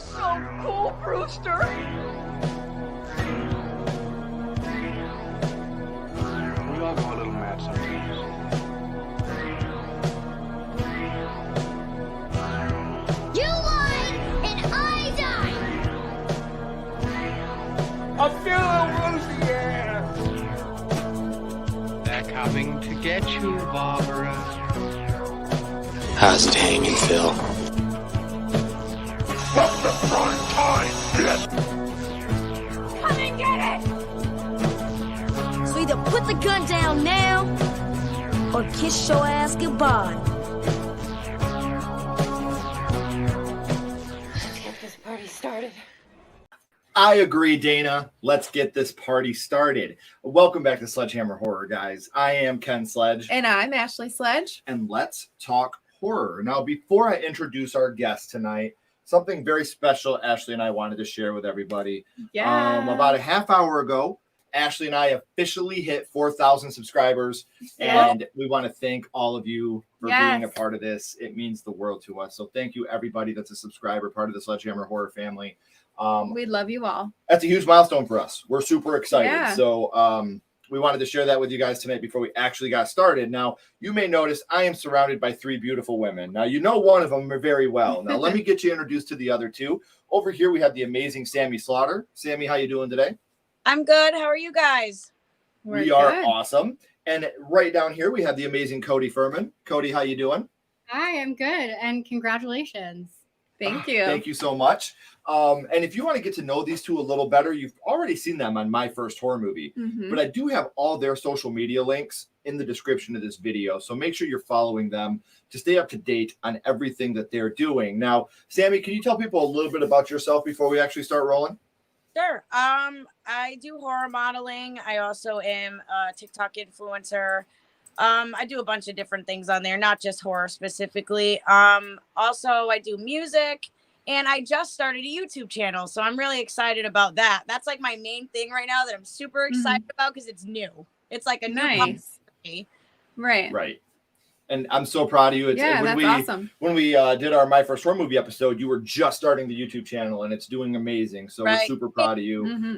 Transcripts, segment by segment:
so cool, Brewster. We all go a little mad sometimes. You won, and I died. I feel rosy, yeah. They're coming to get you, Barbara. How's it hanging, Phil? From the front time, bitch. Come and get it. So either put the gun down now, or kiss your ass goodbye. Let's get this party started. I agree, Dana. Let's get this party started. Welcome back to Sledgehammer Horror, guys. I am Ken Sledge. And I'm Ashley Sledge. And let's talk horror. Now, before I introduce our guest tonight, something very special Ashley and I wanted to share with everybody. Yeah. About a half hour ago, Ashley and I officially hit 4,000 subscribers. And we want to thank all of you for being a part of this. It means the world to us. So thank you, everybody that's a subscriber, part of the Sledgehammer Horror family. We love you all. That's a huge milestone for us. We're super excited. Yeah. So we wanted to share that with you guys tonight before we actually got started. Now, you may notice I am surrounded by three beautiful women. Now, you know one of them very well. Now, let me get you introduced to the other two. Over here, we have the amazing Sammie Slaughter. Sammie, how you doing today? I'm good. How are you guys? We are awesome. And right down here, we have the amazing Cody Furman. Cody, how you doing? Hi, I'm good. And congratulations. Thank you. Thank you so much. And if you want to get to know these two a little better, you've already seen them on My First Horror Movie. Mhm. But I do have all their social media links in the description of this video. So make sure you're following them to stay up to date on everything that they're doing. Now, Sammie, can you tell people a little bit about yourself before we actually start rolling? Sure. I do horror modeling. I also am a TikTok influencer. I do a bunch of different things on there, not just horror specifically. Also, I do music, and I just started a YouTube channel, so I'm really excited about that. That's like my main thing right now that I'm super excited about because it's new. It's like a new possibility. Right. Right. And I'm so proud of you. That's awesome. When we did our My First Horror Movie episode, you were just starting the YouTube channel, and it's doing amazing. So we're super proud of you. Mm-hmm.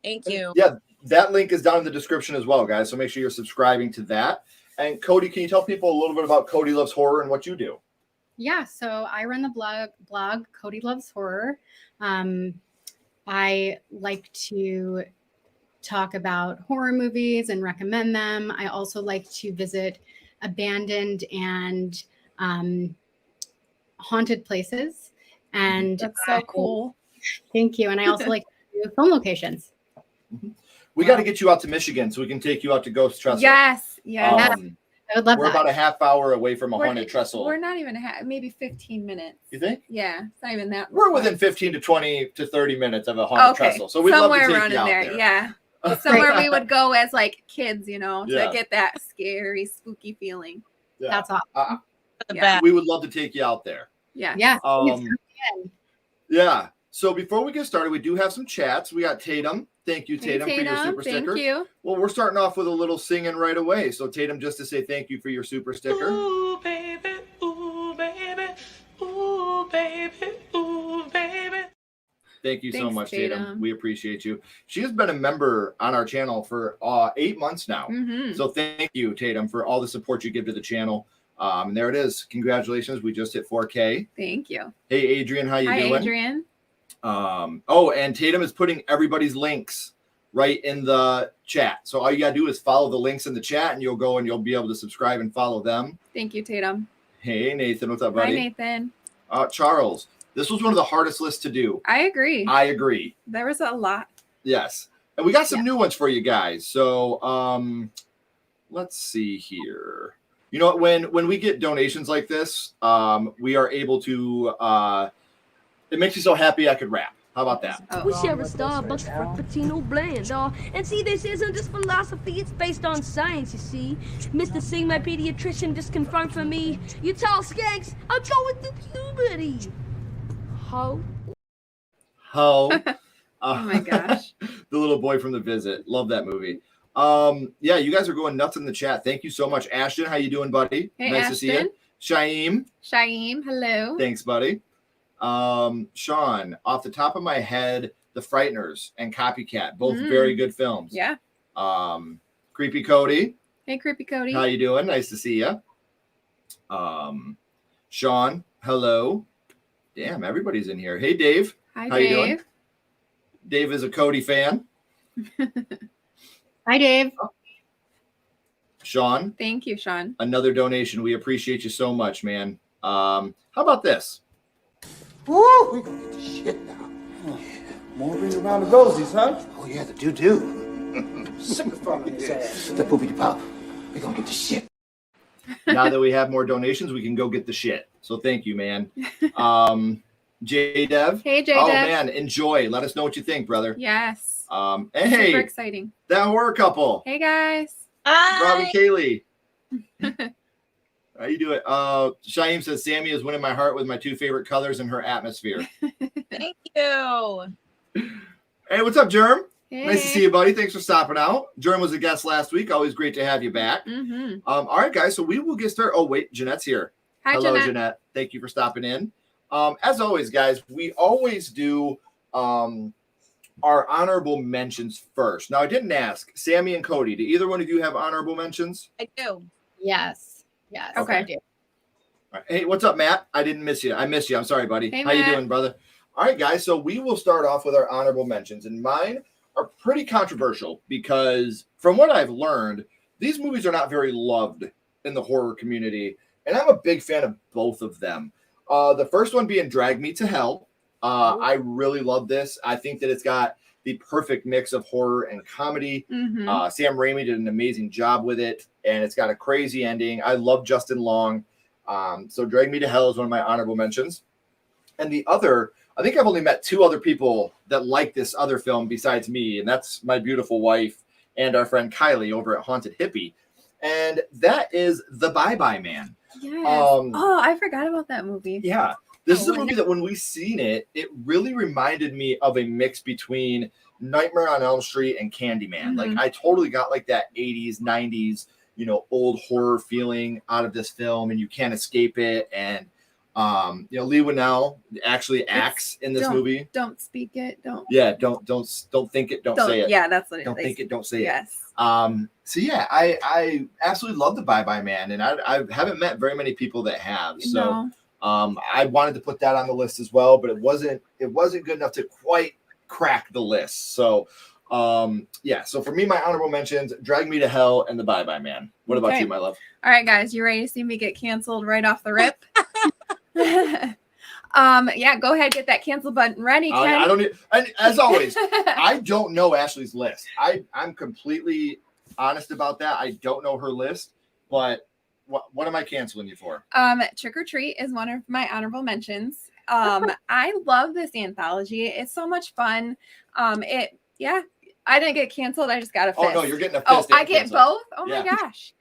Thank you. Yeah, that link is down in the description as well, guys. So make sure you're subscribing to that. And Cody, can you tell people a little bit about Cody Loves Horror and what you do? Yeah, so I run the blog Cody Loves Horror. I like to talk about horror movies and recommend them. I also like to visit abandoned and haunted places. And That's so cool. Thank you. And I also like to do film locations. We got to get you out to Michigan so we can take you out to Ghost Trestle. Yes. Yes. I would love We're that. about a half hour away from a haunted trestle. We're not even maybe 15 minutes. You think? Yeah. It's not even that. We're within 15 to 20 to 30 minutes of a haunted trestle. So we'd love to take around you out there. there. Yeah. Somewhere we would go as like kids, to get that scary, spooky feeling. Yeah. That's awesome. We would love to take you out there. Yeah. Yeah. Yeah. So before we get started, we do have some chats. We got Tatum. Thank you, Tatum, for your super sticker. Thank you. Well, we're starting off with a little singing right away. So Tatum, just to say thank you for your super sticker. Ooh, baby, ooh, baby, ooh, baby, ooh, baby. Thank you so much, Tatum. Tatum. We appreciate you. She has been a member on our channel for 8 months now. Mm-hmm. So thank you, Tatum, for all the support you give to the channel. And there it is. Congratulations. We just hit 4K. Thank you. Hey, Adrian, how you doing? Hi, Adrian. And Tatum is putting everybody's links right in the chat. So all you got to do is follow the links in the chat, and you'll go and you'll be able to subscribe and follow them. Thank you, Tatum. Hey, Nathan. What's up, buddy? Hi, Nathan. Charles, this was one of the hardest lists to do. I agree. There was a lot. Yes. And we got some new ones for you guys. So let's see here. You know what? When we get donations like this, we are able to it makes me so happy I could rap. How about that? We share a Starbucks Frappuccino blend, and see, this isn't just philosophy, it's based on science, you see. Mr. Singh, my pediatrician, just confirmed for me, you tall skanks, I'm going through puberty. Ho. Oh my gosh. The little boy from The Visit. Love that movie. Yeah, you guys are going nuts in the chat. Thank you so much. Ashton, how you doing, buddy? Hey, nice to see you. Shaim. Shaim, hello. Thanks, buddy. Sean, off the top of my head, The Frighteners and Copycat, both very good films. Yeah. Creepy Cody. Hey, Creepy Cody. How you doing? Nice to see you. Sean, hello. Damn, everybody's in here. Hey, Dave. Hi, How Dave. you doing? Dave is a Cody fan. Hi, Dave. Sean. Thank you, Sean. Another donation. We appreciate you so much, man. How about this? Woo! We gonna get the shit now. Oh, yeah. More ring around the rosies, huh? Oh yeah, the do-do. Sick of following his ass. The poopy pop. We gonna get the shit. Now that we have more donations, we can go get the shit. So thank you, man. J Dev. Hey, J Oh Dev. man, enjoy. Let us know what you think, brother. Yes. Hey, Super exciting. that horror couple. Hey, guys. Rob and Kaylee. How you doing? Shaim says Sammie is winning my heart with my two favorite colors and her atmosphere. Thank you. Hey, what's up, Germ? Hey. Nice to see you, buddy. Thanks for stopping out. Germ was a guest last week. Always great to have you back. Mm-hmm. All right, guys. So we will get started. Oh, wait, Jeanette's here. Hi, Hello, Jeanette. Jeanette. Thank you for stopping in. As always, guys, we always do our honorable mentions first. Now, I didn't ask Sammie and Cody. Do either one of you have honorable mentions? I do. Yes. Yes. Okay. I do. All right. Hey, what's up, Matt? I didn't miss you. I missed you. I'm sorry, buddy. Hey, How you Matt. doing, brother? All right, guys. So we will start off with our honorable mentions, and mine are pretty controversial because from what I've learned, these movies are not very loved in the horror community, and I'm a big fan of both of them. The first one being Drag Me to Hell. I really love this. I think that it's got the perfect mix of horror and comedy. Mm-hmm. Sam Raimi did an amazing job with it, and it's got a crazy ending. I love Justin Long. So Drag Me to Hell is one of my honorable mentions. And the other, I think I've only met two other people that like this other film besides me, and that's my beautiful wife and our friend Kylie over at Haunted Hippie. And that is The Bye-Bye Man. Yes. Oh, I forgot about that movie. Yeah. This is a movie that when we seen it, it really reminded me of a mix between Nightmare on Elm Street and Candyman. Like I totally got like that 80s, 90s, old horror feeling out of this film, and you can't escape it. And Lee Winnell actually acts in this movie. Don't speak it. Don't. Yeah, don't think it, don't say it. Yeah, that's what it is. Don't think it, don't say it. Yes. So yeah, I absolutely love The Bye-Bye Man, and I haven't met very many people that have. So No. I wanted to put that on the list as well, but it wasn't good enough to quite crack the list. So so for me, my honorable mentions: Drag Me to Hell and The Bye-Bye Man. What about you, my love? All right, guys, you ready to see me get canceled right off the rip? Go ahead, get that cancel button ready, Ken. I don't need, and as always, I don't know Ashley's list. I'm completely honest about that. I don't know her list, but what am I canceling you for? Trick or Treat is one of my honorable mentions. I love this anthology. It's so much fun. I didn't get canceled. I just got a fist. Oh no, you're getting a Oh, fist. I get both? Oh Yeah. my gosh.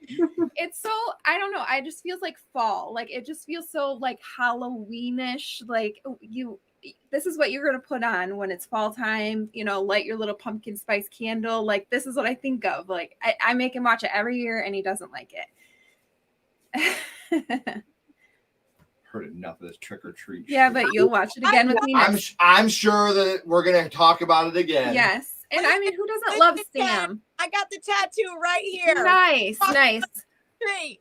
It's so, I don't know. I just feels like fall. Like it just feels so like Halloweenish. Like this is what you're going to put on when it's fall time, light your little pumpkin spice candle. Like this is what I think of. Like I make him watch it every year and he doesn't like it. Heard enough of this Trick or Treat. Yeah, but you'll watch it again with me. I'm sure that we're going to talk about it again. Yes. And I mean, who doesn't love Sam? I got the tattoo right here. Nice. Great.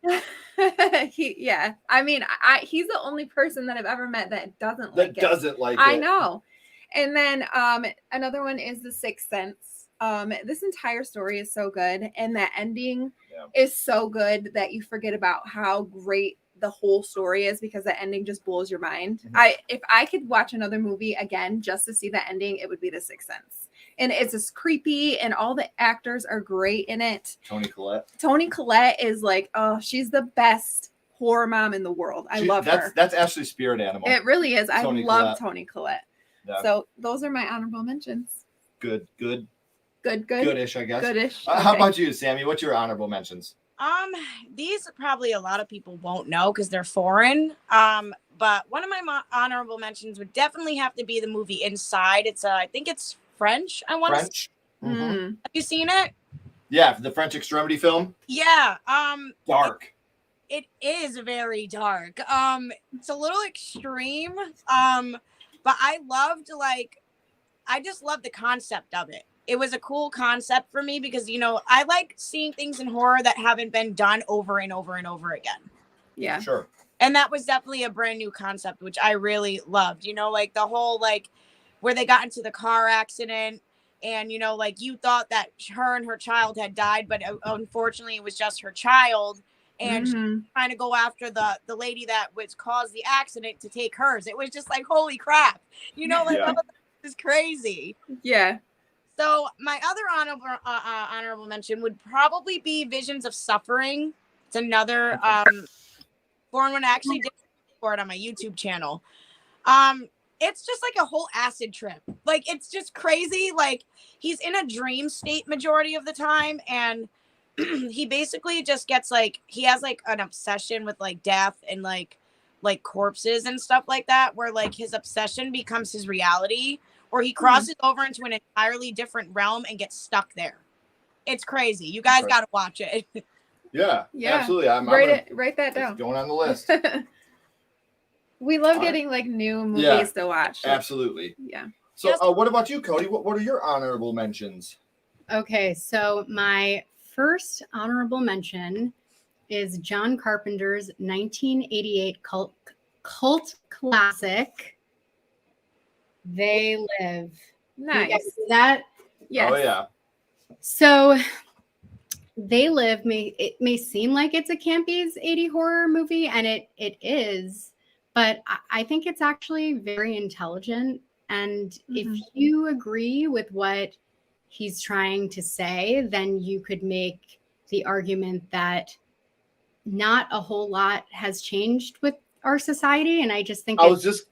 I mean, he's the only person that I've ever met that doesn't like it. Doesn't like it. I know. And then another one is The Sixth Sense. This entire story is so good, and that ending is so good that you forget about how great the whole story is, because the ending just blows your mind. If I could watch another movie again just to see the ending, it would be The Sixth Sense. And it's just creepy, and all the actors are great in it. Toni Collette is like, she's the best horror mom in the world. I love her. That's Ashley's spirit animal. It really is. I love Collette. Toni Collette. Yeah. So those are my honorable mentions. Good. Goodish, I guess. Goodish. How about you, Sammie? What's your honorable mentions? These probably a lot of people won't know because they're foreign. But one of my honorable mentions would definitely have to be the movie Inside. It's I think it's French. French. Have you seen it? Yeah, the French extremity film. Yeah. Dark. It is very dark. It's a little extreme. but I just loved the concept of it. It was a cool concept for me because, you know, I like seeing things in horror that haven't been done over and over and over again. Yeah. Sure. And that was definitely a brand new concept, which I really loved, you know, like the whole, like where they got into the car accident and, you know, like you thought that her and her child had died, but unfortunately it was just her child. And she's trying to go after the lady that was caused the accident to take hers. It was just like, holy crap, you know, like this is crazy. Yeah. So my other honorable mention would probably be Visions of Suffering. It's another foreign one. I actually did for it on my YouTube channel. It's just like a whole acid trip. Like it's just crazy. Like he's in a dream state majority of the time, and he basically just gets like he has like an obsession with like death and like corpses and stuff like that, where like his obsession becomes his reality. Or he crosses over into an entirely different realm and gets stuck there. It's crazy. You guys got to watch it. Yeah, absolutely. Write that down. It's going on the list. We love getting like new movies to watch. Absolutely. Yeah. So what about you, Cody? What are your honorable mentions? Okay, so my first honorable mention is John Carpenter's 1988 cult classic, They Live. Nice. You guys see that? Yes. Oh yeah. So They Live may seem like it's a campy's 80 horror movie, and it is, but I think it's actually very intelligent. And if you agree with what he's trying to say, then you could make the argument that not a whole lot has changed with our society. And I just think I was just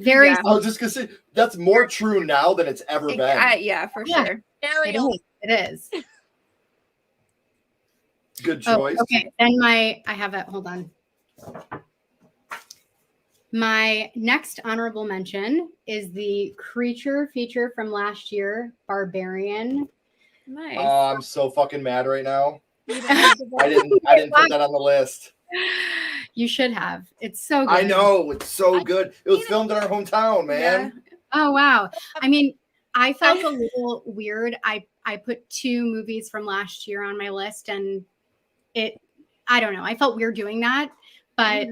gonna say that's more true now than it's ever been. Yeah, for sure. It is. Good choice. Okay, then I have it. Hold on. My next honorable mention is the creature feature from last year, Barbarian. Nice. Oh, I'm so fucking mad right now. I didn't put that on the list. You should have. It's so good. I know. It's so good. It was filmed in our hometown, man. Yeah. Oh, wow. I mean, I felt a little weird. I put 2 movies from last year on my list, and I don't know. I felt weird doing that, but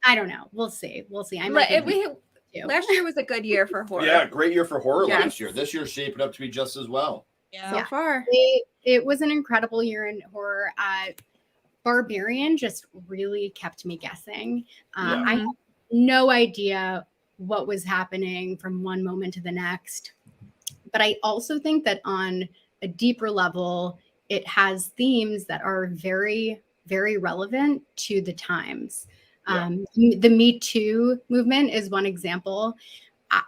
I don't know. We'll see. Last year was a good year for horror. Yeah, great year for horror last year. This year's shaping up to be just as well. Yeah. So far. It was an incredible year in horror. Barbarian just really kept me guessing. I had no idea what was happening from one moment to the next. But I also think that on a deeper level, it has themes that are very, very relevant to the times. The Me Too movement is one example.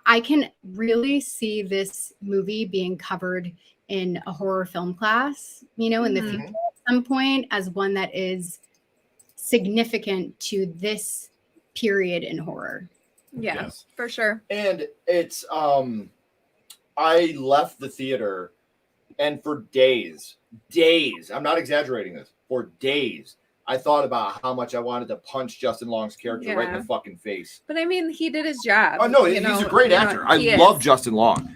I can really see this movie being covered in a horror film class, in the future at some point, as one that is significant to this period in horror. Yes, for sure. And it's I left the theater, and for days, I'm not exaggerating this, for days, I thought about how much I wanted to punch Justin Long's character right in the fucking face. But I mean, he did his job. Oh no, he's a great actor. I love Justin Long.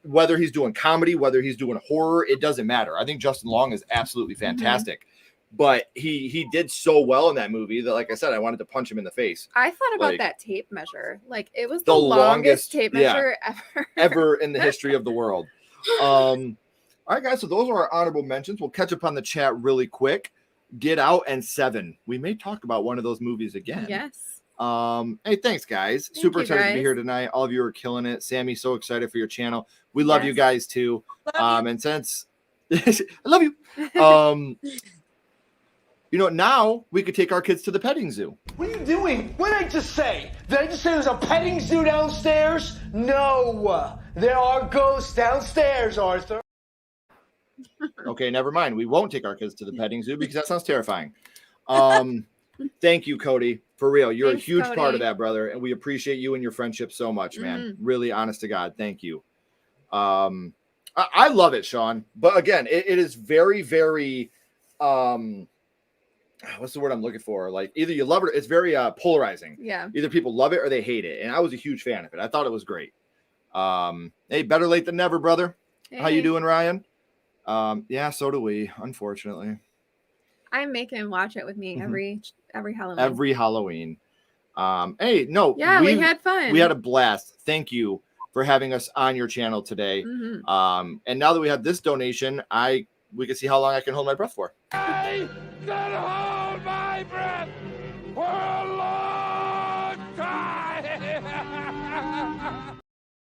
Whether he's doing comedy, whether he's doing horror, it doesn't matter. I think Justin Long is absolutely fantastic. But he did so well in that movie that, like I said, I wanted to punch him in the face. I thought about that tape measure. Like, it was the longest tape measure ever in the history of the world. All right, guys. So those are our honorable mentions. We'll catch up on the chat really quick. Get Out and Seven. We may talk about one of those movies again. Yes. Hey, thanks, guys. Super excited to be here tonight. All of you are killing it. Sammy, so excited for your channel. We love you guys too. And since I love you. Now we could take our kids to the petting zoo. What are you doing? What did I just say? Did I just say there's a petting zoo downstairs? No. There are ghosts downstairs, Arthur. Okay, never mind. We won't take our kids to the petting zoo because that sounds terrifying. Thank you, Cody. For real. You're a huge part of that, brother. And we appreciate you and your friendship so much, man. Really, honest to God. Thank you. I love it, Sean. But again, it is very, very what's the word I'm looking for? Like either you love it, it's very polarizing. Yeah. Either people love it or they hate it. And I was a huge fan of it. I thought it was great. Hey, better late than never, brother. Hey. How you doing, Ryan? Yeah, so do we, unfortunately. I make him watch it with me every Halloween. Every Halloween. Hey, no. Yeah, we had fun. We had a blast. Thank you for having us on your channel today. And now that we have this donation, we can see how long I can hold my breath for. I can hold my breath for a long time.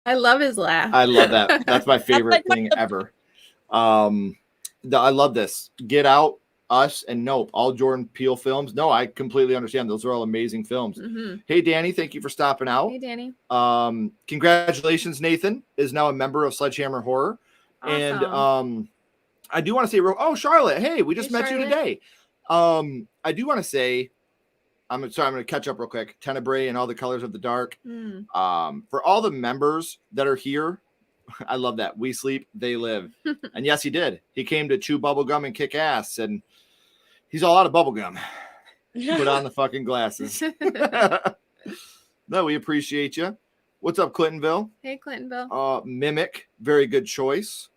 I love his laugh. I love that. That's my favorite thing ever. I love this. Get Out, Us, and Nope. All Jordan Peele films. No, I completely understand. Those are all amazing films. Hey, Danny, thank you for stopping out. Hey, Danny. Congratulations, Nathan is now a member of Sledgehammer Horror. Awesome. And I do want to say, Charlotte, hey, we just met Charlotte. you today. I do want to say, I'm going to catch up real quick. Tenebrae and All the Colors of the Dark. For all the members that are here, I love that. We sleep, they live. And yes, he did. He came to chew bubblegum and kick ass, and he's all out of bubblegum. Put on the fucking glasses. No, we appreciate you. What's up, Clintonville? Hey, Clintonville. Mimic, very good choice.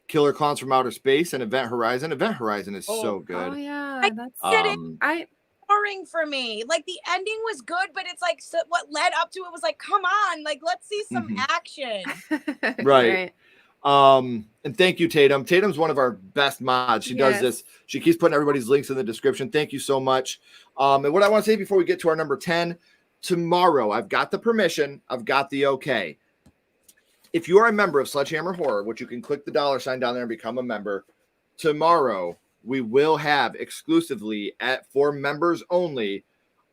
Killer Clowns from Outer Space and Event Horizon. Event Horizon is so good. Oh yeah, that's boring for me. Like the ending was good, but it's like what led up to it was like, come on, like let's see some action. Right. And thank you, Tatum. Tatum's one of our best mods. She does this. She keeps putting everybody's links in the description. Thank you so much. And what I want to say before we get to our number 10, tomorrow, I've got the permission. I've got the okay. If you are a member of Sledgehammer Horror, which you can click the $sign down there and become a member, tomorrow we will have exclusively for members only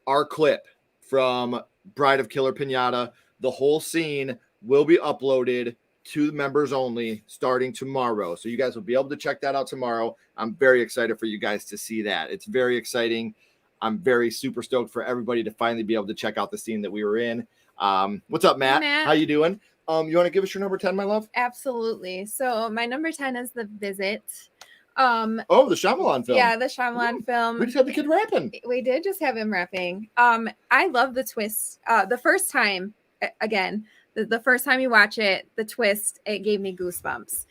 our clip from Bride of Killer Pinata. The whole scene will be uploaded to members only starting tomorrow. So you guys will be able to check that out tomorrow. I'm very excited for you guys to see that. It's very exciting. I'm very super stoked for everybody to finally be able to check out the scene that we were in. What's up, Matt? Hey, Matt. How you doing? You want to give us your number 10, my love? Absolutely. So my number 10 is The Visit. The Shyamalan film. Yeah, the Shyamalan film. We just had the kid rapping. We did just have him rapping. I love the twist. The first time, again, the first time you watch it, the twist, it gave me goosebumps.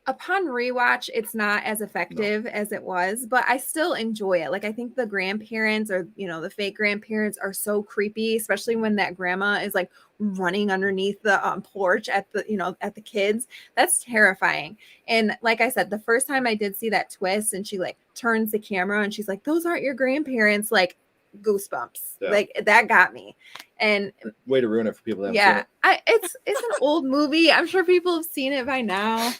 Upon rewatch, it's not as effective as it was, but I still enjoy it. Like, I think the grandparents or, the fake grandparents are so creepy, especially when that grandma is like running underneath the porch at the kids. That's terrifying. And like I said, the first time I did see that twist and she like turns the camera and she's like, those aren't your grandparents. Like, goosebumps. Like, that got me. And way to ruin it for people that haven't seen it. It's an old movie. I'm sure people have seen it by now.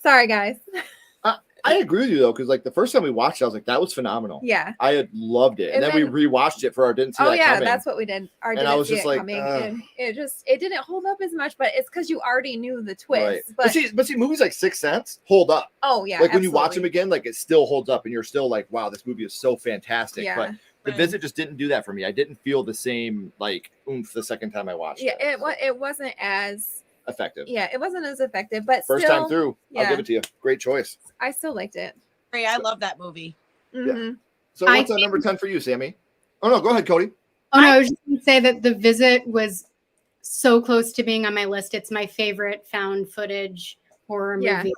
Sorry, guys. I agree with you though, because like the first time we watched it, I was like, that was phenomenal. Yeah, I had loved it, and then we rewatched it for our didn't see that coming. That's what we did. Our and didn't I was see just it like, coming. And it didn't hold up as much, but it's because you already knew the twist. Right. But see, movies like Sixth Sense hold up. Oh yeah, like when you watch them again, like it still holds up, and you're still like, wow, this movie is so fantastic. Yeah. But The Visit just didn't do that for me. I didn't feel the same like oomph the second time I watched it. Yeah, it wasn't as effective. Yeah, it wasn't as effective, but first still, time through, I'll give it to you. Great choice. I still liked it. I love that movie. Yeah. So what's on number 10 for you, Sammie? Oh no, go ahead, Cody. Oh no, I was just going to say that The Visit was so close to being on my list. It's my favorite found footage horror movie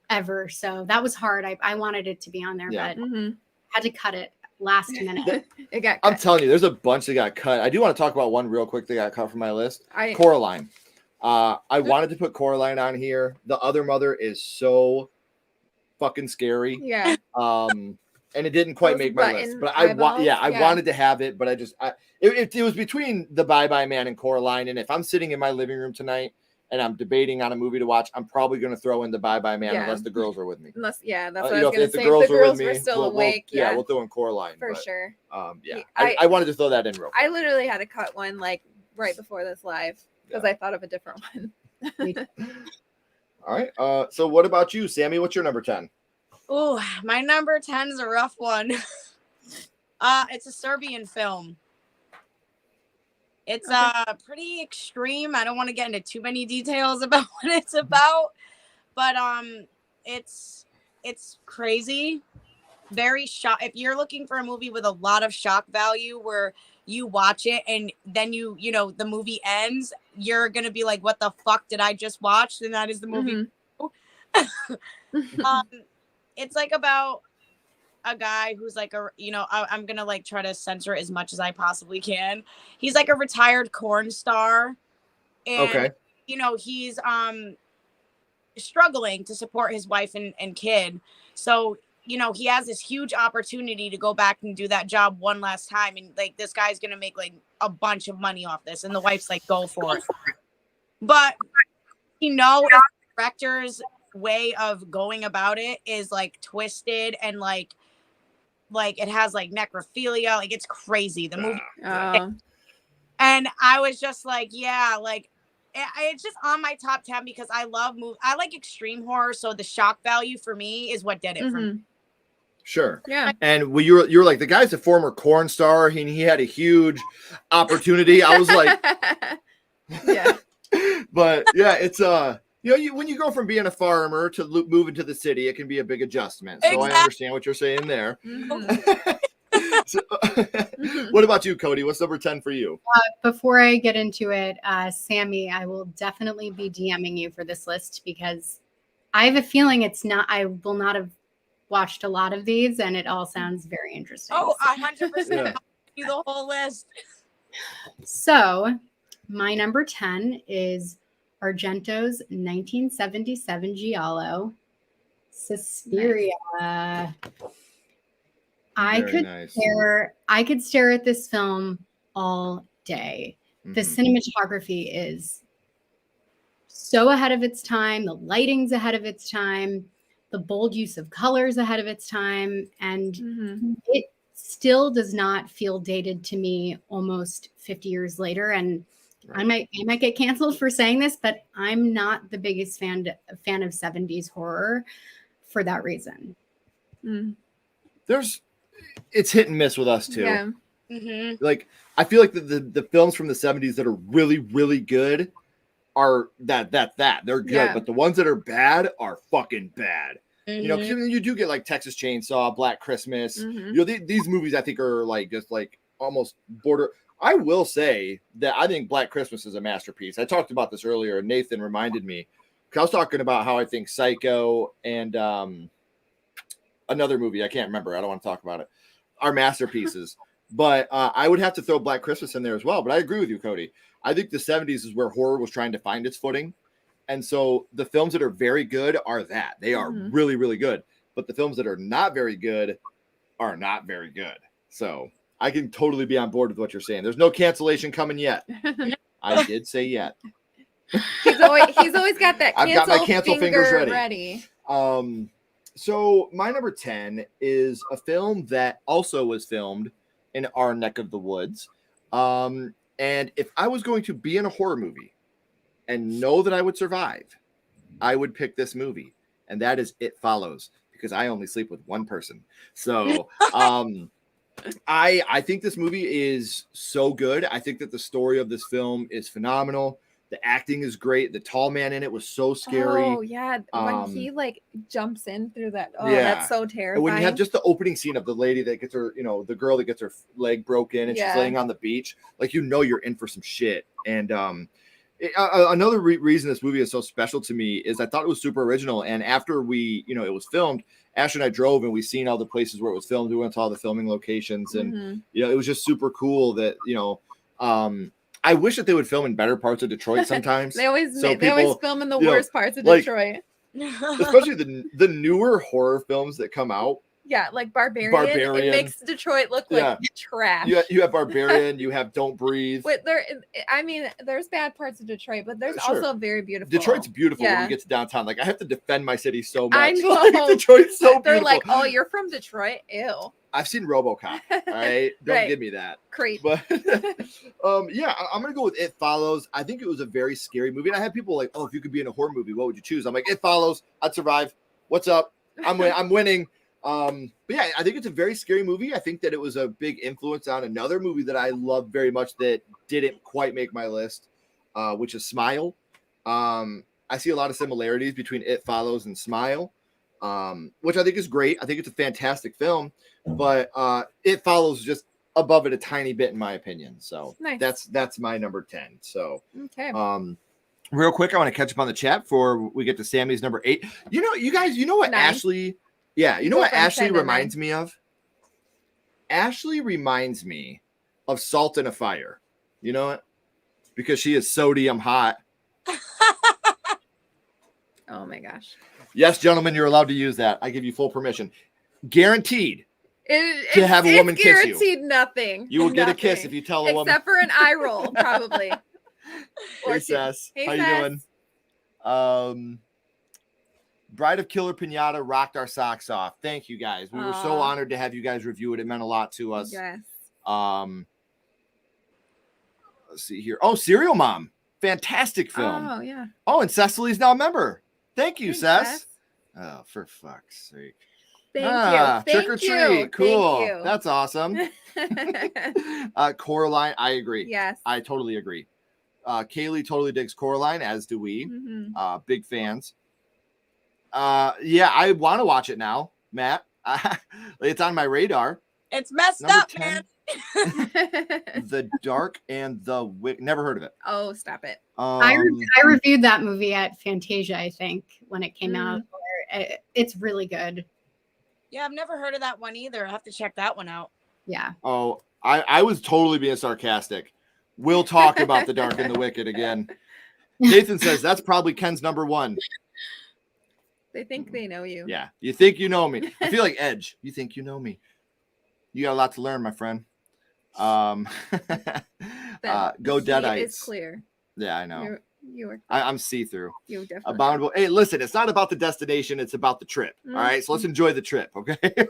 ever. So that was hard. I wanted it to be on there, but had to cut it last minute. It got cut. I'm telling you, there's a bunch that got cut. I do want to talk about one real quick that got cut from my list. Coraline. I wanted to put Coraline on here. The Other Mother is so fucking scary. Yeah. And it didn't quite make my list, but I wanted to have it, but it was between The Bye Bye Man and Coraline. And if I'm sitting in my living room tonight and I'm debating on a movie to watch, I'm probably going to throw in The Bye Bye Man unless the girls are with me. That's what I was going to say. If the girls were still awake, we'll throw in Coraline for sure. I wanted to throw that in real quick. I literally had to cut one like right before this live because I thought of a different one. All right. So what about you, Sammie? What's your number 10? Oh, my number 10 is a rough one. It's a Serbian film. It's pretty extreme. I don't want to get into too many details about what it's about, but it's it's crazy. Very shock. If you're looking for a movie with a lot of shock value where you watch it and then the movie ends, you're going to be like, what the fuck did I just watch? And that is the movie. It's like about a guy who's like I'm going to like try to censor it as much as I possibly can. He's like a retired porn star. And, he's struggling to support his wife and kid. So, he has this huge opportunity to go back and do that job one last time. And like, this guy's going to make like a bunch of money off this. And the wife's like, go for it. But, the director's way of going about it is like twisted and like it has like necrophilia. Like, it's crazy. The movie. And I was just like, yeah, like, it's just on my top 10 because I like extreme horror. So the shock value for me is what did it for me. Sure. Yeah. And when you were like, the guy's a former porn star. He had a huge opportunity. I was like, yeah. But yeah, it's when you go from being a farmer to moving to the city, it can be a big adjustment. So I understand what you're saying there. So, what about you, Cody? What's number 10 for you? Before I get into it, Sammie, I will definitely be DMing you for this list because I have a feeling I will not have watched a lot of these and it all sounds very interesting. Oh, 100%. You the whole list. So my number 10 is Argento's 1977 Giallo, Suspiria. Nice. I could stare at this film all day. The cinematography is so ahead of its time. The lighting's ahead of its time. The bold use of colors ahead of its time. And it still does not feel dated to me almost 50 years later. And I might get canceled for saying this, but I'm not the biggest fan of 70s horror for that reason. It's hit and miss with us too. Yeah. Like, I feel like the films from the 70s that are really, really good are that they're good, but the ones that are bad are fucking bad. Because you do get like Texas Chainsaw, Black Christmas. These movies I think are like just like almost border. I will say that I think Black Christmas is a masterpiece. I talked about this earlier, and Nathan reminded me. I was talking about how I think Psycho and another movie, I can't remember, I don't want to talk about it, are masterpieces. But I would have to throw Black Christmas in there as well. But I agree with you, Cody. I think the 70s is where horror was trying to find its footing. And so the films that are very good are that. They are really, really good. But the films that are not very good are not very good. So I can totally be on board with what you're saying. There's no cancellation coming yet. I did say yet. He's always got that I've got my cancel fingers ready. So my number 10 is a film that also was filmed in our neck of the woods. And if I was going to be in a horror movie and know that I would survive, I would pick this movie. And that is It Follows, because I only sleep with one person. So I think this movie is so good. I think that the story of this film is phenomenal. The acting is great. The tall man in it was so scary. Oh, yeah. When he like jumps in through that. Oh, that's so terrifying. And when you have just the opening scene of the lady that gets her, the girl that gets her leg broken and she's laying on the beach, like, you're in for some shit. And another reason this movie is so special to me is I thought it was super original. And after it was filmed, Ash and I drove and we seen all the places where it was filmed. We went to all the filming locations and, it was just super cool that, I wish that they would film in better parts of Detroit sometimes. They always film in the worst parts of Detroit. Especially the newer horror films that come out. Yeah, like Barbarian. It makes Detroit look like trash. You have Barbarian, you have Don't Breathe. There's bad parts of Detroit, but there's also very beautiful. Detroit's beautiful when you get to downtown. Like, I have to defend my city so much. I know. Like, Detroit's so beautiful. They're like, oh, you're from Detroit? Ew. I've seen RoboCop. All right, don't give me that. Creep. But I'm gonna go with It Follows. I think it was a very scary movie. And I had people like, oh, if you could be in a horror movie, what would you choose? I'm like, It Follows. I'd survive. What's up? I'm winning. But yeah, I think it's a very scary movie. I think that it was a big influence on another movie that I love very much that didn't quite make my list, which is Smile. I see a lot of similarities between It Follows and Smile. which I think is great. I think it's a fantastic film, but It Follows just above it a tiny bit in my opinion. So Nice. that's my number 10. So Okay. real quick, I want to catch up on the chat before we get to Sammie's number 8. You guys, you know what 9. Ashley? Yeah, you know Go what from Ashley 10 to reminds me of? Ashley reminds me of Salt in a Fire. You know what? Because she is sodium hot. Oh my gosh. Yes, gentlemen, you're allowed to use that. I give you full permission. Guaranteed to have a woman kiss you. Guaranteed nothing. You will get a kiss if you tell a woman. Except for an eye roll, probably. Hey, Sess. Hey, How you doing? Bride of Killer Pinata rocked our socks off. Thank you, guys. We were so honored to have you guys review it. It meant a lot to us. Yes. Let's see here. Oh, Serial Mom. Fantastic film. Oh, yeah. Oh, and Cecily's now a member. Thank you, Thanks, Cess. Oh, for fuck's sake. Thank you. Trick or treat. Cool. Thank you. That's awesome. Coraline, I agree. Yes. I totally agree. Kaylee totally digs Coraline, as do we. Big fans. Yeah, I want to watch it now, Matt. It's on my radar. It's messed Number up, 10. man. The Dark and the Wick. Never heard of it. Oh, stop it. I reviewed that movie at Fantasia, I think, when it came out. It's really good. Yeah, I've never heard of that one either. I'll have to check that one out. Yeah. Oh, I was totally being sarcastic. We'll talk about The Dark and the Wicked again. Nathan says that's probably Ken's number 1. They think they know you. Yeah. You think you know me. I feel like Edge. You think you know me. You got a lot to learn, my friend. Go Deadites. It's clear. Yeah, I know. You're I'm see-through. You definitely. Abominable. Hey, listen, it's not about the destination, it's about the trip. All right. So let's enjoy the trip, okay?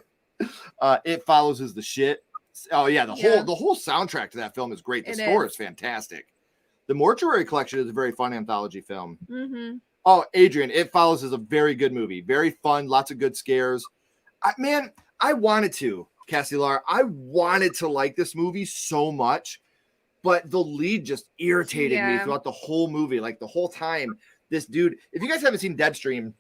It Follows is the shit. Oh, yeah, the whole soundtrack to that film is great. The score is fantastic. The Mortuary Collection is a very fun anthology film. Oh, Adrian, It Follows is a very good movie. Very fun, lots of good scares. I wanted to, Cassie Lar, I wanted to like this movie so much, but the lead just irritated me throughout the whole movie. Like the whole time, this dude, if you guys haven't seen Deadstream,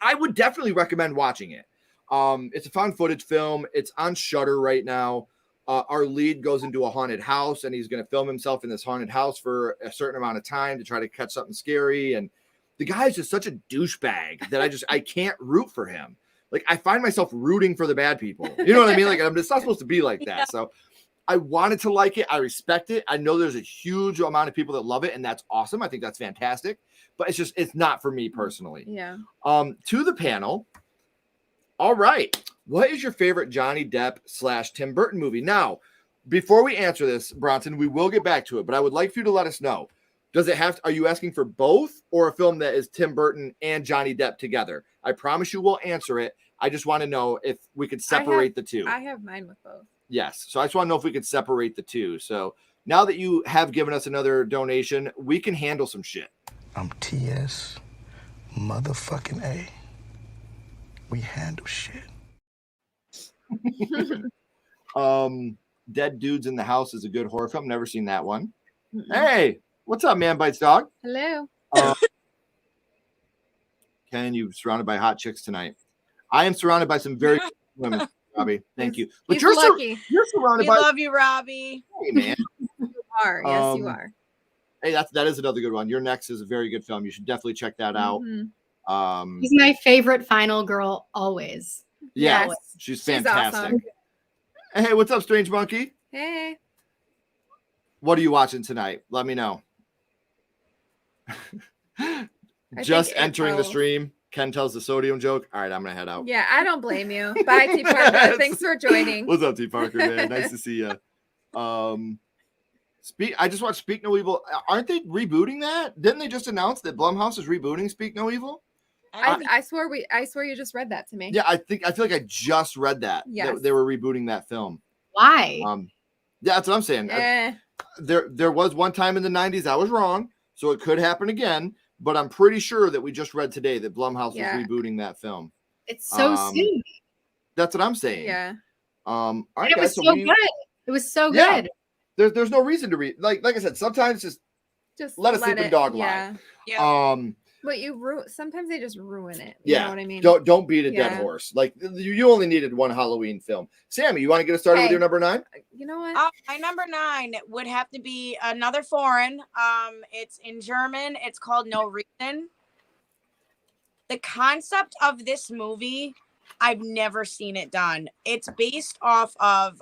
I would definitely recommend watching it. It's a found footage film. It's on Shudder right now. Our lead goes into a haunted house and he's going to film himself in this haunted house for a certain amount of time to try to catch something scary. And the guy is just such a douchebag that I can't root for him. Like I find myself rooting for the bad people. You know what I mean? Like it's not supposed to be like that. So I wanted to like it. I respect it. I know there's a huge amount of people that love it and that's awesome. I think that's fantastic, but it's not for me personally. Yeah. To the panel. All right. What is your favorite Johnny Depp / Tim Burton movie? Now, before we answer this, Bronson, we will get back to it, but I would like for you to let us know. Does it have to, are you asking for both or a film that is Tim Burton and Johnny Depp together? I promise you we'll answer it. I just want to know if we could separate the two. I have mine with both. Yes. So I just want to know if we could separate the two. So now that you have given us another donation, we can handle some shit. I'm TS motherfucking A. We handle shit. Dead Dudes in the House is a good horror film. Never seen that one. Hey, what's up, Man Bites Dog? Hello. Ken, you're surrounded by hot chicks tonight. I am surrounded by some very good women, Robbie. Thank you. But you're lucky. You're surrounded We by. love you, Robbie. Hey, man. You are. Yes, you are. Hey, that is another good one. Your Next is a very good film. You should definitely check that out. He's my favorite final girl always. Yeah, Yes. she's She's fantastic. awesome. Hey, what's up, Strange Monkey? Hey. What are you watching tonight? Let me know. Just think it entering the follows. stream. Ken tells the sodium joke. All right, I'm gonna head out. Yeah, I don't blame you. Bye, T. Parker. Thanks for joining. What's up, T. Parker, man? Nice to see you. I just watched Speak No Evil. Aren't they rebooting that? Didn't they just announce that Blumhouse is rebooting Speak No Evil? I swear you just read that to me. Yeah, I feel like I just read that. Yes. That they were rebooting that film. Why? Yeah, that's what I'm saying. There was one time in the 90s I was wrong, so it could happen again. But I'm pretty sure that we just read today that Blumhouse was rebooting that film. It's so soon. That's what I'm saying. Yeah. All right, It was guys, so good. It was so good. There's no reason to read. Like I said, sometimes just let a sleeping dog lie. Yeah. But sometimes they just ruin it. You Yeah, know what I mean? don't beat a dead horse. Like you only needed one Halloween film. Sammie, you want to get us started with your number 9? You know what? My number 9 would have to be another foreign. It's in German. It's called No Reason. The concept of this movie, I've never seen it done. It's based off of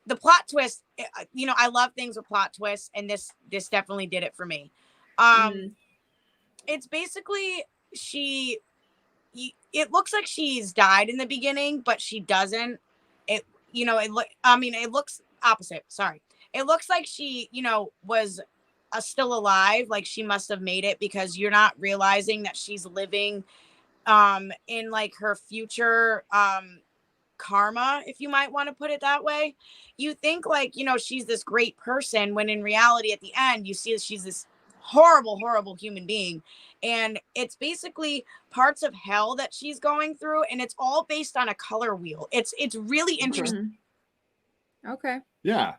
the plot twist. You know, I love things with plot twists, and this definitely did it for me. It's basically it looks like she's died in the beginning, but she doesn't. It looks opposite. Sorry. It looks like she, was still alive. Like she must have made it, because you're not realizing that she's living in like her future karma, if you might want to put it that way. You think like, she's this great person, when in reality at the end you see that she's this horrible human being. And it's basically parts of hell that she's going through, and it's all based on a color wheel. It's really interesting. Okay. Yeah.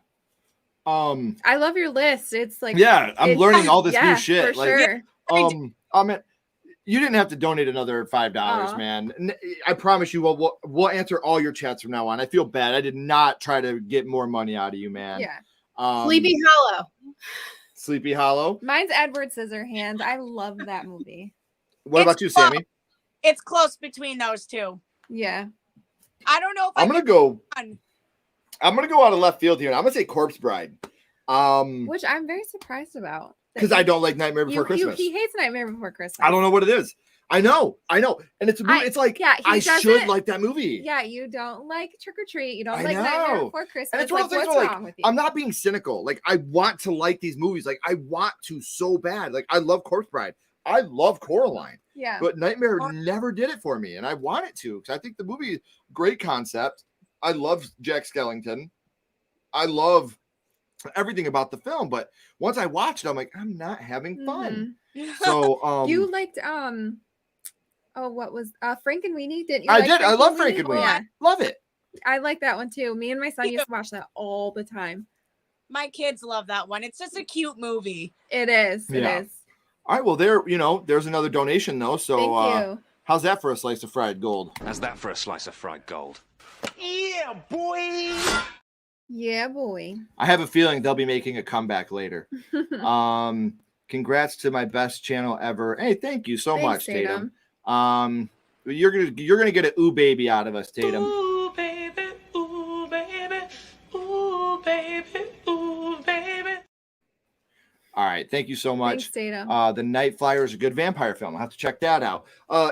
I love your list. It's like, I'm learning all this new shit. For sure. I mean, you didn't have to donate another $5, man. I promise you, we'll answer all your chats from now on. I feel bad. I did not try to get more money out of you, man. Yeah. Sleepy Hollow. Sleepy Hollow. Mine's Edward Scissorhands. I love that movie. What about you, Sammie? It's close between those two. Yeah. I don't know if I'm gonna go out of left field here, and I'm gonna say Corpse Bride. Which I'm very surprised about. Because I don't like Nightmare Before Christmas. He hates Nightmare Before Christmas. I don't know what it is. I know. And it's a movie. It's like, I should like that movie. Yeah, you don't like Trick or Treat. You don't I like know. Nightmare Before Christmas. And it's one of those things where, like, I'm not being cynical. Like, I want to like these movies. Like, I want to so bad. Like, I love Corpse Bride. I love Coraline. Yeah. But Nightmare never did it for me. And I want it to, because I think the movie, great concept. I love Jack Skellington. I love everything about the film. But once I watched it, I'm like, I'm not having fun. So, you liked, what was Frankenweenie? Didn't you? I did. I love Frankenweenie. Yeah. Love it. I like that one too. Me and my son used to watch that all the time. My kids love that one. It's just a cute movie. It is. It is. All right. Well, there's another donation though. So thank you. How's that for a slice of fried gold? How's that for a slice of fried gold? Yeah, boy. Yeah, boy. I have a feeling they'll be making a comeback later. Congrats to my best channel ever. Hey, thank you so much, Tatum. You're gonna get an ooh baby out of us, Tatum. Ooh baby, ooh baby, ooh baby, ooh baby. All right, thank you so much. Thanks, Tatum. The Night Flyer is a good vampire film. I'll have to check that out.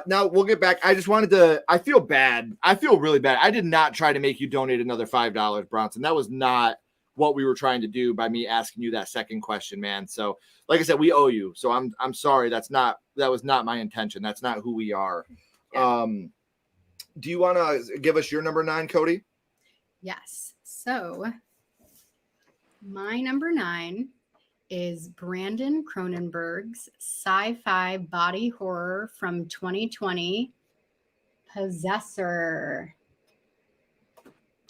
Now we'll get back. I just wanted to. I feel bad. I feel really bad. I did not try to make you donate another $5, Bronson. That was not what we were trying to do by me asking you that second question, man. So, like I said, we owe you. So I'm sorry. That was not my intention. That's not who we are. Yeah. Do you want to give us your number 9, Cody? Yes. So my number 9 is Brandon Cronenberg's sci-fi body horror from 2020, Possessor.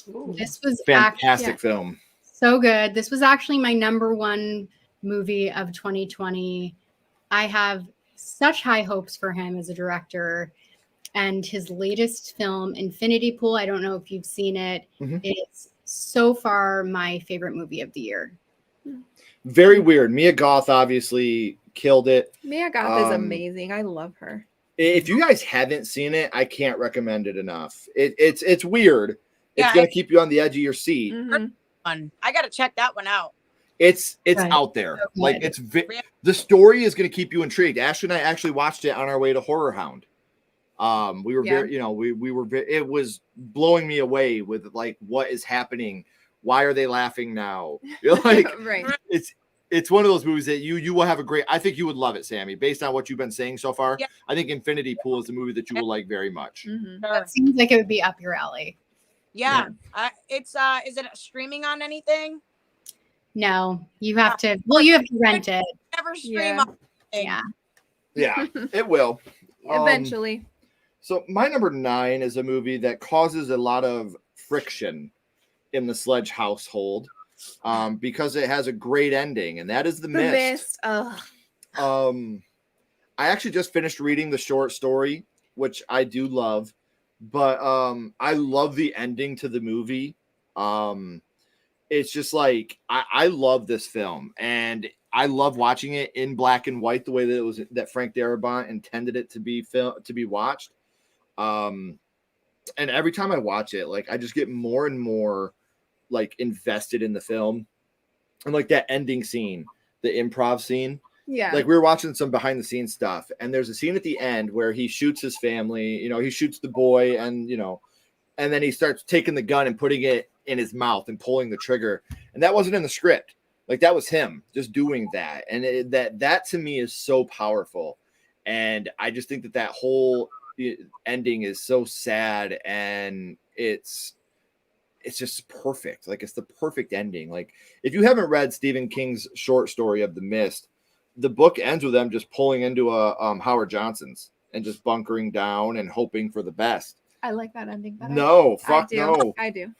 Ooh. This was fantastic film. So good. This was actually my number 1 movie of 2020. I have such high hopes for him as a director, and his latest film, Infinity Pool. I don't know if you've seen it. Mm-hmm. It's so far my favorite movie of the year. Very weird. Mia Goth obviously killed it. Mia Goth is amazing. I love her. If you guys haven't seen it, I can't recommend it enough. It's weird. It's gonna keep you on the edge of your seat. Mm-hmm. I gotta check that one out. It's out there. Okay. Like the story is gonna keep you intrigued. Ashley and I actually watched it on our way to Horror Hound. We were very, we were very, it was blowing me away with like what is happening. Why are they laughing now? You're like, right. It's one of those movies that you will have a great. I think you would love it, Sammie. Based on what you've been saying so far, I think Infinity Pool is a movie that you will like very much. Mm-hmm. That seems like it would be up your alley. Yeah. Is it streaming on anything? No, you have to. Well, you have to rent it. Never stream on anything. Yeah, it will eventually. So my number 9 is a movie that causes a lot of friction in the Sledge household because it has a great ending, and that is The Mist. I actually just finished reading the short story, which I do love, but I love the ending to the movie. It's just like I love this film, and I love watching it in black and white the way that Frank Darabont intended it to be watched. And every time I watch it, like I just get more and more like invested in the film, and like that ending scene, the improv scene. Yeah. Like we were watching some behind the scenes stuff, and there's a scene at the end where he shoots his family, he shoots the boy, and and then he starts taking the gun and putting it in his mouth and pulling the trigger. And that wasn't in the script. Like that was him just doing that. And that to me is so powerful. And I just think that whole ending is so sad, and it's just perfect. Like it's the perfect ending. Like if you haven't read Stephen King's short story of The Mist, the book ends with them just pulling into a Howard Johnson's and just bunkering down and hoping for the best. I like that ending better. No, fuck no. I do.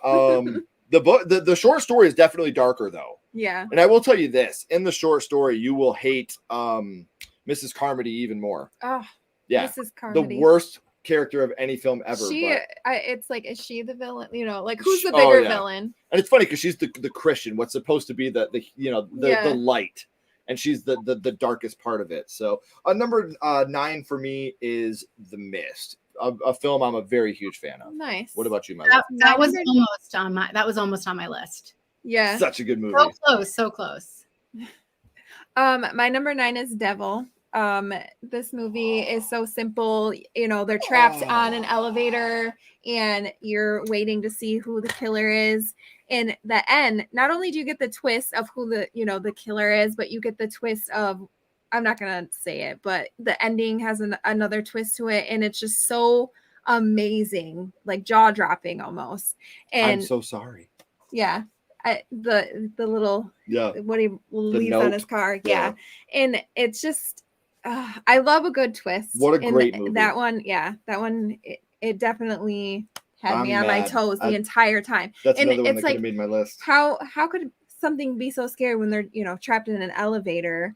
The short story is definitely darker though. Yeah. And I will tell you this, in the short story, you will hate Mrs. Carmody even more. Oh, yeah. Mrs. Carmody. The worst character of any film ever. It's like, is she the villain? Like who's the bigger villain? And it's funny because she's the Christian, what's supposed to be the light. And she's the darkest part of it. So number 9 for me is The Mist, a film I'm a very huge fan of. Nice. What about you, my that was almost on my list. Yeah. Such a good movie. So close. My number 9 is Devil. This movie is so simple. They're trapped on an elevator and you're waiting to see who the killer is. In the end, not only do you get the twist of who the killer is, but you get the twist of, I'm not going to say it, but the ending has another twist to it. And it's just so amazing, like jaw dropping almost. And I'm so sorry. Yeah. The little, what he leaves on his car. Yeah. And it's just, I love a good twist. What a great movie. That one, it definitely had me on my toes the entire time. That's another one that could have made my list. How could something be so scary when they're trapped in an elevator,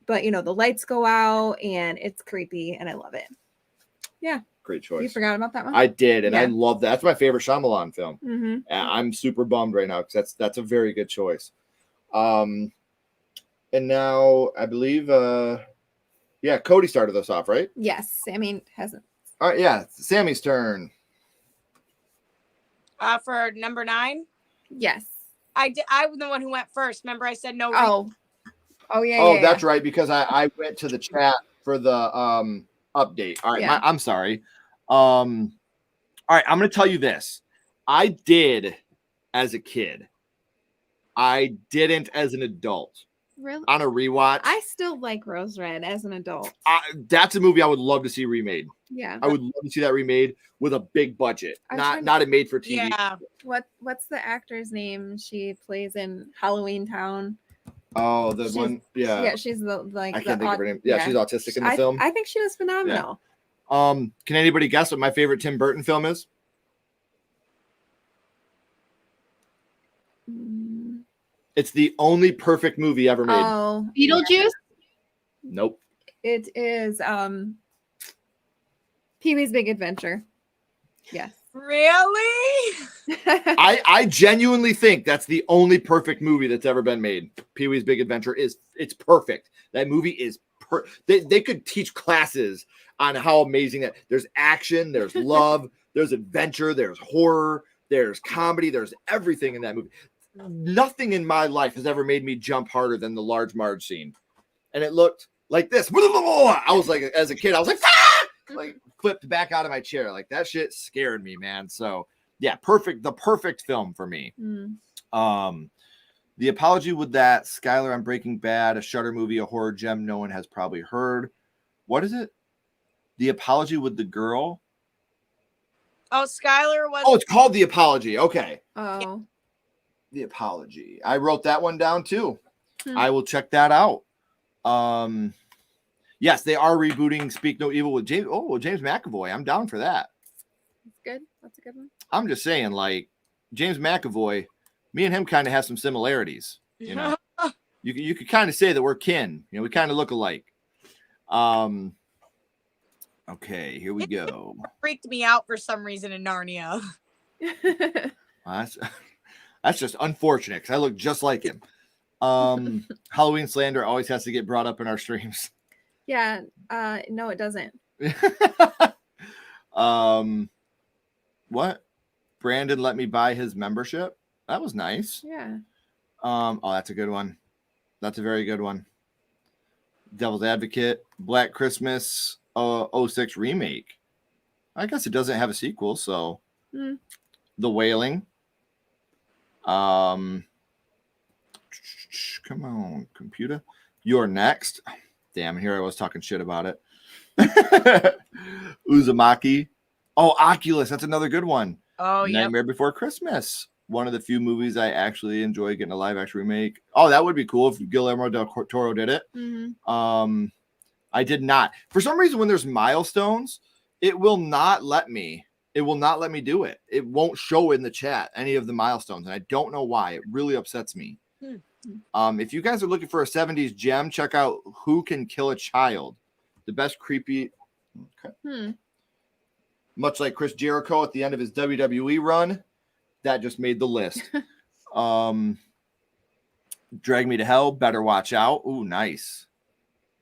but the lights go out and it's creepy and I love it. Yeah. Great choice. You forgot about that one? I did, and I love that. That's my favorite Shyamalan film. Mm-hmm. I'm super bummed right now because that's a very good choice. And now I believe Cody started us off, right? Yes, Sammie hasn't. All right, yeah, Sammie's turn. For number 9? Yes. I was the one who went first. Remember I said no. Oh yeah. Oh, that's right, because I went to the chat for the update. All right, I'm sorry. All right, I'm going to tell you this. I did as a kid. I didn't as an adult. Really? On a rewatch. I still like Rose Red as an adult. That's a movie I would love to see remade. Yeah. I would love to see that remade with a big budget, not a made for TV. Yeah. What's the actor's name? She plays in Halloween Town. Oh, one. Yeah. Yeah, she's I can't think of her name. Yeah, she's autistic in the film. I think she was phenomenal. Yeah. Can anybody guess what my favorite Tim Burton film is? It's the only perfect movie ever made. Oh, Beetlejuice? Nope. It is Pee-wee's Big Adventure. Yes. Really? I genuinely think that's the only perfect movie that's ever been made. Pee-wee's Big Adventure it's perfect. That movie is they could teach classes on how amazing that. There's action, there's love, there's adventure, there's horror, there's comedy, there's everything in that movie. Nothing in my life has ever made me jump harder than the Large Marge scene. And it looked like this. I was like, as a kid, I was like, ah! Like flipped back out of my chair. Like that shit scared me, man. So yeah, the perfect film for me. The Apology with that, Skylar on Breaking Bad, a Shudder movie, a horror gem no one has probably heard. What is it? The Apology with the Girl? Oh, Skylar was... Oh, it's called The Apology. Okay. Oh. The Apology. I wrote that one down too. I will check that out. Yes, they are rebooting Speak No Evil with James. Oh, James McAvoy. I'm down for that. That's good. That's a good one. I'm just saying, like, James McAvoy, me and him kind of have some similarities. You know, you could kind of say that we're kin. You know, we kind of look alike. Okay, here we go. Freaked me out for some reason in Narnia. That's just unfortunate because I look just like him. Halloween slander always has to get brought up in our streams. Yeah. No, it doesn't. What? Brandon let me buy his membership. That was nice. Yeah. Oh, that's a good one. That's a very good one. Devil's Advocate, Black Christmas, 06 remake. I guess it doesn't have a sequel, so The Wailing. Come on, computer. You're Next. Damn, here I was talking shit about it. Uzumaki. Oh, Oculus. That's another good one. Oh, yeah. Nightmare Before Christmas. One of the few movies I actually enjoy getting a live action remake. Oh, that would be cool if Guillermo del Toro did it. I did not. For some reason, when there's milestones, it will not let me. It will not let me do it. It won't show in the chat any of the milestones, and I don't know why. It really upsets me. If you guys are looking for a 70s gem, check out Who Can Kill a Child. The best creepy. Okay. Much like Chris Jericho at the end of his WWE run, that just made the list. Drag Me to Hell, Better Watch Out. Ooh, nice.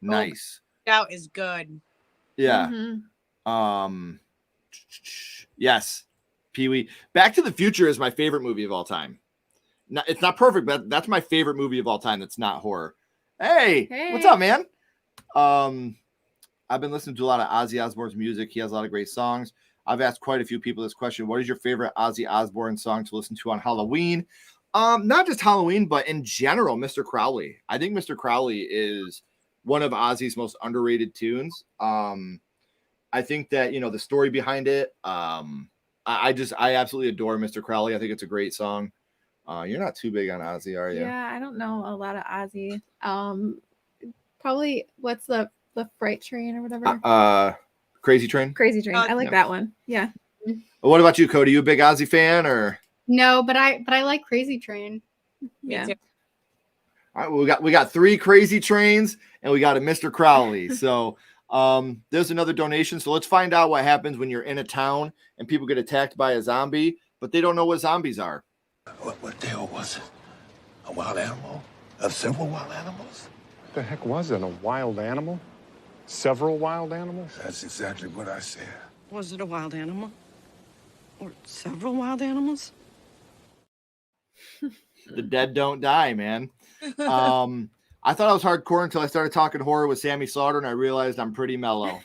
Nice. Out is good. Yeah. Yes. Pee-wee. Back to the Future is my favorite movie of all time. It's not perfect, but that's my favorite movie of all time that's not horror. Hey. What's up, man? I've been listening to a lot of Ozzy Osbourne's music. He has a lot of great songs. I've asked quite a few people this question. What is your favorite Ozzy Osbourne song to listen to on Halloween? Not just Halloween, but in general, Mr. Crowley. I think Mr. Crowley is one of Ozzy's most underrated tunes. I think that, the story behind it, I absolutely adore Mr. Crowley. I think it's a great song. You're not too big on Ozzy, are you? Yeah, I don't know a lot of Ozzy. Probably what's the Freight Train or whatever? Crazy Train. Crazy Train. I like that one. Yeah. What about you, Cody? You a big Ozzy fan or? No, but I like Crazy Train. Yeah. All right, we got 3 Crazy Trains and we got a Mr. Crowley. So there's another donation. So let's find out what happens when you're in a town and people get attacked by a zombie, but they don't know what zombies are. What the hell was it? A wild animal? Of several wild animals? What the heck was it? A wild animal? Several wild animals? That's exactly what I said. Was it a wild animal? Or several wild animals? The dead don't die, man. I thought I was hardcore until I started talking horror with Sammie Slaughter, and I realized I'm pretty mellow.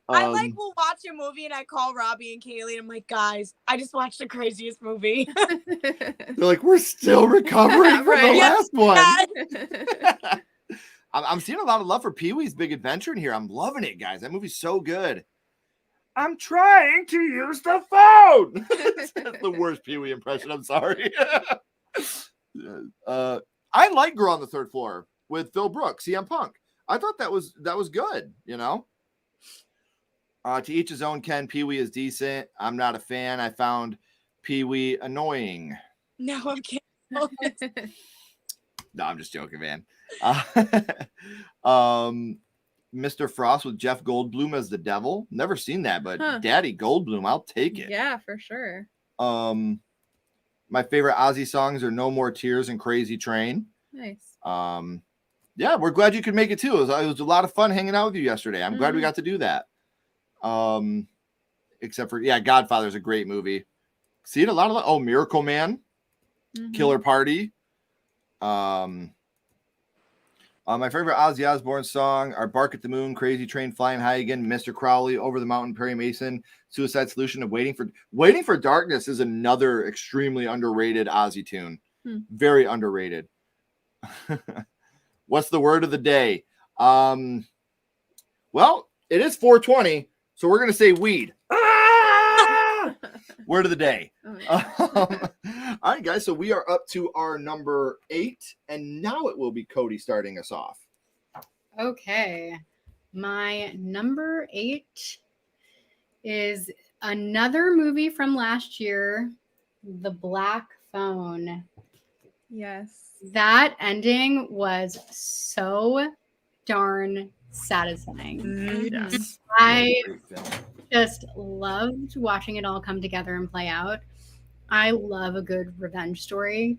I will watch a movie and I call Robbie and Kaylee and I'm like, guys, I just watched the craziest movie. They're like, we're still recovering from the last one. I'm seeing a lot of love for Pee-wee's Big Adventure in here. I'm loving it, guys. That movie's so good. I'm trying to use the phone. That's the worst Pee-wee impression. I'm sorry. I like Girl on the Third Floor with Phil Brooks, CM Punk. I thought that was good, To each his own, Ken. Pee-wee is decent. I'm not a fan. I found Pee-wee annoying. No, I'm kidding. No, I'm just joking, man. Mr. Frost with Jeff Goldblum as the devil. Never seen that, but Daddy Goldblum, I'll take it. Yeah, for sure. My favorite Ozzy songs are No More Tears and Crazy Train. Nice. Yeah, we're glad you could make it too. It was a lot of fun hanging out with you yesterday. I'm glad we got to do that. Except for, Godfather's a great movie. See it a lot of Miracle Man, Killer Party. My favorite Ozzy Osbourne song are Bark at the Moon, Crazy Train, Flying High Again, Mr. Crowley, Over the Mountain, Perry Mason, Suicide Solution, and Waiting for Darkness is another extremely underrated Ozzy tune. Very underrated. What's the word of the day? Well, it is 420, so we're going to say weed. Word of the day. All right, guys. So we are up to our number 8, and now it will be Cody starting us off. Okay. My number 8 is another movie from last year, The Black Phone. Yes. That ending was so darn satisfying. Yes. I Great film. just loved watching it all come together and play out. I love a good revenge story.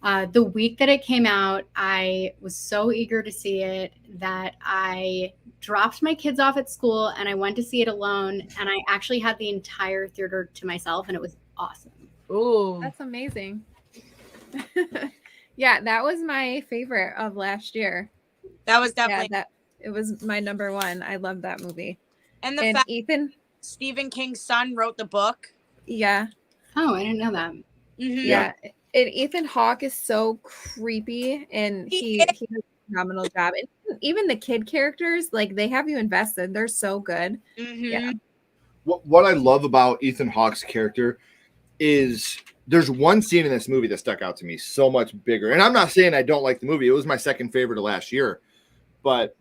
The week that it came out, I was so eager to see it that I dropped my kids off at school and I went to see it alone. And I actually had the entire theater to myself, and it was awesome. Ooh, That's amazing. Yeah, that was my favorite of last year. that was definitely. It was my number one. I love that movie. And the fact Ethan, Stephen King's son wrote the book. yeah. Oh, I didn't know that. Yeah. And Ethan Hawke is so creepy, and he does a phenomenal job. And even the kid characters, like, they have you invested. They're so good. Yeah. What I love about Ethan Hawke's character is there's one scene in this movie that stuck out to me so much bigger. And I'm not saying I don't like the movie. It was my second favorite of last year. But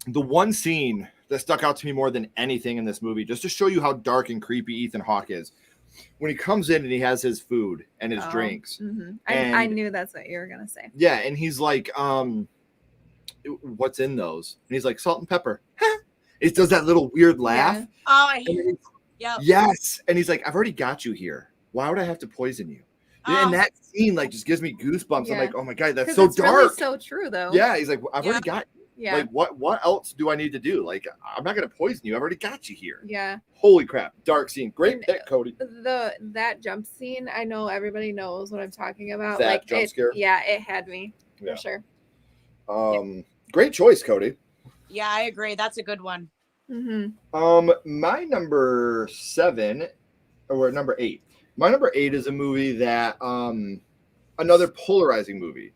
the one scene that stuck out to me more than anything in this movie, just to show you how dark and creepy Ethan Hawke is, when he comes in and he has his food and his drinks. Mm-hmm. I knew that's what you were going to say. Yeah, and he's like, what's in those? And he's like, salt and pepper. It does that little weird laugh. Yeah. Oh, I hate it. Yep. Yes. And he's like, I've already got you here. Why would I have to poison you? And that scene like just gives me goosebumps. Yeah. I'm like, oh my God, that's so it's dark. Really so true, though. Yeah, he's like, I've already got you. Yeah. Like, what else do I need to do? Like, I'm not going to poison you. I've already got you here. Yeah. Holy crap. Dark scene. Great pick, Cody. That jump scene, I know everybody knows what I'm talking about. That like jump scare? Yeah, it had me Yeah. for sure. Great choice, Cody. Yeah, I agree. That's a good one. Mm-hmm. My number 7 or number 8. My number 8 is a movie that another polarizing movie.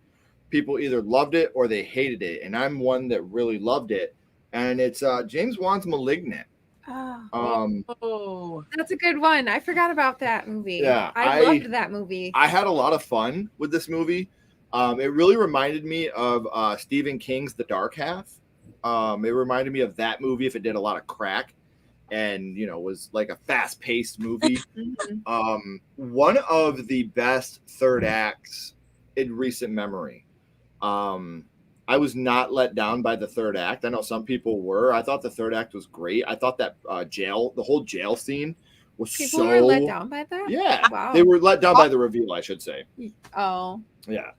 People either loved it or they hated it, and I'm one that really loved it. And it's James Wan's *Malignant*. Oh, that's a good one. I forgot about that movie. Yeah, I loved that movie. I had a lot of fun with this movie. It really reminded me of Stephen King's *The Dark Half*. It reminded me of that movie if it did a lot of crack and, was like a fast-paced movie. One of the best third acts in recent memory. I was not let down by the third act. I know some people were. I thought the third act was great. I thought that the whole jail scene was People were let down by that? Yeah. Wow. They were let down by the reveal, I should say. Oh. Yeah.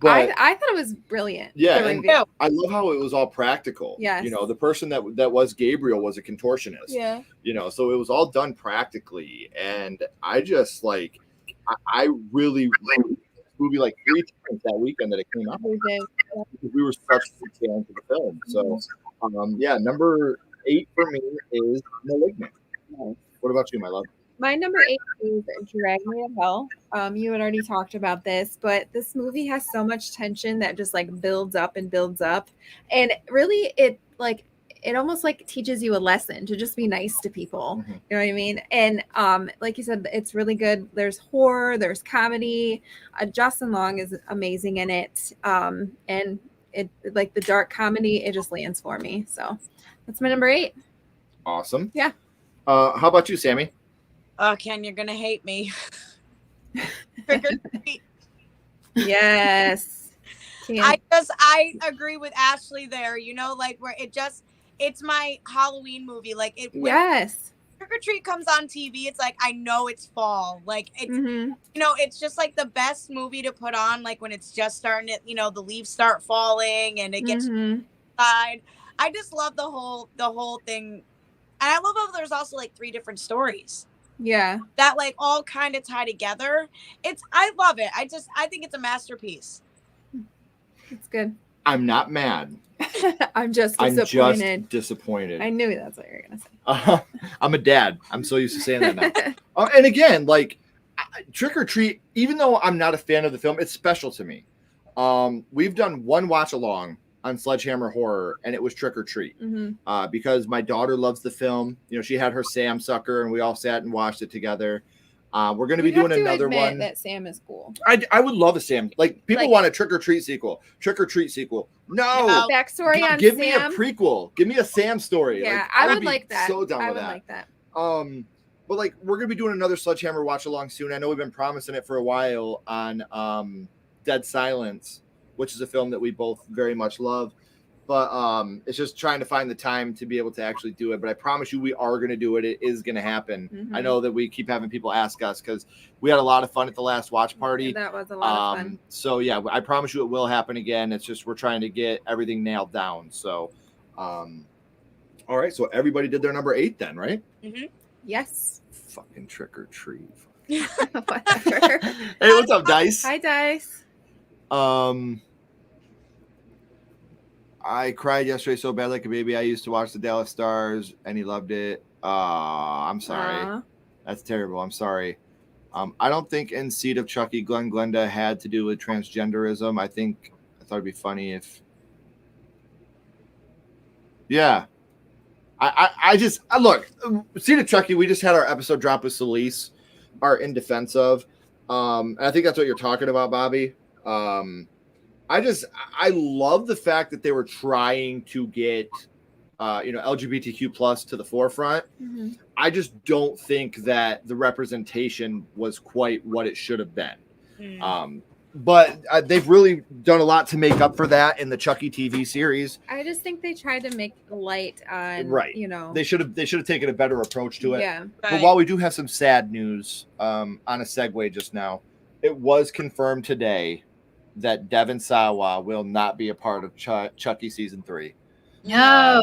But I thought it was brilliant. yeah, the and reveal. I love how it was all practical. Yes. The person that was Gabriel was a contortionist. Yeah. So it was all done practically. And I just like, I really liked this movie like 3 times that weekend that it came out. We did. Because we were such big fans of the film. So, number 8 for me is *Malignant*. What about you, my love? My number 8 is Drag Me to Hell. You had already talked about this, but this movie has so much tension that just like builds up and builds up. And really it almost like teaches you a lesson to just be nice to people. Mm-hmm. You know what I mean? And like you said, it's really good. There's horror, there's comedy. Justin Long is amazing in it. And it like the dark comedy, it just lands for me. So that's my number 8. Awesome. Yeah. How about you, Sammie? Oh, Ken, you're gonna hate me. Trick or treat. Yes. I agree with Ashley there. Like where it's my Halloween movie. Like yes. Trick or Treat comes on TV, it's like I know it's fall. Like it's it's just like the best movie to put on. Like when it's just starting to, the leaves start falling and it gets inside. I just love the whole thing, and I love how there's also like 3 different stories. Yeah. That like all kind of tie together. I love it. I think it's a masterpiece. It's good. I'm not mad. I'm just disappointed. I knew that's what you were going to say. I'm a dad. I'm so used to saying that now. And again, like Trick or Treat, even though I'm not a fan of the film, it's special to me. We've done one watch along on Sledgehammer Horror, and it was Trick or Treat. Because my daughter loves the film. She had her Sam sucker, and we all sat and watched it together. We're going to be doing another one. That Sam is cool. I would love a Sam. Like people want a Trick or Treat sequel. Trick or Treat sequel. No. Backstory on Give Sam. me a prequel. Give me a Sam story. Yeah, I would like that. So down I with would that. like that. But like we're going to be doing another Sledgehammer watch along soon. I know we've been promising it for a while on Dead Silence, which is a film that we both very much love. But it's just trying to find the time to be able to actually do it. But I promise you, we are going to do it. It is going to happen. Mm-hmm. I know that we keep having people ask us because we had a lot of fun at the last watch party. That was a lot of fun. So yeah, I promise you it will happen again. It's just we're trying to get everything nailed down. So, all right. So everybody did their number 8 then, right? Mm-hmm. Yes. Fucking trick or treat. Whatever. Hey, what's up, Dice? Hi, Dice. I cried yesterday so bad like a baby. I used to watch the Dallas Stars and he loved it. I'm sorry. That's terrible. I'm sorry. I don't think in Seed of Chucky, Glenn Glenda had to do with transgenderism. I thought it'd be funny if. Yeah. I just look, Seed of Chucky, we just had our episode drop with Celise, our In Defense of. And I think that's what you're talking about, Bobby. I love the fact that they were trying to get, LGBTQ plus to the forefront. Mm-hmm. I just don't think that the representation was quite what it should have been. But they've really done a lot to make up for that in the Chucky TV series. I just think they tried to make light on, Right. They should have taken a better approach to it. Yeah. But while we do have some sad news, on a segue just now, it was confirmed today that Devin Sawa will not be a part of Chucky season 3. No.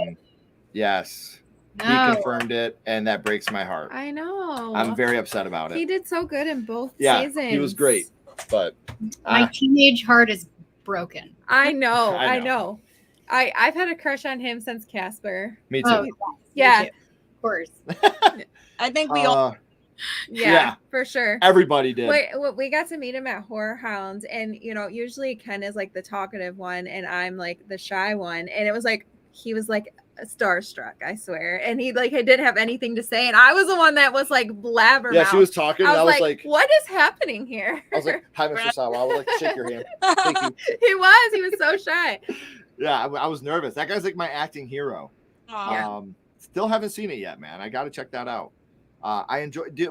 Yes. No. He confirmed it, and that breaks my heart. I know. I'm very upset about it. He did so good in both seasons. seasons. He was great, but my teenage heart is broken. I know. I I know. I've had a crush on him since Casper. Me too. Oh, Yeah. Of course. I think we all. Yeah, for sure. Everybody did. We got to meet him at Horror Hounds, and usually Ken is like the talkative one, and I'm like the shy one, and it was like he was like starstruck, I swear, and he didn't have anything to say, and I was the one that was like blabbermouth. Yeah, she was talking. I was like, "What is happening here?" I was like, "Hi, Mr. Sawa. I would like to shake your hand." Thank you. He was so shy. Yeah, I was nervous. That guy's like my acting hero. Aw. Still haven't seen it yet, man. I got to check that out.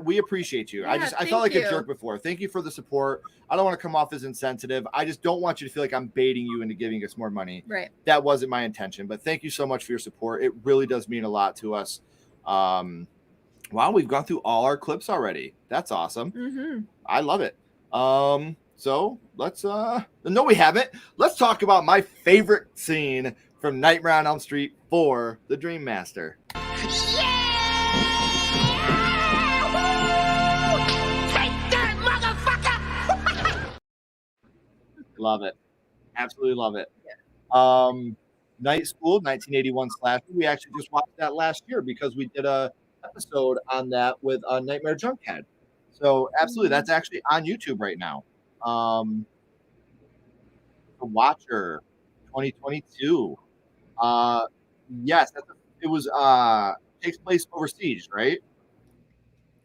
We appreciate you. Yeah, I felt like thank a you. jerk before. Thank you for the support. I don't want to come off as insensitive. I just don't want you to feel like I'm baiting you into giving us more money. Right. That wasn't my intention, but thank you so much for your support. It really does mean a lot to us. Wow, we've gone through all our clips already. That's awesome. Mm-hmm. I love it. So let's no, we haven't. Let's talk about my favorite scene from Nightmare on Elm Street 4, The Dream Master. Love it. Absolutely love it. Night School, 1981 slasher. We actually just watched that last year because we did a episode on that with Nightmare Junkhead. So absolutely, that's actually on YouTube right now. The Watcher, 2022. Yes, it was takes place overseas, right?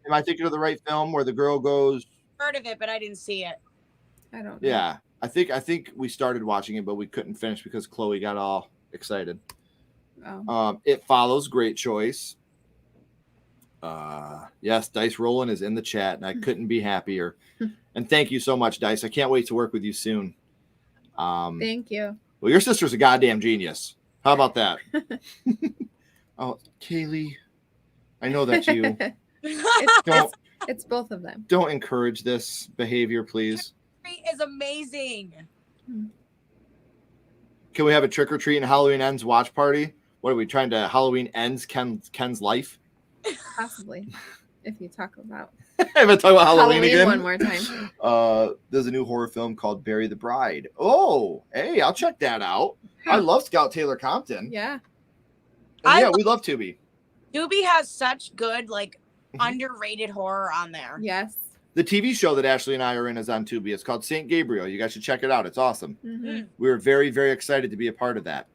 Am I thinking of the right film where the girl goes? Heard of it, but I didn't see it. I don't know. Yeah, I think we started watching it, but we couldn't finish because Chloe got all excited. Oh. It Follows, great choice. Yes, Dice Roland is in the chat, and I couldn't be happier. And thank you so much, Dice. I can't wait to work with you soon. Thank you. Well, your sister's a goddamn genius. How about that? Oh, Kaylee, I know that's you. It's both of them. Don't encourage this behavior, please. Is amazing. Can we have a trick or treat and Halloween Ends watch party? What are we trying to Halloween Ends Ken's life? Possibly, if you talk about I'm gonna talk about Halloween again. one more time. There's a new horror film called Bury the Bride. Oh, hey, I'll check that out. I love Scout Taylor Compton. Yeah. And we love Tubi. Tubi has such good, underrated horror on there. Yes. The TV show that Ashley and I are in is on Tubi. It's called St. Gabriel. You guys should check it out. It's awesome. Mm-hmm. We're very, very excited to be a part of that.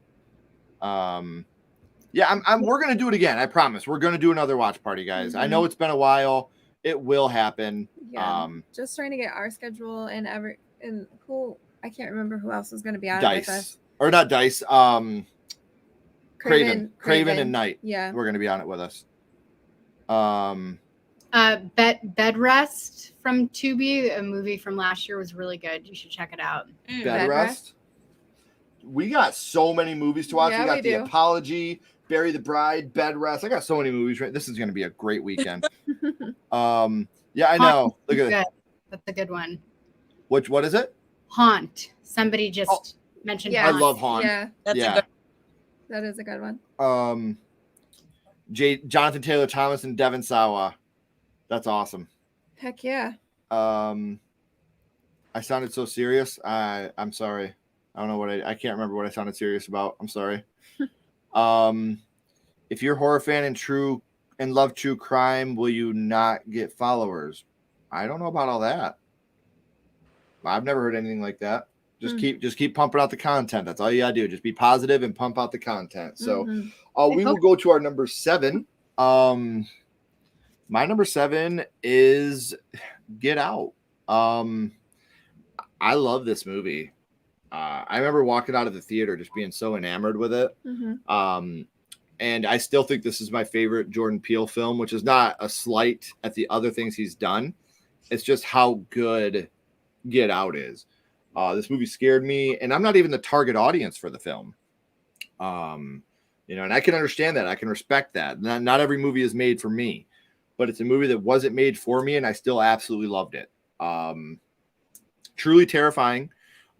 We're gonna do it again. I promise. We're gonna do another watch party, guys. I know it's been a while. It will happen. Yeah. Just trying to get our schedule and who I can't remember who else is going to be on Dice with us. or not Dice. Craven and Knight. Yeah. We're gonna be on it with us. Bed Rest from Tubi, a movie from last year, was really good. You should check it out. Bed Rest. We got so many movies to watch. Yeah, we got we The do. Apology, Bury the Bride, Bed Rest. I got so many movies. This is going to be a great weekend. Yeah, I know. Look at it. That's a good one. What is it? Haunt. Somebody just mentioned Yes. I love Haunt. Yeah. That's yeah. a good. That is a good one. Jonathan Taylor Thomas and Devin Sawa. That's awesome. Heck yeah. I sounded so serious. I'm sorry. I don't know what I can't remember what I sounded serious about. I'm sorry. If you're a horror fan and love true crime, will you not get followers? I don't know about all that. I've never heard anything like that. Just keep pumping out the content. That's all you gotta do. Just be positive and pump out the content. So we will go to our number 7. My number 7 is Get Out. I love this movie. I remember walking out of the theater just being so enamored with it. And I still think this is my favorite Jordan Peele film, which is not a slight at the other things he's done. It's just how good Get Out is. This movie scared me, and I'm not even the target audience for the film. And I can understand that. I can respect that. Not every movie is made for me, but it's a movie that wasn't made for me, and I still absolutely loved it. Truly terrifying.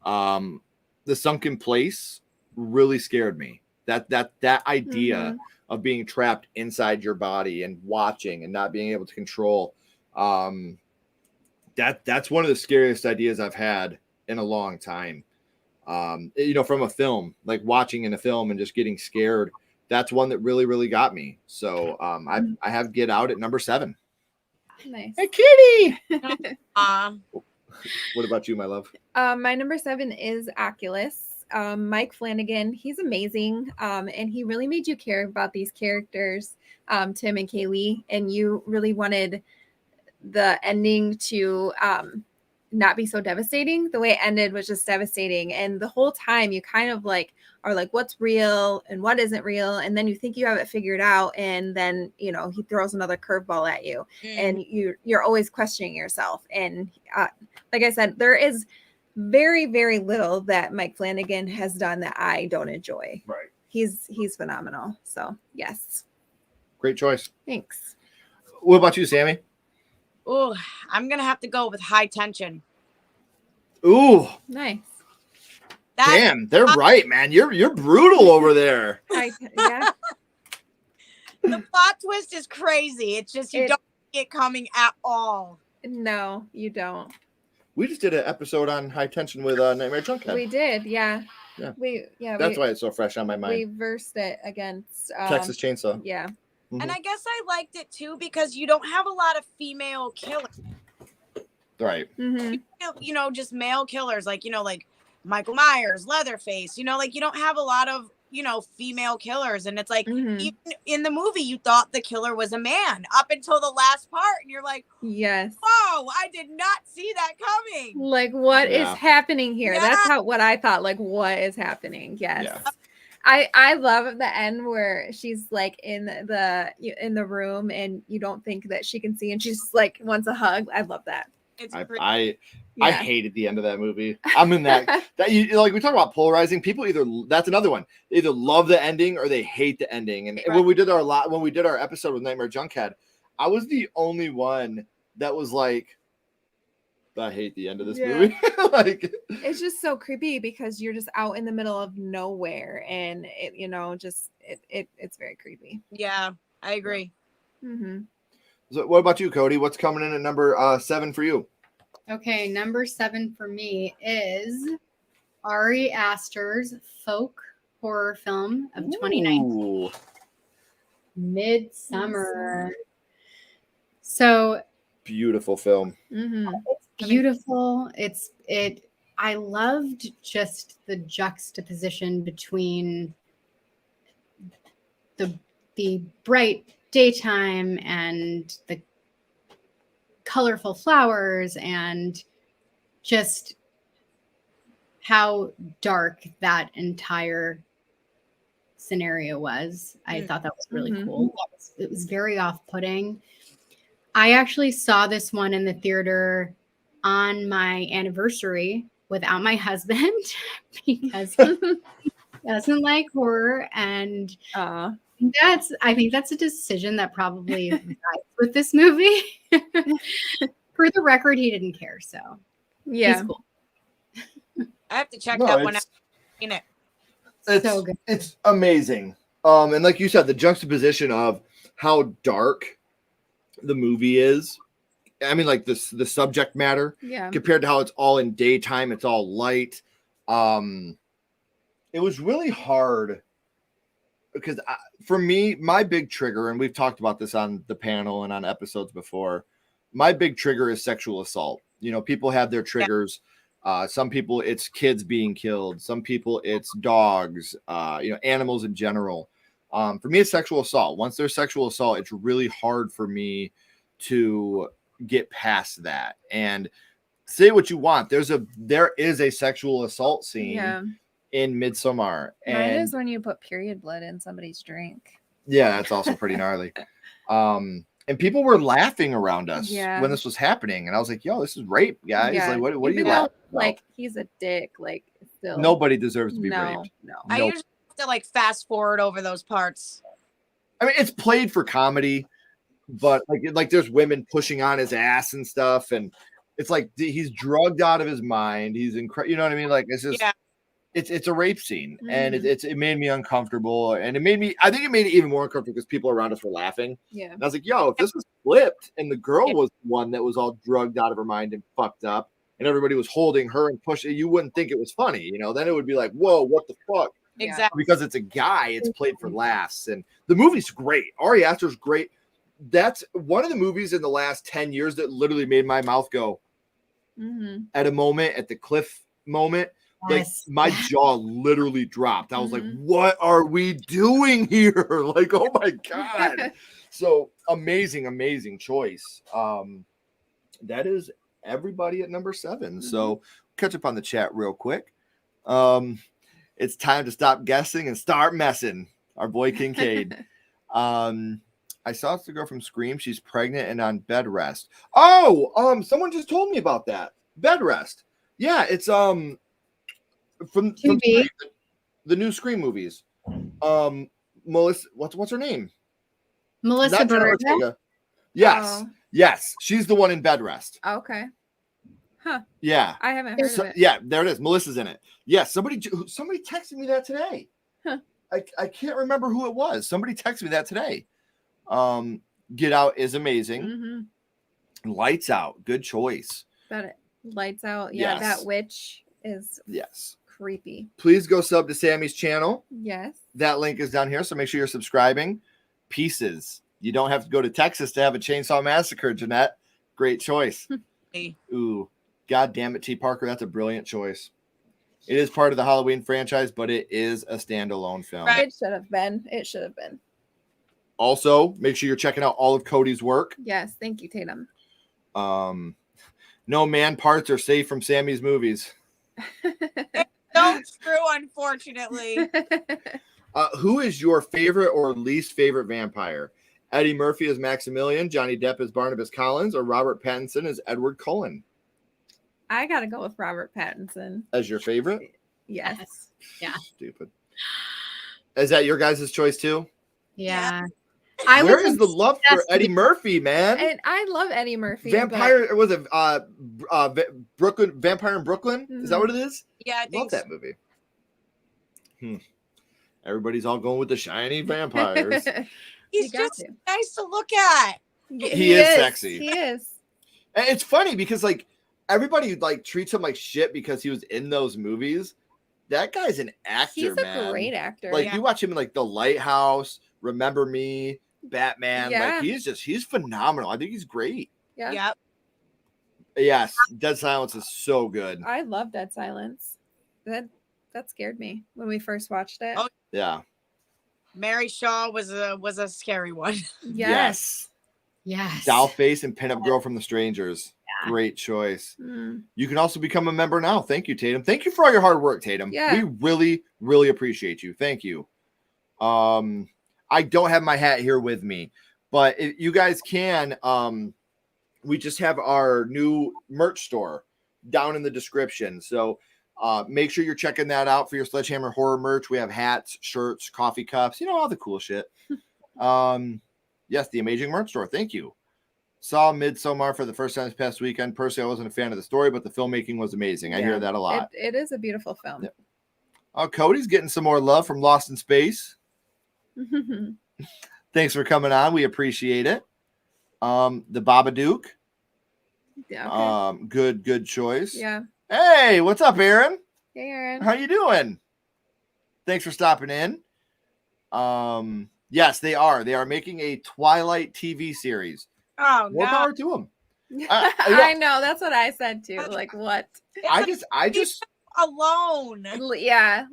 The sunken place really scared me. That idea of being trapped inside your body and watching and not being able to control. That's one of the scariest ideas I've had in a long time. From a film, like watching in a film and just getting scared. That's one that really, really got me. So I have Get Out at number 7. Nice. Hey, Kitty. What about you, my love? My number 7 is Oculus. Mike Flanagan, he's amazing. And he really made you care about these characters, Tim and Kaylee, and you really wanted the ending to not be so devastating. The way it ended was just devastating. And the whole time you kind of are like, what's real and what isn't real? And then you think you have it figured out. And then, he throws another curveball at you and you're always questioning yourself. And like I said, there is very, very little that Mike Flanagan has done that I don't enjoy. Right. He's phenomenal. So yes. Great choice. Thanks. What about you, Sammie? Oh, I'm gonna have to go with High Tension. Ooh. Nice. Damn, they're right, man. You're brutal over there. Yeah. The plot twist is crazy. It's just you don't see it coming at all. No, you don't. We just did an episode on High Tension with Nightmare Junkhead. We did, yeah. Yeah. That's why it's so fresh on my mind. We versed it against Texas Chainsaw. Yeah. And I guess I liked it too because you don't have a lot of female killers. Right. Just male killers like Michael Myers, Leatherface. You don't have a lot of female killers, and it's like even in the movie you thought the killer was a man up until the last part, and you're like, yes, whoa, I did not see that coming. Like, what is happening here? Yeah. That's what I thought. Like, what is happening? Yes. Yeah. I love the end where she's like in the room and you don't think that she can see and she's like wants a hug. I love that. I hated the end of that movie. I'm in that we talk about polarizing. People that's another one. They either love the ending or they hate the ending. And when we did our episode with Nightmare Junkhead, I was the only one that was like, I hate the end of this movie. It's just so creepy because you're just out in the middle of nowhere and it's very creepy. Yeah, I agree. So what about you, Cody? What's coming in at number 7 for you? Okay, number 7 for me is Ari Aster's folk horror film of 2019, Midsummer. So beautiful film. It's beautiful. I loved just the juxtaposition between the bright daytime and the colorful flowers and just how dark that entire scenario was. I thought that was really cool. It was very off-putting. I actually saw this one in the theater on my anniversary without my husband because he doesn't like horror, and I think that's a decision that probably rides with this movie. For the record, he didn't care, so he's cool. I have to check that one out. It's so good. It's amazing. And like you said, the juxtaposition of how dark the movie is. I mean, like the subject matter compared to how it's all in daytime, it's all light. It was really hard because for me, my big trigger, and we've talked about this on the panel and on episodes before, my big trigger is sexual assault. You know, people have their triggers. Some people it's kids being killed. Some people it's dogs, animals in general. For me, it's sexual assault. Once there's sexual assault, it's really hard for me to get past that. And say what you want. There is a sexual assault scene in Midsommar. Mine And is when you put period blood in somebody's drink. yeah, that's also pretty gnarly. And people were laughing around us when this was happening. And I was like, yo, this is rape, guys. Yeah. Like, what are you Even though, laughing about? like, he's a dick. Like, still. Nobody deserves to be No, raped. no. I usually have to like fast forward over those parts. I mean, it's played for comedy, but like there's women pushing on his ass and stuff. And it's like he's drugged out of his mind. He's incredible. You know what I mean? Like, it's just, it's a rape scene. And it made me uncomfortable. And I think it made it even more uncomfortable because people around us were laughing. Yeah. And I was like, yo, if this was flipped and the girl was the one that was all drugged out of her mind and fucked up and everybody was holding her and pushing, you wouldn't think it was funny. You know, then it would be like, whoa, what the fuck? Exactly. Because it's a guy, it's played for laughs. And the movie's great. Ari Aster's great. That's one of the movies in the last 10 years that literally made my mouth go at a moment, at the cliff moment. Like my jaw literally dropped. I was like, what are we doing here? Like, oh my God. So amazing choice. That is everybody at number 7. So catch up on the chat real quick. It's time to stop guessing and start messing. Our boy Kincaid. I saw the girl from Scream. She's pregnant and on bed rest. Oh, someone just told me about that. Bed rest. Yeah, it's from the new Scream movies. Melissa, what's her name? Melissa Burger. Yes, yes, she's the one in bed rest. Okay. Huh. Yeah. I haven't heard of it. Yeah, there it is. Melissa's in it. Yeah, somebody texted me that today. Huh. I can't remember who it was. Somebody texted me that today. Get Out is amazing. Lights Out, good choice. That Lights Out. Yeah, Yes. that witch is Yes. creepy. Please go sub to Sammie's channel. Yes. That link is down here, so make sure you're subscribing. Pieces. You don't have to go to Texas to have a Chainsaw Massacre, Jeanette. Great choice. Ooh, God damn it, T. Parker. That's a brilliant choice. It is part of the Halloween franchise, but it is a standalone film. It should have been. It should have been. Also, make sure you're checking out all of Cody's work. Yes. Thank you, Tatum. No man parts are safe from Sammie's movies. So true, unfortunately. Who is your favorite or least favorite vampire? Eddie Murphy as Maximilian, Johnny Depp as Barnabas Collins, or Robert Pattinson as Edward Cullen? I gotta go with Robert Pattinson. As your favorite? Yes. Yeah. Stupid. Is that your guys' choice too? Yeah. Where is the love for Eddie Murphy, man? And I love Eddie Murphy. Vampire was it Brooklyn Vampire in Brooklyn? Is that what it is? Yeah, I think love that movie. Everybody's all going with the shiny vampires. He's just nice to look at. He is sexy. He is. And it's funny because like everybody like treats him like shit because he was in those movies. That guy's an actor, He's man. a great actor. Like Yeah. you watch him in like The Lighthouse, Remember Me, Batman. Yeah. Like he's phenomenal. I think he's great. Yeah. Yep. Yes, Dead Silence is so good. I love Dead Silence. That scared me when we first watched it. Oh, Yeah. Mary Shaw was a scary one. Yes. Yes. Dollface and Pinup Girl from The Strangers. Yeah. Great choice. Mm. You can also become a member now. Thank you, Tatum. Thank you for all your hard work, Tatum. Yeah. We really, really appreciate you. Thank you. I don't have my hat here with me, but if you guys can we just have our new merch store down in the description. So make sure you're checking that out for your Sledgehammer horror merch. We have hats, shirts, coffee cups, all the cool shit. Yes, the amazing merch store. Thank you. Saw Midsommar for the first time this past weekend. Personally, I wasn't a fan of the story, but the filmmaking was amazing. I hear that a lot. It is a beautiful film. Cody's getting some more love from Lost in Space. Thanks for coming on. We appreciate it. The Babadook. Yeah. Okay. Good choice. Yeah. Hey, what's up, Aaron? Hey, Aaron. How you doing? Thanks for stopping in. Yes, they are. They are making a Twilight TV series. Oh, more power to them. I know. That's what I said too. Like, what? I just alone. Yeah.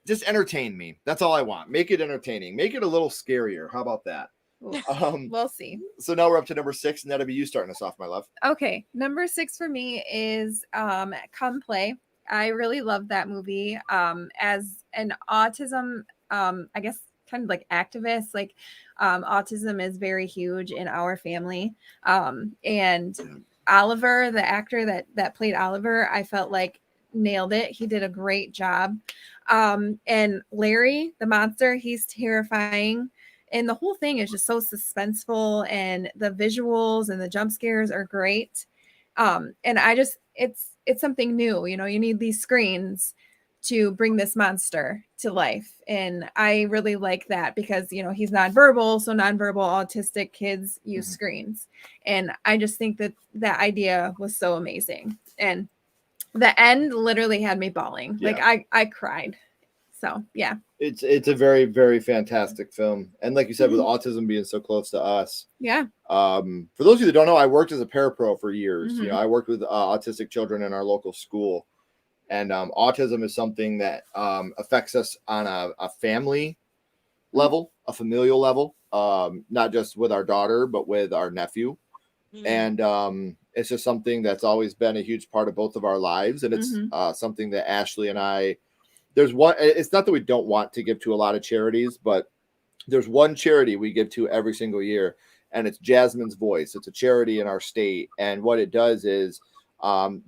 Just entertain me. That's all I want. Make it entertaining. Make it a little scarier. How about that? We'll see. So now we're up to number 6, and that'll be you starting us off, my love. Okay, number 6 for me is Come Play. I really love that movie. As an autism, I guess kind of like activist, like autism is very huge in our family. And Oliver, the actor that played Oliver, I felt like nailed it. He did a great job. And Larry, the monster, he's terrifying. And the whole thing is just so suspenseful, and the visuals and the jump scares are great. And it's something new. You need these screens to bring this monster to life. And I really like that because, he's nonverbal. So nonverbal autistic kids use screens. And I just think that idea was so amazing. And the end literally had me bawling. Yeah. Like I cried. So yeah. It's a very, very fantastic film. And like you said, with autism being so close to us. Yeah. For those of you that don't know, I worked as a parapro for years. Mhm. I worked with autistic children in our local school. And autism is something that affects us on a family level, a familial level, not just with our daughter, but with our nephew. And it's just something that's always been a huge part of both of our lives. And it's something that Ashley and I, it's not that we don't want to give to a lot of charities, but there's one charity we give to every single year, and it's Jasmine's Voice. It's a charity in our state. And what it does is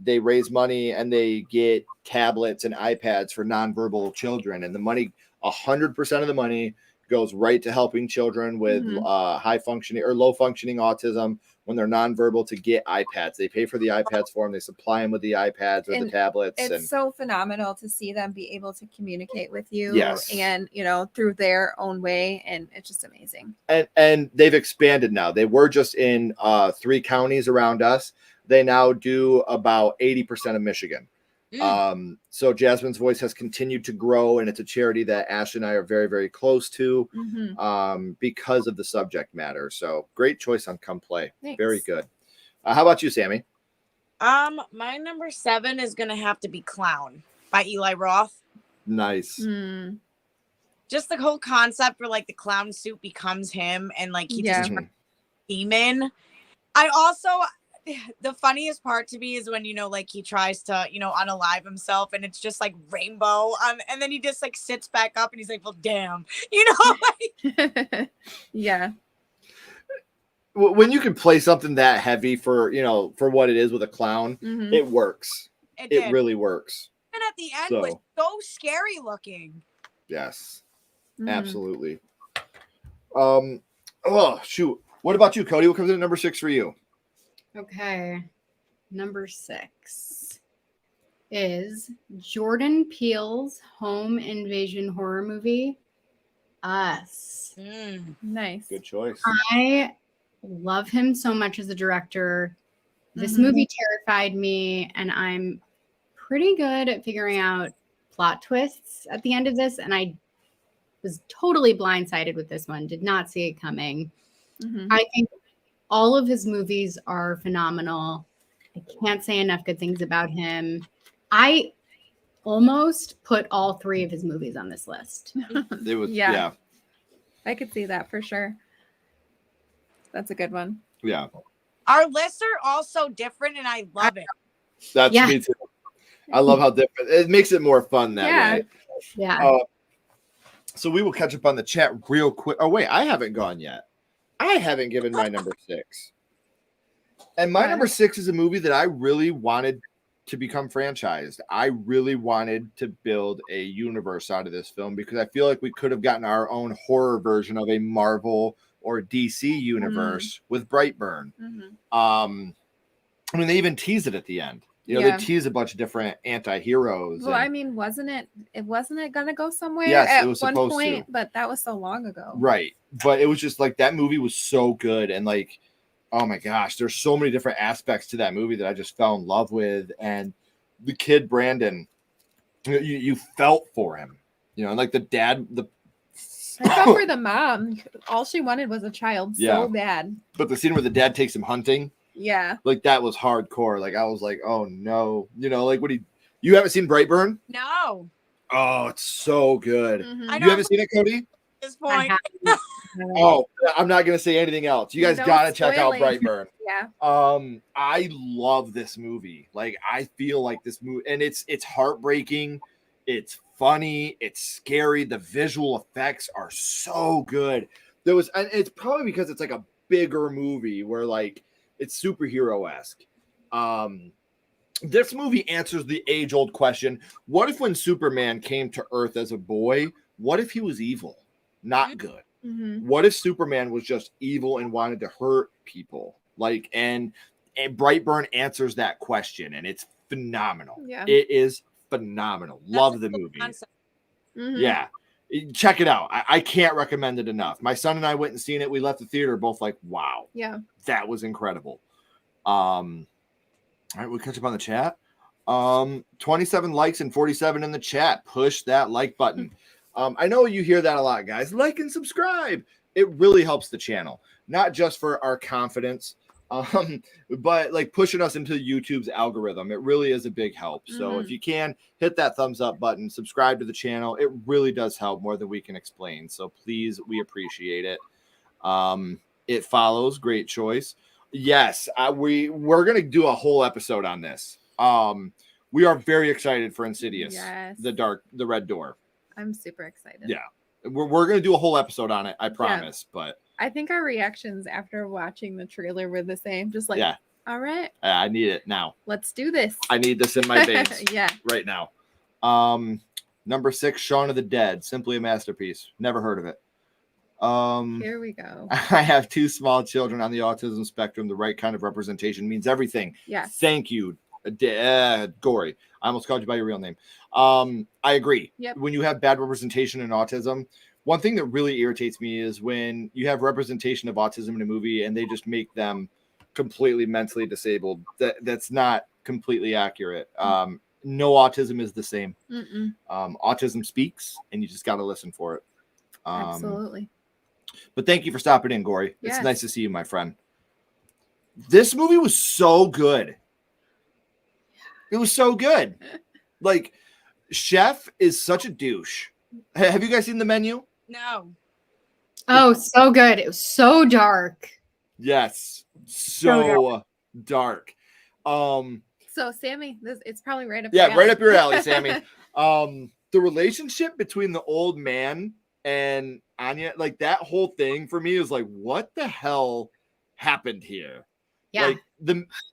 they raise money and they get tablets and iPads for nonverbal children. And the money, 100% of the money goes right to helping children with high functioning or low functioning autism when they're nonverbal to get iPads. They pay for the iPads for them. They supply them with the iPads or the tablets. It's so phenomenal to see them be able to communicate with you Yes. and, through their own way. And it's just amazing. And they've expanded now. They were just in 3 counties around us. They now do about 80% of Michigan. So Jasmine's Voice has continued to grow, and it's a charity that Ashley and I are very, very close to because of the subject matter. So great choice on Come Play. Thanks. Very good. How about you, Sammie? My number 7 is gonna have to be Clown by Eli Roth. Nice. Just the whole concept where like the clown suit becomes him and like he just turns demon. I also, the funniest part to me is when like he tries to unalive himself and it's just like rainbow and then he just like sits back up and he's like, well damn, like yeah. When you can play something that heavy for for what it is with a clown, it works. It really works. And at the end was so scary looking. Yes, absolutely. Oh shoot, what about you, Cody? What comes in at number 6 for you? Okay. Number 6 is Jordan Peele's home invasion horror movie, Us. Nice. Good choice. I love him so much as a director. This movie terrified me, and I'm pretty good at figuring out plot twists at the end of this, and I was totally blindsided with this one. Did not see it coming. I think all of his movies are phenomenal. I can't say enough good things about him. I almost put all 3 of his movies on this list. It was, yeah. I could see that for sure. That's a good one. Yeah. Our lists are all so different and I love it. That's me too. I love how different it makes it more fun that way. Yeah. So we will catch up on the chat real quick. Oh, wait, I haven't gone yet. I haven't given my number 6. And my number 6 is a movie that I really wanted to become franchised. I really wanted to build a universe out of this film because I feel like we could have gotten our own horror version of a Marvel or DC universe with Brightburn. I mean, they even tease it at the end. You know, they tease a bunch of different anti-heroes. Well, I mean, wasn't it gonna go somewhere Yes, it was one supposed point? to. But that was so long ago. Right. But it was just like that movie was so good. And like, oh my gosh, there's so many different aspects to that movie that I just fell in love with. And the kid, Brandon, you felt for him, you know, and like the dad, I felt for the mom. All she wanted was a child so bad. But the scene where the dad takes him hunting, yeah, like that was hardcore. Like I was like, oh no, you know, like you haven't seen Brightburn? No. Oh, it's so good. I You haven't seen it, Cody? At this point. Oh, I'm not gonna say anything else. You guys gotta check out spoil it. Brightburn. Yeah. I love this movie. Like I feel like this movie, and it's heartbreaking, it's funny, it's scary. The visual effects are so good. And it's probably because it's like a bigger movie where like it's superhero-esque. This movie answers the age-old question: what if when Superman came to Earth as a boy, what if he was evil, not good? What if Superman was just evil and wanted to hurt people? Like, and Brightburn answers that question, and it's phenomenal. Yeah. It is phenomenal. Love the movie. Yeah. Check it out. I can't recommend it enough. My son and I went and seen it. We left the theater both like, wow. Yeah. That was incredible. All right, we'll catch up on the chat. 27 likes and 47 in the chat. Push that like button. I know you hear that a lot, guys. Like and subscribe. It really helps the channel, not just for our confidence, but like pushing us into YouTube's algorithm. It really is a big help. So if you can, hit that thumbs up button, subscribe to the channel. It really does help more than we can explain. So please, we appreciate it. It follows. Great choice. Yes, we're going to do a whole episode on this. We are very excited for Insidious, the Red Door. I'm super excited. Yeah, we're gonna do a whole episode on it. I promise. But I think our reactions after watching the trailer were the same. Just like, all right, I need it now. Let's do this. I need this in my veins. Yeah, right now. Number 6, Shaun of the Dead, simply a masterpiece. Never heard of it. Here we go. I have 2 small children on the autism spectrum. The right kind of representation means everything. Yes. Thank you, Gory. I almost called you by your real name. I agree. Yep. When you have bad representation in autism, one thing that really irritates me is when you have representation of autism in a movie and they just make them completely mentally disabled. That's not completely accurate. No autism is the same. Autism speaks, and you just got to listen for it. Absolutely. But thank you for stopping in, Gory. Yes. It's nice to see you, my friend. This movie was so good. It was so good. Like, Chef is such a douche. Have you guys seen the menu? No. Oh, so good. It was so dark. Yes. So dark. So Sammie, it's probably right up your alley. Right up your alley, Sammie. The relationship between the old man and Anya, like that whole thing for me is like, what the hell happened here? Yeah. Like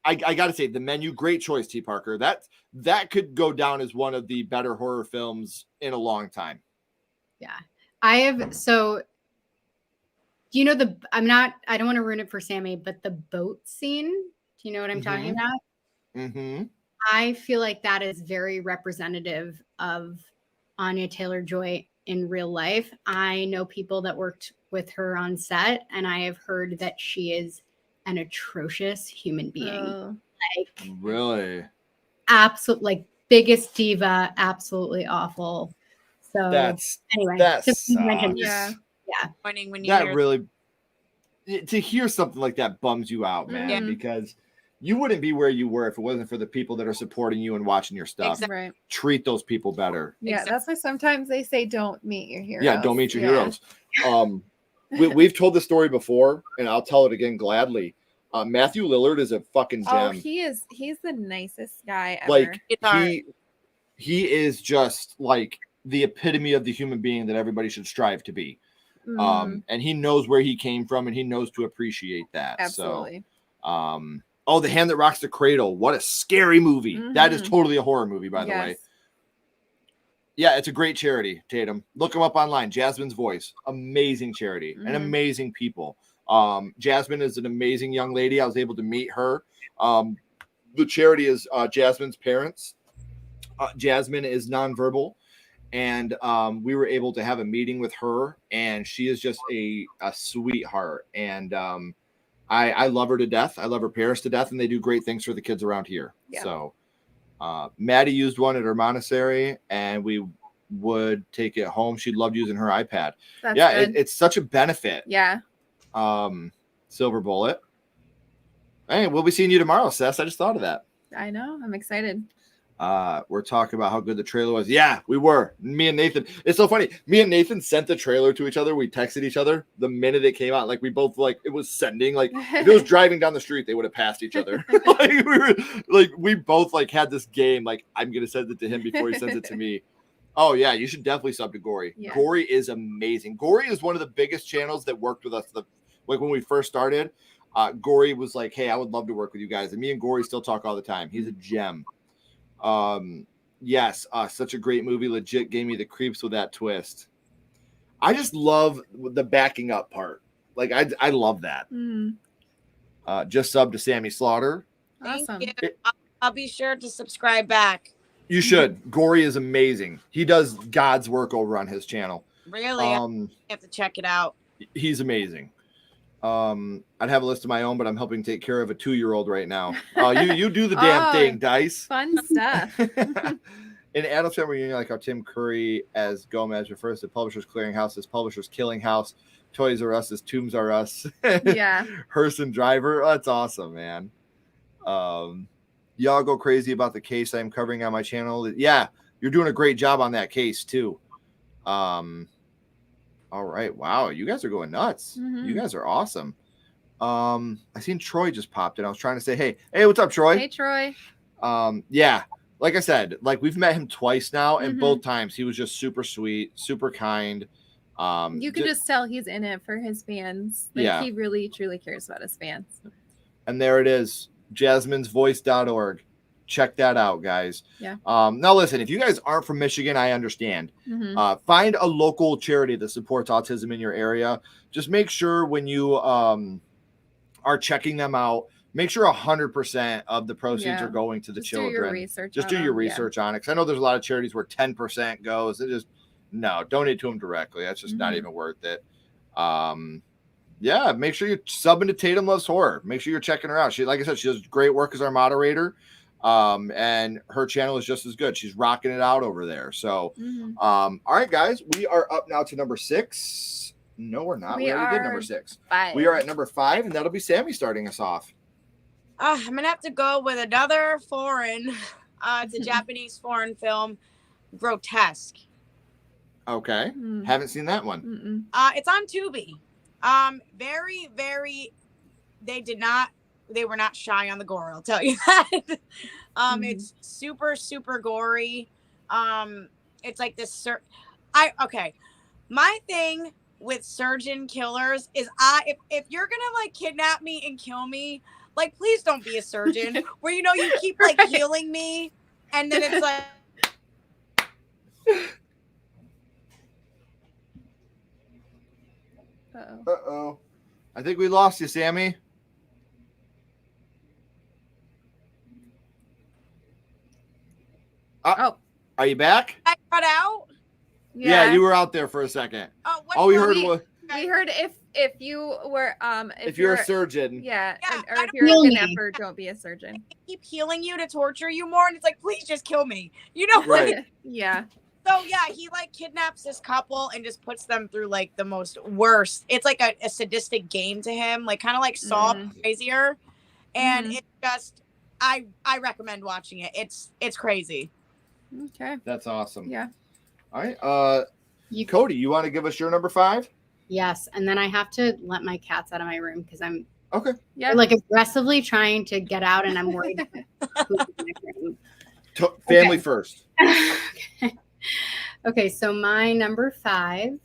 I gotta say, the menu, great choice, T. Parker. That could go down as one of the better horror films in a long time. Yeah. I don't want to ruin it for Sammie, but the boat scene, do you know what I'm talking about? Mm-hmm. I feel like that is very representative of Anya Taylor-Joy in real life. I know people that worked with her on set, and I have heard that she is an atrocious human being. Like, really? Absolute, like, biggest diva, absolutely awful. So anyway, that yeah. When you that hear really, to hear something like that bums you out, man, because you wouldn't be where you were if it wasn't for the people that are supporting you and watching your stuff. Exactly. Right. Treat those people better. Yeah, that's why sometimes they say don't meet your heroes. Yeah, don't meet your heroes. We've told the story before, and I'll tell it again gladly. Matthew Lillard is a fucking gem. Oh, he's the nicest guy ever. Like he is just like the epitome of the human being that everybody should strive to be. And he knows where he came from, and he knows to appreciate that. Absolutely. So Oh, The Hand That Rocks the Cradle. What a scary movie. That is Mhm. totally a horror movie, by the way. Yeah, it's a great charity, Tatum. Look them up online. Jasmine's Voice. Amazing charity and amazing people. Jasmine is an amazing young lady. I was able to meet her. The charity is Jasmine's parents. Jasmine is nonverbal, and we were able to have a meeting with her, and she is just a sweetheart. And I love her to death. I love her parents to death, and they do great things for the kids around here. Yeah. So Maddie used one at her monastery, and we would take it home. She loved using her iPad. That's yeah, good. it's such a benefit. Yeah. Silver Bullet. Hey, we'll be seeing you tomorrow, Seth. I just thought of that. I know. I'm excited. We're talking about how good the trailer was. Yeah, we were. Me and Nathan. It's so funny. Me and Nathan sent the trailer to each other. We texted each other the minute it came out. Like we both it was sending. Like if it was driving down the street, they would have passed each other. we both had this game. Like I'm gonna send it to him before he sends it to me. Oh yeah, you should definitely sub to Gory. Yeah. Gory is amazing. Gory is one of the biggest channels that worked with us. When we first started, Gory was like, "Hey, I would love to work with you guys." And me and Gory still talk all the time. He's a gem. Yes, such a great movie. Legit gave me the creeps with that twist. I just love the backing up part. Like I love that. Just sub to Sammie Slaughter. Awesome. Thank you. I'll be sure to subscribe back. You should. Gory is amazing. He does God's work over on his channel. Really, I have to check it out. He's amazing. I'd have a list of my own, but I'm helping take care of a 2-year-old right now. You do the damn thing, Dice. Fun stuff. In Adult Family Reunion, like how Tim Curry as Gomez refers to Publishers Clearinghouse as Publishers Killing House, Toys R Us as Tombs R Us. Yeah. Hearst and Driver. Oh, that's awesome, man. Y'all go crazy about the case I'm covering on my channel. Yeah, you're doing a great job on that case too. All right. Wow. You guys are going nuts. You guys are awesome. I seen Troy just popped in. I was trying to say, hey, what's up, Troy? Hey, Troy. Yeah. Like I said, we've met him twice now, and both times he was just super sweet, super kind. You can just tell he's in it for his fans. He really, truly cares about his fans. And there it is, jasminesvoice.org. Check that out, guys. Yeah. Now listen, if you guys aren't from Michigan, I understand. Find a local charity that supports autism in your area. Just make sure when you are checking them out, make sure 100% of the proceeds are going to the children. Just do your research on it. Because I know there's a lot of charities where 10% goes. It just donate to them directly. That's just not even worth it. Yeah, make sure you're subbing to Tatum Loves Horror. Make sure you're checking her out. She, like I said, she does great work as our moderator. And her channel is just as good. She's rocking it out over there. So, all right, guys, we are up now to number 6. No, we're not. We already did number 6. 5. We are at number 5, and that'll be Sammie starting us off. I'm gonna have to go with another foreign. It's a Japanese foreign film, Grotesque. Okay, haven't seen that one. It's on Tubi. Very, very. They were not shy on the gore, I'll tell you that. It's super, super gory. It's like this my thing with surgeon killers is if you're gonna kidnap me and kill me, please don't be a surgeon where you keep healing me and then it's like Uh-oh. I think we lost you, Sammie. Are you back? I cut out. Yeah, you were out there for a second. All we heard was we heard if you were if you're a surgeon. Or if you're a kidnapper, don't be a surgeon. I keep healing you to torture you more, and it's like, please just kill me. Right. Yeah. So yeah, he kidnaps this couple and just puts them through the most worst. It's like a sadistic game to him, kind of like Saw, crazier. And it's just I recommend watching it. It's crazy. Okay. That's awesome. Yeah. All right. Cody, you want to give us your number 5? Yes, and then I have to let my cats out of my room because I'm Yeah. Aggressively trying to get out, and I'm worried. Family first. Okay, so my number 5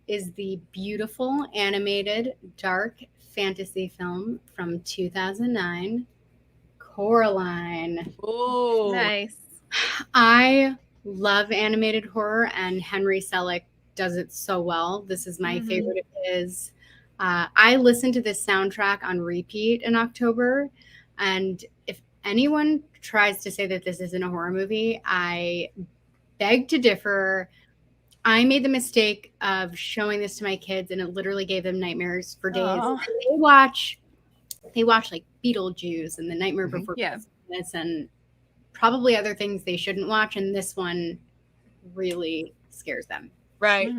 is the beautiful animated dark fantasy film from 2009, Coraline. Oh, Nice. I love animated horror, and Henry Selick does it so well. This is my favorite of his. I listened to this soundtrack on repeat in October, and if anyone tries to say that this isn't a horror movie, I beg to differ. I made the mistake of showing this to my kids, and it literally gave them nightmares for days. Aw. They watch like Beetlejuice and The Nightmare Before Christmas, and probably other things they shouldn't watch, and this one really scares them. Right.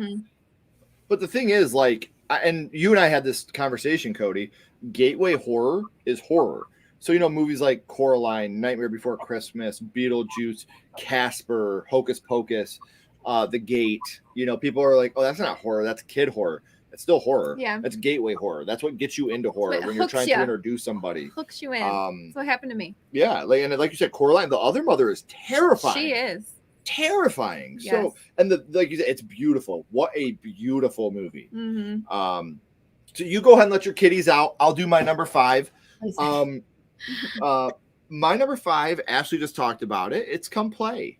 But the thing is, like, and you and I had this conversation, Cody. Gateway horror is horror. So, you know, movies like Coraline, Nightmare Before Christmas, Beetlejuice, Casper, Hocus Pocus, The Gate. You know, people are like, oh, that's not horror. That's kid horror. It's still horror. Yeah. That's gateway horror. That's what gets you into horror What when you're hooks trying ya. to introduce somebody. Hooks you in. That's what happened to me. Yeah. Like you said, Coraline, the other mother is terrifying. She is. Terrifying. Yes. So, and like you said, it's beautiful. What a beautiful movie. Mm-hmm. So you go ahead and let your kiddies out. I'll do my number 5. My number 5, Ashley just talked about it. It's Come Play.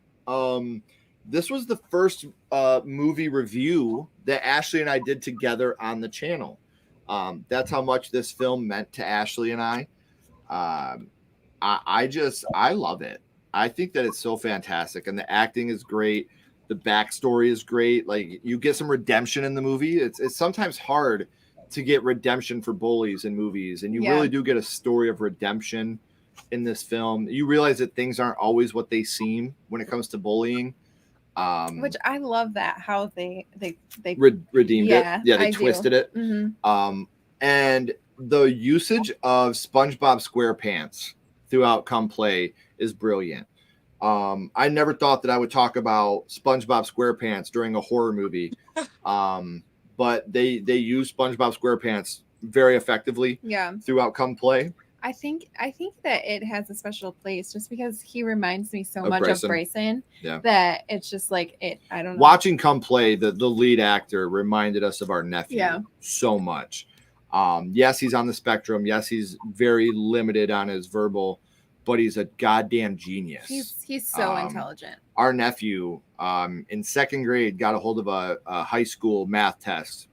This was the first movie review that Ashley and I did together on the channel. That's how much this film meant to Ashley and I. I love it. I think that it's so fantastic, and the acting is great. The backstory is great. Like, you get some redemption in the movie. It's sometimes hard to get redemption for bullies in movies, and you really do get a story of redemption in this film. You realize that things aren't always what they seem when it comes to bullying. Which I love that how they redeemed it. Yeah, they I twisted do. it. Mm-hmm. And the usage of SpongeBob SquarePants throughout Come Play is brilliant. I never thought that I would talk about SpongeBob SquarePants during a horror movie, but they use SpongeBob SquarePants very effectively throughout Come Play. I think that it has a special place just because he reminds me so much Bryson. of Bryson Yeah. that it's just like it. I don't know. Watching Come Play, the lead actor reminded us of our nephew so much. Yes, he's on the spectrum. Yes, he's very limited on his verbal, but he's a goddamn genius. He's so intelligent. Our nephew in 2nd grade got a hold of a high school math test,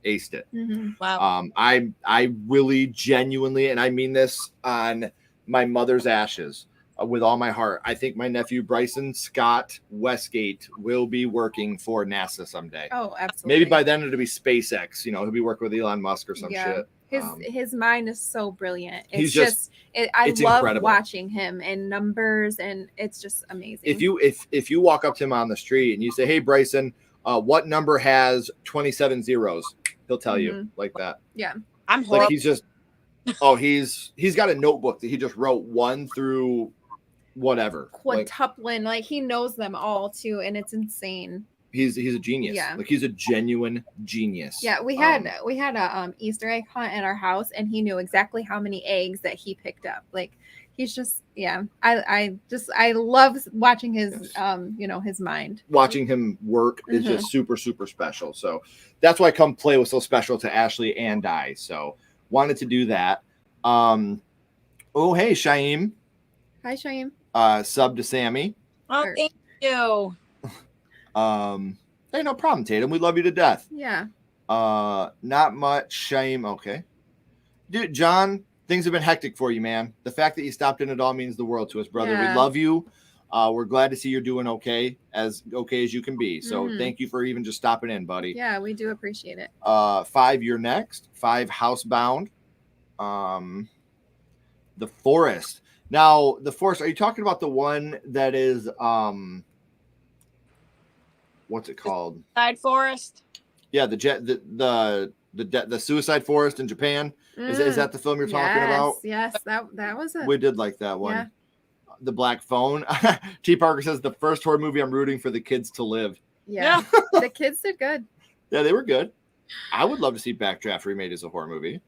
aced it. Mm-hmm. Wow. I really genuinely, and I mean this on my mother's ashes, with all my heart, I think my nephew Bryson Scott Westgate will be working for NASA someday. Oh, absolutely. Maybe by then it'll be SpaceX. You know, he'll be working with Elon Musk or some shit. His mind is so brilliant. It's he's I love incredible. watching him and numbers, and it's just amazing. If you walk up to him on the street and you say, "Hey, Bryson, what number has 27 zeros?" He'll tell you like that. Yeah, I'm like he's just. Oh, he's got a notebook that he just wrote 1 through whatever. quintupling. Like he knows them all too, and it's insane. He's a genius. Yeah. Like he's a genuine genius. Yeah, we had a Easter egg hunt at our house, and he knew exactly how many eggs that he picked up. Like he's just I love watching his his mind. Watching him work is just super, super special. So that's why Come Play was so special to Ashley and I. So wanted to do that. Oh, hey, Shaim. Hi, Shaim. Sub to Sammie. Oh, thank you. Hey, no problem, Tatum. We love you to death. Yeah. Not much shame. Okay. Dude, John, things have been hectic for you, man. The fact that you stopped in at all means the world to us, brother. Yeah. We love you. We're glad to see you're doing okay as you can be. So thank you for even just stopping in, buddy. Yeah, we do appreciate it. 5, you're next. 5, Housebound. The Forest. Now, The Forest, are you talking about the one that is what's it called? Side Forest. Yeah, the Suicide Forest in Japan. Is that the film you're talking about? Yes, that was We did like that one. Yeah. The Black Phone. T. Parker says the first horror movie I'm rooting for the kids to live. Yeah. The kids did good. Yeah, they were good. I would love to see Backdraft remade as a horror movie.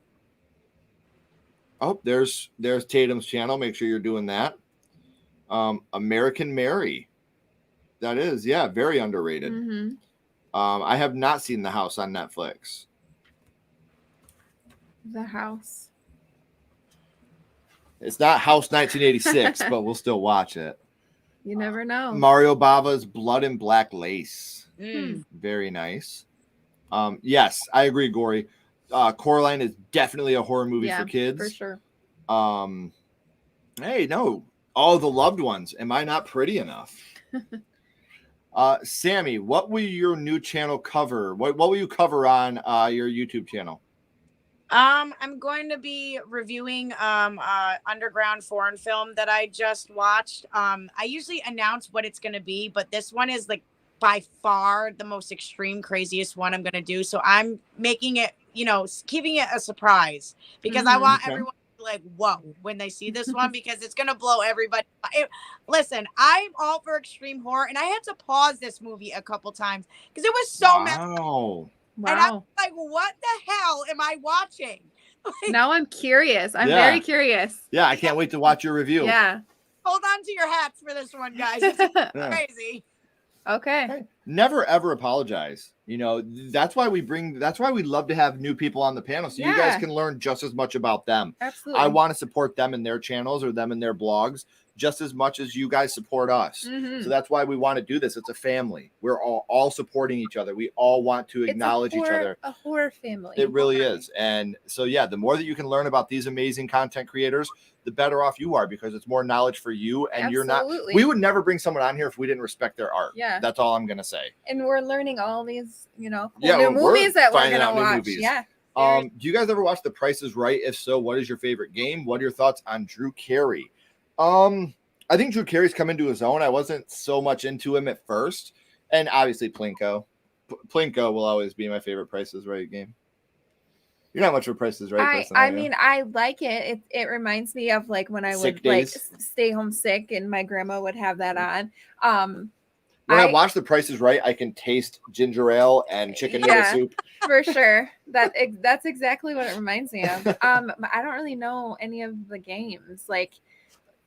Oh, there's Tatum's channel. Make sure you're doing that. American Mary. That is, yeah, very underrated. I have not seen The House on Netflix. The House. It's not House 1986, but we'll still watch it. You never know. Mario Bava's Blood and Black Lace. Very nice. Yes, I agree, Gory. Coraline is definitely a horror movie for kids. For sure. Hey, no. All the Loved Ones. Am I not pretty enough? Sammie, what will your new channel cover? What will you cover on your YouTube channel? I'm going to be reviewing underground foreign film that I just watched. I usually announce what it's going to be, but this one is like by far the most extreme, craziest one I'm going to do. So I'm making it, keeping it a surprise because I want everyone to be like, whoa, when they see this one, because it's going to blow everybody. Listen, I'm all for extreme horror, and I had to pause this movie a couple times because it was so messed up. Wow. And I'm like, what the hell am I watching? Now I'm curious. I'm very curious. Yeah, I can't wait to watch your review. Yeah. Hold on to your hats for this one, guys. It's crazy. Okay. Never ever apologize. That's why we love to have new people on the panel so you guys can learn just as much about them. Absolutely. I want to support them in their channels or them in their blogs just as much as you guys support us. So that's why we want to do this. It's a family. We're all supporting each other. We all want to acknowledge each other. A horror family. It really is. And so, the more that you can learn about these amazing content creators, the better off you are because it's more knowledge for you. And you're not, we would never bring someone on here if we didn't respect their art. Yeah. That's all I'm going to say. And we're learning all these, new we're movies that we're going to watch. Movies. Yeah. Do you guys ever watch The Price is Right? If so, what is your favorite game? What are your thoughts on Drew Carey? I think Drew Carey's come into his own. I wasn't so much into him at first. And obviously Plinko. Plinko will always be my favorite Price is Right game. You're not much of a Price is Right person. I mean, I like it. It reminds me of like when I would like stay home sick and my grandma would have that on. When I watch The Price is Right, I can taste ginger ale and chicken noodle soup. For sure. That's exactly what it reminds me of. I don't really know any of the games. Like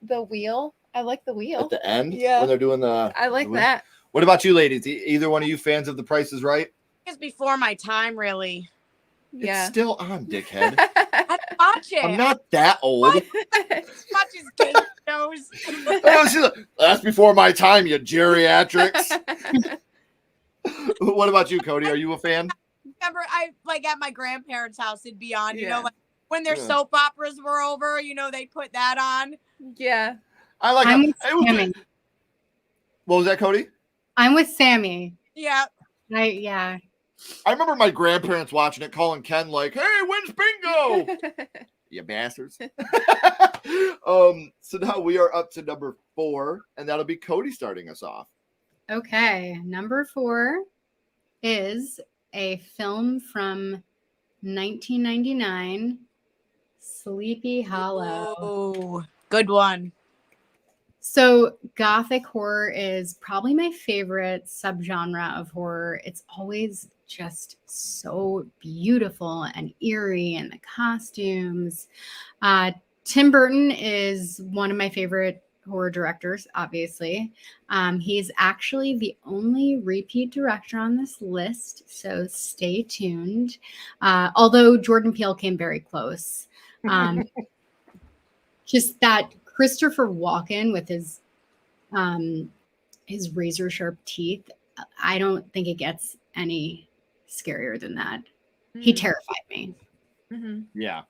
the wheel. I like the wheel. At the end? Yeah. When they're doing the... I like that. What about you, ladies? Either one of you fans of The Price is Right? It's before my time, really. It's still on, dickhead. I watch it. I'm not that old. Watch his game shows. That's before my time, you geriatrics. What about you, Cody? Are you a fan? Remember, I like at my grandparents' house in Beyond, like when their soap operas were over, they put that on. Yeah. I like Sammie. What was that, Cody? I'm with Sammie. Yeah. I remember my grandparents watching it, calling Ken like, "Hey, when's bingo?" You bastards. So now we are up to number 4, and that'll be Cody starting us off. Okay, number 4 is a film from 1999, Sleepy Hollow. Oh, good one. So Gothic horror is probably my favorite subgenre of horror. It's always just so beautiful and eerie, and the costumes. Tim Burton is one of my favorite horror directors, obviously. He's actually the only repeat director on this list, so stay tuned. Although Jordan Peele came very close. Just that Christopher Walken with his razor sharp teeth, I don't think it gets any scarier than that. He terrified me. Yeah.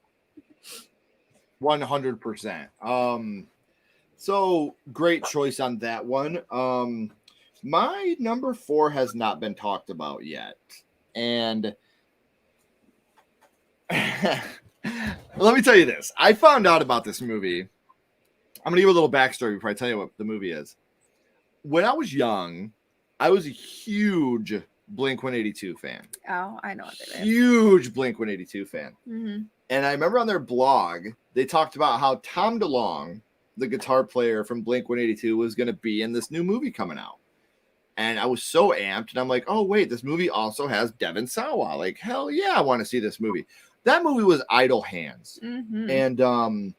100%. So great choice on that one. My number 4 has not been talked about yet. And let me tell you this. I found out about this movie. I'm going to give a little backstory before I tell you what the movie is. When I was young, I was a huge Blink-182 fan. Oh, I know what it is. Huge Blink-182 fan. Mm-hmm. And I remember on their blog, they talked about how Tom DeLonge, the guitar player from Blink-182, was going to be in this new movie coming out. And I was so amped. And I'm like, oh, wait, this movie also has Devon Sawa. Like, hell yeah, I want to see this movie. That movie was Idle Hands. Mm-hmm. And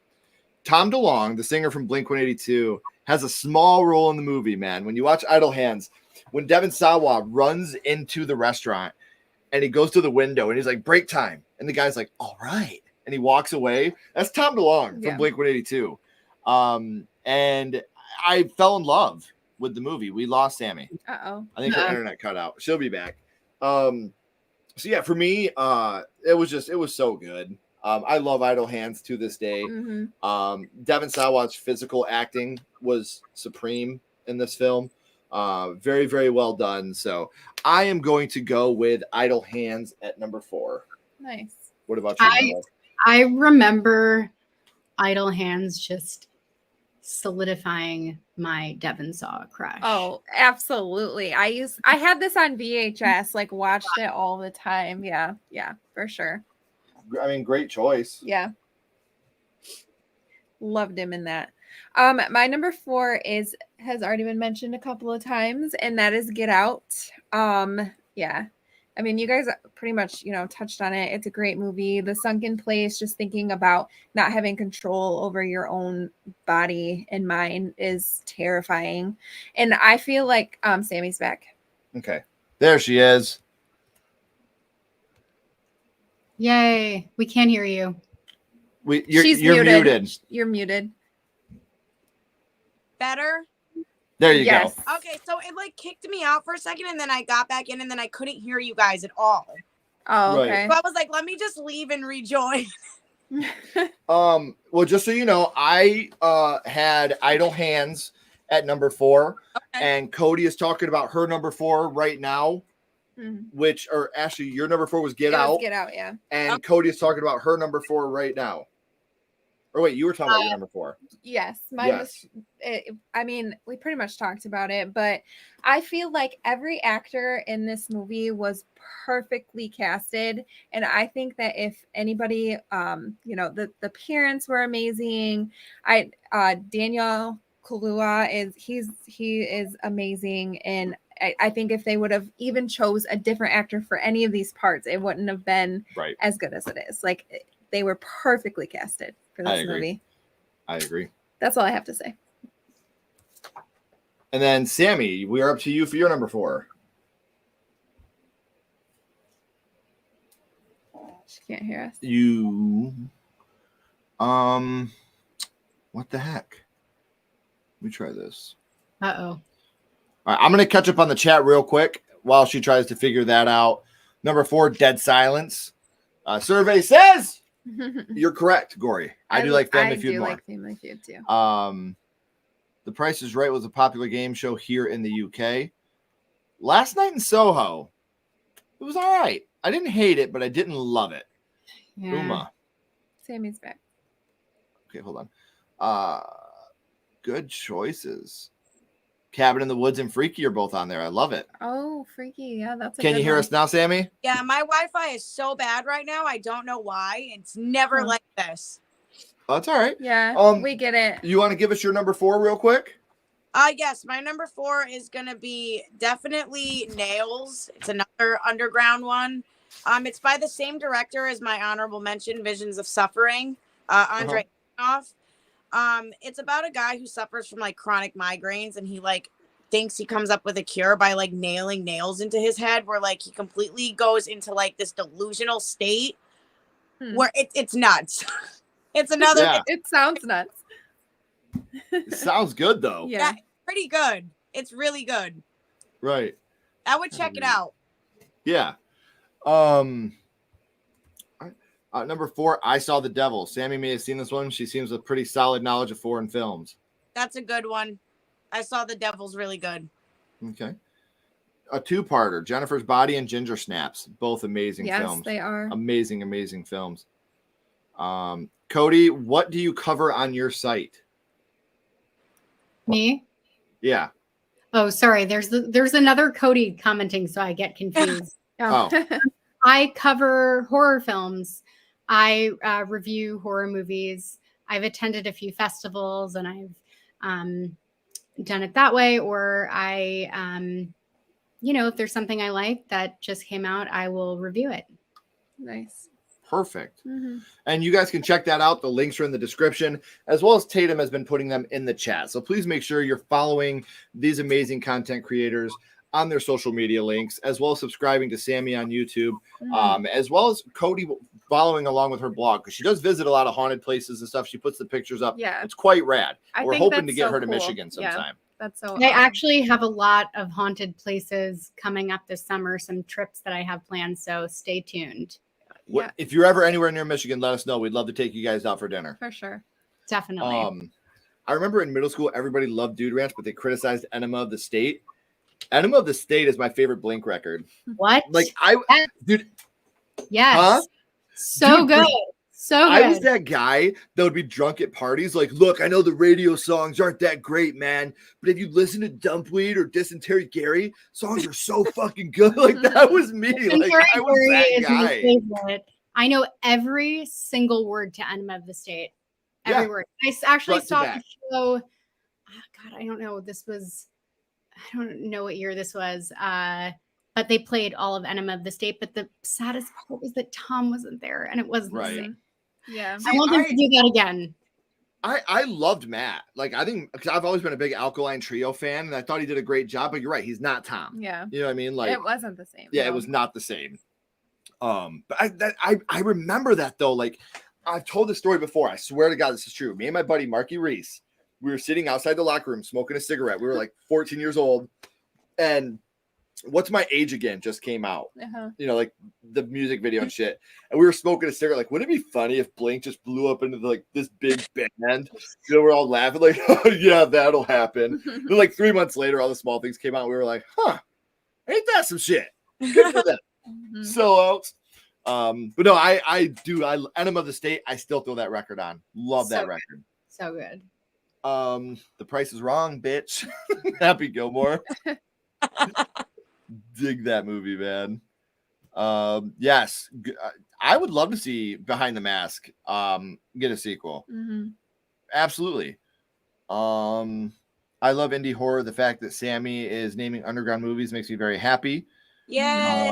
Tom DeLonge, the singer from Blink-182, has a small role in the movie, man. When you watch Idle Hands, when Devon Sawa runs into the restaurant and he goes to the window and he's like, break time. And the guy's like, all right. and he walks away. That's Tom DeLonge Yeah. from Blink-182. And I fell in love with the movie. We lost Sammie. Uh-oh. I think her internet cut out. She'll be back. So yeah, for me, it was so good. I love Idle Hands to this day. Mm-hmm. Devin Sawa's physical acting was supreme in this film. Very, very well done. So I am going to go with Idle Hands at number 4. Nice. What about you? I remember Idle Hands just solidifying my Devin Sawa crush. Oh, absolutely. I had this on VHS, like watched it all the time. Yeah, for sure. I mean, great choice. Yeah. Loved him in that. My number 4 has already been mentioned a couple of times, and that is Get Out. Yeah. I mean, you guys pretty much, touched on it. It's a great movie. The sunken place, just thinking about not having control over your own body and mind is terrifying. And I feel like Sammie's back. Okay. There she is. Yay. We can't hear you. You're muted. You're muted. Better? There you go. Okay, so it like kicked me out for a second, and then I got back in, and then I couldn't hear you guys at all. Oh, okay. So I was like, let me just leave and rejoin. Well, just so you know, I had Idle Hands at number 4, and Cody is talking about her number 4 right now. Which, or Ashley, your number 4 was Get Out. Get Out, yeah. And Cody is talking about her number 4 right now. Or wait, you were talking about your number 4. Yes, mine was. I mean, we pretty much talked about it, but I feel like every actor in this movie was perfectly casted, and I think that if anybody, the parents were amazing. Daniel Kaluuya is amazing, and I think if they would have even chose a different actor for any of these parts, it wouldn't have been as good as it is. Like, they were perfectly casted for this movie. I agree. That's all I have to say. And then Sammie, we are up to you for your number 4. She can't hear us. What the heck? Let me try this. Uh-oh. All right, I'm going to catch up on the chat real quick while she tries to figure that out. Number 4, Dead Silence. Survey says you're correct, Gory. I do like Family Feud more. I do like Family Feud too. The Price is Right was a popular game show here in the UK. Last Night in Soho, it was all right. I didn't hate it, but I didn't love it. Yeah. Uma. Sammie's back. Okay, hold on. Good choices. Cabin in the Woods and Freaky are both on there. I love it. Oh, Freaky. Yeah, that's a Can good you hear one. us now, Sammie? Yeah, my Wi-Fi is so bad right now. I don't know why. It's never like this. Oh, that's all right. Yeah, we get it. You want to give us your number 4 real quick? Yes, my number 4 is gonna be definitely Nails. It's another underground one. It's by the same director as my honorable mention, Visions of Suffering, Andre Ivanoff. It's about a guy who suffers from like chronic migraines, and he like thinks he comes up with a cure by like nailing nails into his head, where like he completely goes into like this delusional state where it's nuts. It's another. Yeah. It sounds nuts. It sounds good though. Yeah, pretty good. It's really good. Right. I would check it out. Yeah. Number 4, I Saw the Devil. Sammie may have seen this one. She seems a pretty solid knowledge of foreign films. That's a good one. I Saw the Devil's really good. Okay. A 2-parter, Jennifer's Body and Ginger Snaps. Both amazing films. Yes, they are. Amazing, amazing films. Cody, what do you cover on your site? Me? Yeah. Oh, sorry. There's another Cody commenting, so I get confused. I cover horror films. I review horror movies. I've attended a few festivals, and I've done it that way. Or I, if there's something I like that just came out, I will review it. Nice. Perfect. And you guys can check that out. The links are in the description, as well as Tatum has been putting them in the chat. So please make sure you're following these amazing content creators on their social media links, as well as subscribing to Sammie on YouTube, as well as Cody following along with her blog because she does visit a lot of haunted places and stuff. She puts the pictures up. Yeah. It's quite rad. I We're think hoping to that's get so her to cool. Michigan Yeah. sometime. That's so I actually have a lot of haunted places coming up this summer, some trips that I have planned, so stay tuned. Yeah. If you're ever anywhere near Michigan, let us know. We'd love to take you guys out for dinner. For sure. Definitely. I remember in middle school, everybody loved Dude Ranch, but they criticized Enema of the State. Enema of the State is my favorite Blink record. What? Like dude. Yes. Huh? So Dude, good. So good. I was that guy that would be drunk at parties. Like, look, I know the radio songs aren't that great, man, but if you listen to Dumpweed or Dysentery Gary, songs are so fucking good. Like, that was me. Like, I was that guy. Favorite. I know every single word to Enema of the State. Every word. I actually saw the show. Oh, God, I don't know. I don't know what year this was. But they played all of Enema of the State. But the saddest part was that Tom wasn't there, and it wasn't the same. Yeah. I want them to do that again. I loved Matt. Like, I think because I've always been a big Alkaline Trio fan, and I thought he did a great job. But you're right, he's not Tom. Yeah. You know what I mean? Like, it wasn't the same. Yeah, no. it was not the same. But I remember that though. Like, I've told this story before. I swear to God, this is true. Me and my buddy Marky Reese, we were sitting outside the locker room smoking a cigarette. We were like 14 years old, and What's My Age Again just came out. You know, like the music video and shit. And we were smoking a cigarette. Like, wouldn't it be funny if Blink just blew up into like this big band? You know, we're all laughing like, oh yeah, that'll happen. Then like 3 months later, all the small things came out. We were like, huh, ain't that some shit? Good for them. Sellouts. But no, I do. Enema of the State. I still throw that record on. Love that record. So good. The Price is Wrong, bitch. Happy Gilmore. Dig that movie, man. Yes, I would love to see Behind the Mask get a sequel. Absolutely. I love indie horror. The fact that Sammie is naming underground movies makes me very happy. Yeah.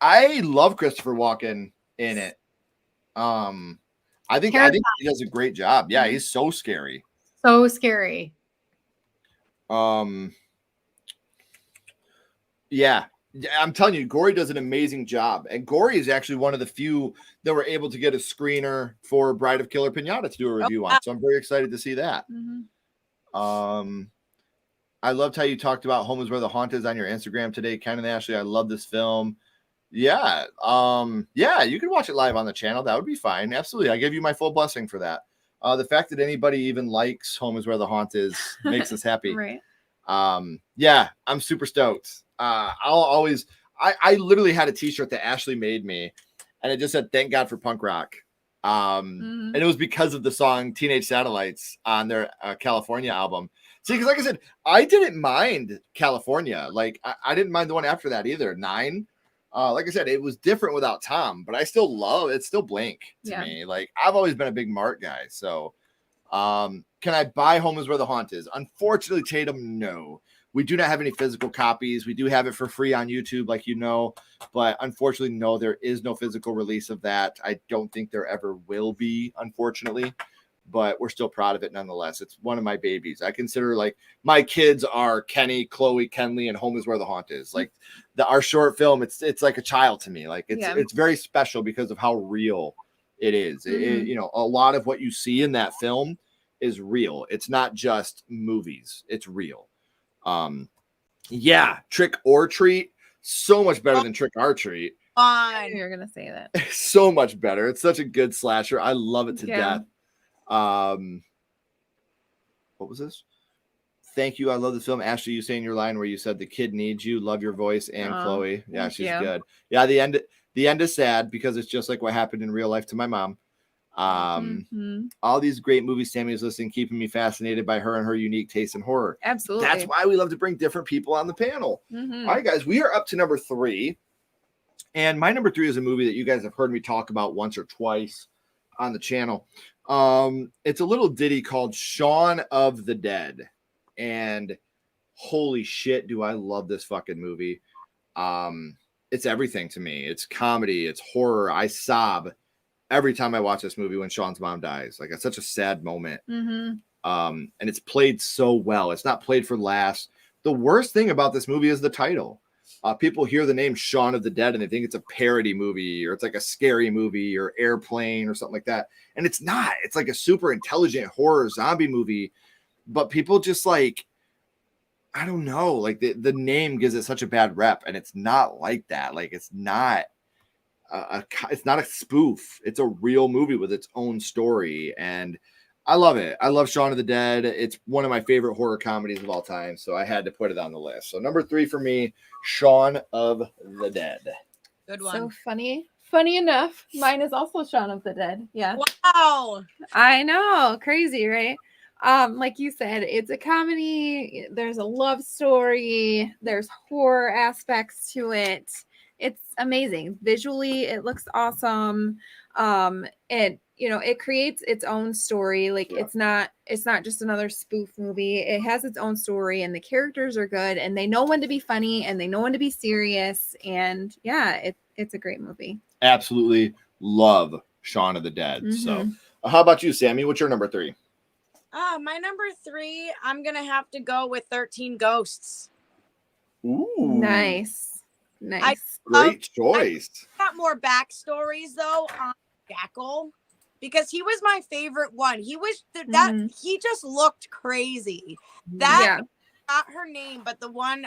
I love Christopher Walken in it. I think he does a great job. Yeah, he's so scary. So scary. Yeah, I'm telling you, Gory does an amazing job. And Gory is actually one of the few that were able to get a screener for Bride of Killer Pinata to do a review on. So I'm very excited to see that. I loved how you talked about Home is Where the Haunt Is on your Instagram today, Ken and Ashley. I love this film. Yeah. Yeah, you can watch it live on the channel. That would be fine. Absolutely. I give you my full blessing for that. The fact that anybody even likes Home is Where the Haunt Is makes us happy. Right. Yeah, I'm super stoked. I literally had a t-shirt that Ashley made me, and it just said, "Thank God for punk rock." And it was because of the song Teenage Satellites on their California album. See, because like I said, I didn't mind California. Like, I didn't mind the one after that either, 9. Like I said, it was different without Tom, but I still love it's still Blink to me. Like, I've always been a big Mark guy. So can I buy Home is Where the Haunt Is? Unfortunately, Tatum, no. We do not have any physical copies. We do have it for free on YouTube, like you know, but unfortunately, no, there is no physical release of that. I don't think there ever will be, unfortunately, but we're still proud of it nonetheless. It's one of my babies. I consider, like, my kids are Kenny, Chloe, Kenley, and Home is Where the Haunt Is. Like, our short film, it's like a child to me. Like, it's very special because of how real it is. You know, a lot of what you see in that film is real. It's not just movies. It's real. Yeah, Trick or Treat, so much better than Trick or Treat. You're gonna say that. So much better. It's such a good slasher. I love it to death. What was this? Thank you. I love this film. Ashley, you saying your line where you said the kid needs you. Love your voice. And Chloe. Yeah, she's good. Yeah, the end is sad because it's just like what happened in real life to my mom. All these great movies Sammie is listening, keeping me fascinated by her and her unique taste in horror. Absolutely. That's why we love to bring different people on the panel. All right, guys, we are up to number 3. And my number 3 is a movie that you guys have heard me talk about once or twice on the channel. It's a little ditty called Shaun of the Dead. And holy shit, do I love this fucking movie. It's everything to me. It's comedy, it's horror. I sob every time I watch this movie when Sean's mom dies. Like, it's such a sad moment. And it's played so well. It's not played for laughs. The worst thing about this movie is the title. people hear the name Shaun of the Dead and they think it's a parody movie or it's like a scary movie or Airplane or something like that. And it's not. It's like a super intelligent horror zombie movie. But people just like, I don't know, like the name gives it such a bad rep, and it's not like that. Like it's not it's not a spoof. It's a real movie with its own story, and I love it. I love Shaun of the Dead. It's one of my favorite horror comedies of all time, so I had to put it on the list. So number 3 for me, Shaun of the Dead. Good one. So funny enough, mine is also Shaun of the Dead. Yeah. Wow. I know, crazy, right? Like you said, it's a comedy. There's a love story. There's horror aspects to it. It's amazing. Visually, it looks awesome. It creates its own story. Like it's not just another spoof movie. It has its own story, and the characters are good, and they know when to be funny, and they know when to be serious. And yeah, it's a great movie. Absolutely love Shaun of the Dead. Mm-hmm. So, how about you, Sammie? What's your number 3? My number 3, I'm gonna have to go with 13 Ghosts. Ooh, Nice. Great choice. I got more backstories though on Jackal because he was my favorite one. He was he just looked crazy. Not her name, but the one,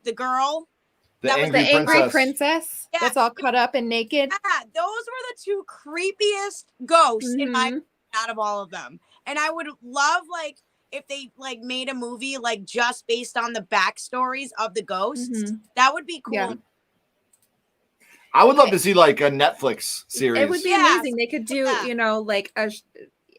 the girl. That was the angry princess that's all cut up and naked. Yeah, those were the 2 creepiest ghosts in my out of all of them. And I would love like if they like made a movie like just based on the backstories of the ghosts. That would be cool. Yeah. I would love to see like a Netflix series. It would be amazing. They could do, like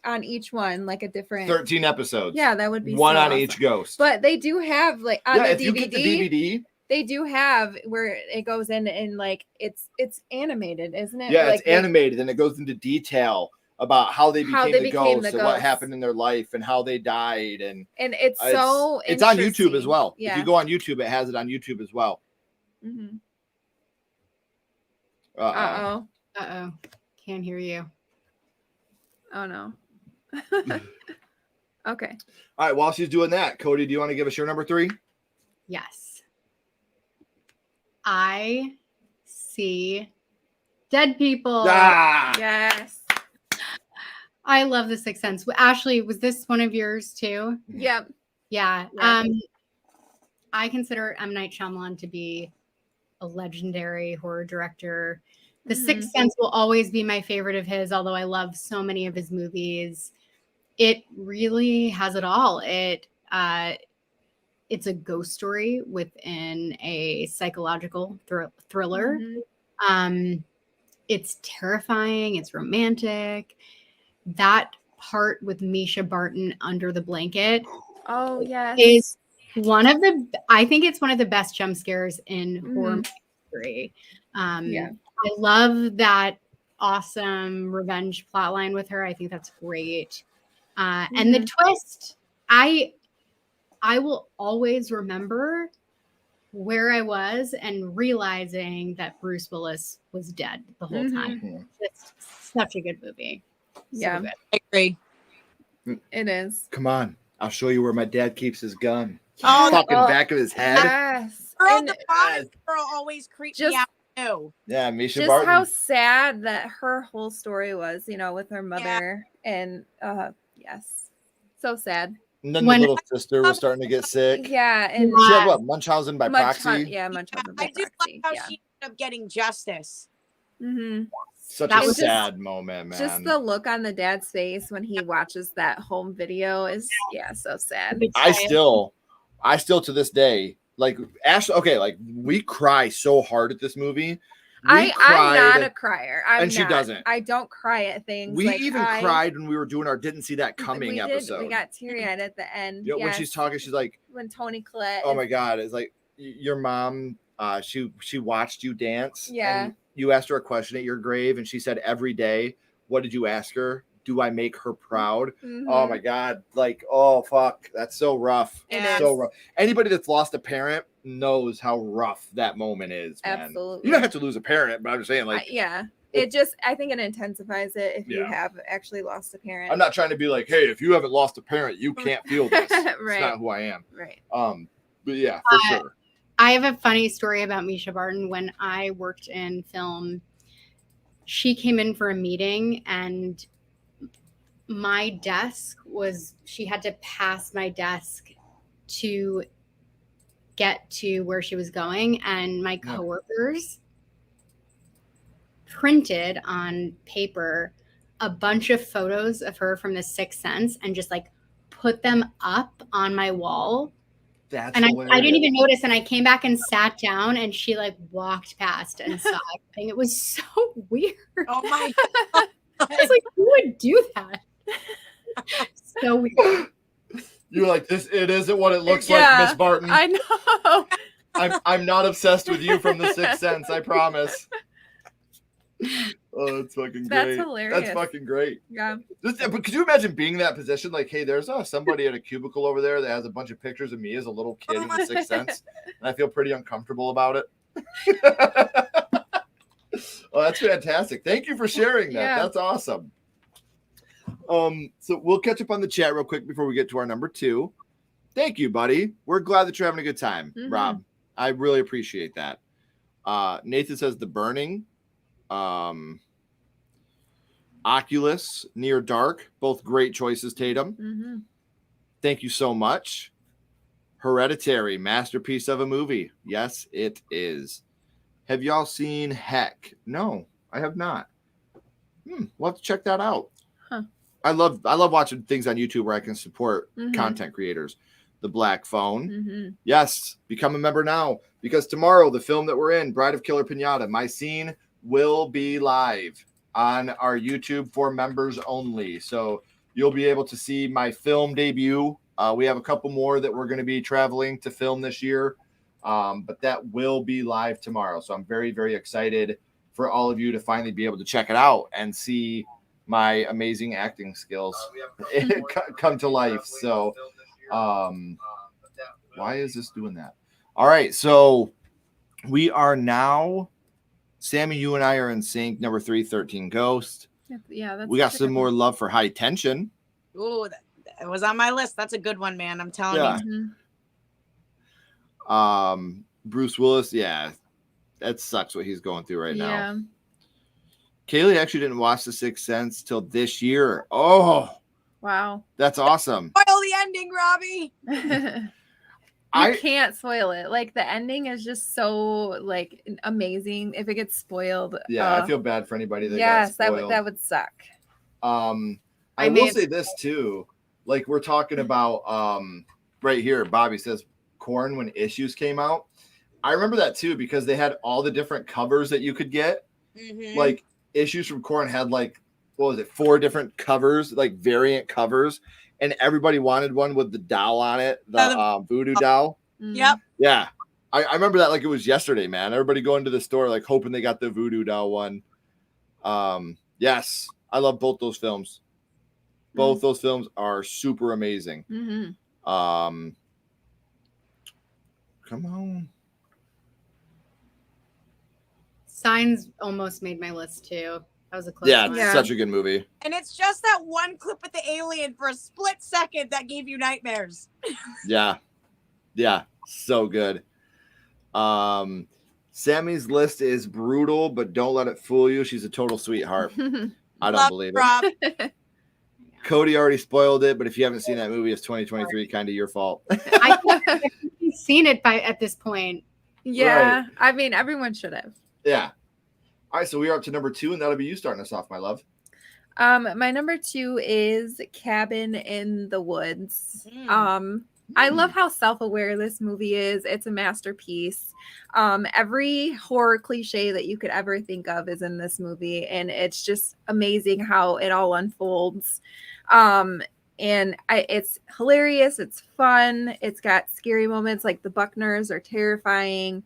on each one, like a different 13 episodes. Yeah, that would be one so on awesome. each ghost. But they do have like on the if DVD. you get the DVD, they do have where it goes in and like it's animated, isn't it? Yeah, like, it's animated and it goes into detail about how they became the ghosts and what happened in their life and how they died and it's it's on YouTube as well. Yeah. If you go on YouTube, it has it on YouTube as well. Mm-hmm. Uh-oh. Can't hear you. Oh no. Okay. All right, while she's doing that, Cody, do you want to give us your number 3? Yes. I see dead people. Ah! Yes. I love The Sixth Sense. Ashley, was this one of yours too? Yep. Yeah. I consider M. Night Shyamalan to be a legendary horror director. The Sixth Sense will always be my favorite of his, although I love so many of his movies. It really has it all. It's a ghost story within a psychological thriller. It's terrifying. It's romantic. That part with Misha Barton under the blanket. Oh yes. Is I think it's one of the best jump scares in horror history. I love that awesome revenge plotline with her. I think that's great. And the twist, I will always remember where I was and realizing that Bruce Willis was dead the whole time. It's such a good movie. Yeah, so good. I agree. It is. Come on, I'll show you where my dad keeps his gun. Oh, Fucking back of his head. Yes. Girl, And the promise girl always creeped me out too. Yeah, Misha just Barton. how sad that her whole story was, with her mother and yes, so sad. And then the little sister was starting to get sick. Yeah, and she had what, Munchausen by proxy? Yeah, Munchausen by I do proxy. like how she ended up getting justice. Such That a was sad moment, man. Just the look on the dad's face when he watches that home video is so sad. I still to this day, like Ashley, okay, like we cry so hard at this movie. I'm not a crier. She doesn't. I don't cry at things. We even cried when we were doing our Didn't See That Coming episode. We got teary-eyed at the end. When she's talking, she's like, when Toni Collette. Oh my God. It's like your mom, she watched you dance. Yeah. And you asked her a question at your grave and she said every day, what did you ask her? Do I make her proud? Oh my God. Like, oh fuck. That's so rough. So rough. Anybody that's lost a parent knows how rough that moment is, man. Absolutely. You don't have to lose a parent, but I'm just saying, like, I think it intensifies it if you have actually lost a parent. I'm not trying to be like, hey, if you haven't lost a parent, you can't feel this. Right. It's not who I am. Right. But yeah, for sure. I have a funny story about Misha Barton. When I worked in film, she came in for a meeting, and my desk was, she had to pass my desk to get to where she was going, and my coworkers printed on paper a bunch of photos of her from The Sixth Sense and just like put them up on my wall. That's and hilarious. I didn't even notice, and I came back and sat down, and she like walked past and saw everything. It was so weird. Oh my God. I was like, who would do that? So weird. You're like, this, it isn't what it looks like, Miss Barton. I know. I'm not obsessed with you from The Sixth Sense, I promise. Oh, that's fucking great. That's hilarious. That's fucking great. Yeah. But could you imagine being in that position? Like, hey, there's somebody at a cubicle over there that has a bunch of pictures of me as a little kid in The Sixth Sense, and I feel pretty uncomfortable about it. Oh, that's fantastic. Thank you for sharing that. Yeah. That's awesome. So we'll catch up on the chat real quick before we get to our number 2. Thank you, buddy. We're glad that you're having a good time, Rob. I really appreciate that. Nathan says The Burning. Oculus, Near Dark, both great choices, Tatum. Thank you so much. Hereditary, masterpiece of a movie. Yes, it is. Have y'all seen Heck? No, I have not. We'll have to check that out. I love watching things on YouTube where I can support content creators. The Black Phone. Yes, become a member now, because tomorrow the film that we're in, Bride of Killer Pinata, my scene will be live on our YouTube for members only. So you'll be able to see my film debut. We have a couple more that we're going to be traveling to film this year, but that will be live tomorrow. So I'm very, very excited for all of you to finally be able to check it out and see my amazing acting skills come to life. So why is this doing that? All right, so we are now, Sammie, you and I are in sync. Number 3, 13 Ghost. Yeah, that's we got some more love for High Tension. Oh, that was on my list. That's a good one, man. I'm telling you. Bruce Willis, that sucks what he's going through right now. Kaylee actually didn't watch The Sixth Sense till this year. Oh, wow, that's awesome. Spoil the ending, Robbie. You can't spoil it. Like, the ending is just so like amazing. If it gets spoiled, I feel bad for anybody that got spoiled. that would suck. I will say this too. Like, we're talking about right here, Bobby says Korn when Issues came out. I remember that too, because they had all the different covers that you could get. Like, Issues from Korn had like, what was it, 4 different covers, like variant covers, and everybody wanted one with the doll on it, the voodoo doll. Yep. Yeah. I remember that like it was yesterday, man. Everybody going to the store like hoping they got the voodoo doll one. Yes, I love both those films. Both those films are super amazing. Come on. Signs almost made my list too. That was a close one. It's such a good movie. And it's just that one clip with the alien for a split second that gave you nightmares. Yeah, so good. Sammie's list is brutal, but don't let it fool you. She's a total sweetheart. I don't believe it. Cody already spoiled it, but if you haven't seen that movie, it's 2023, kind of your fault. I haven't seen it at this point. Yeah, Right. I mean, everyone should have. Yeah. All right, so we are up to number 2, and that'll be you starting us off, my love. My number 2 is Cabin in the Woods. I love how self-aware this movie is. It's a masterpiece. Every horror cliche that you could ever think of is in this movie, and it's just amazing how it all unfolds. It's hilarious. It's fun. It's got scary moments, like the Buckners are terrifying.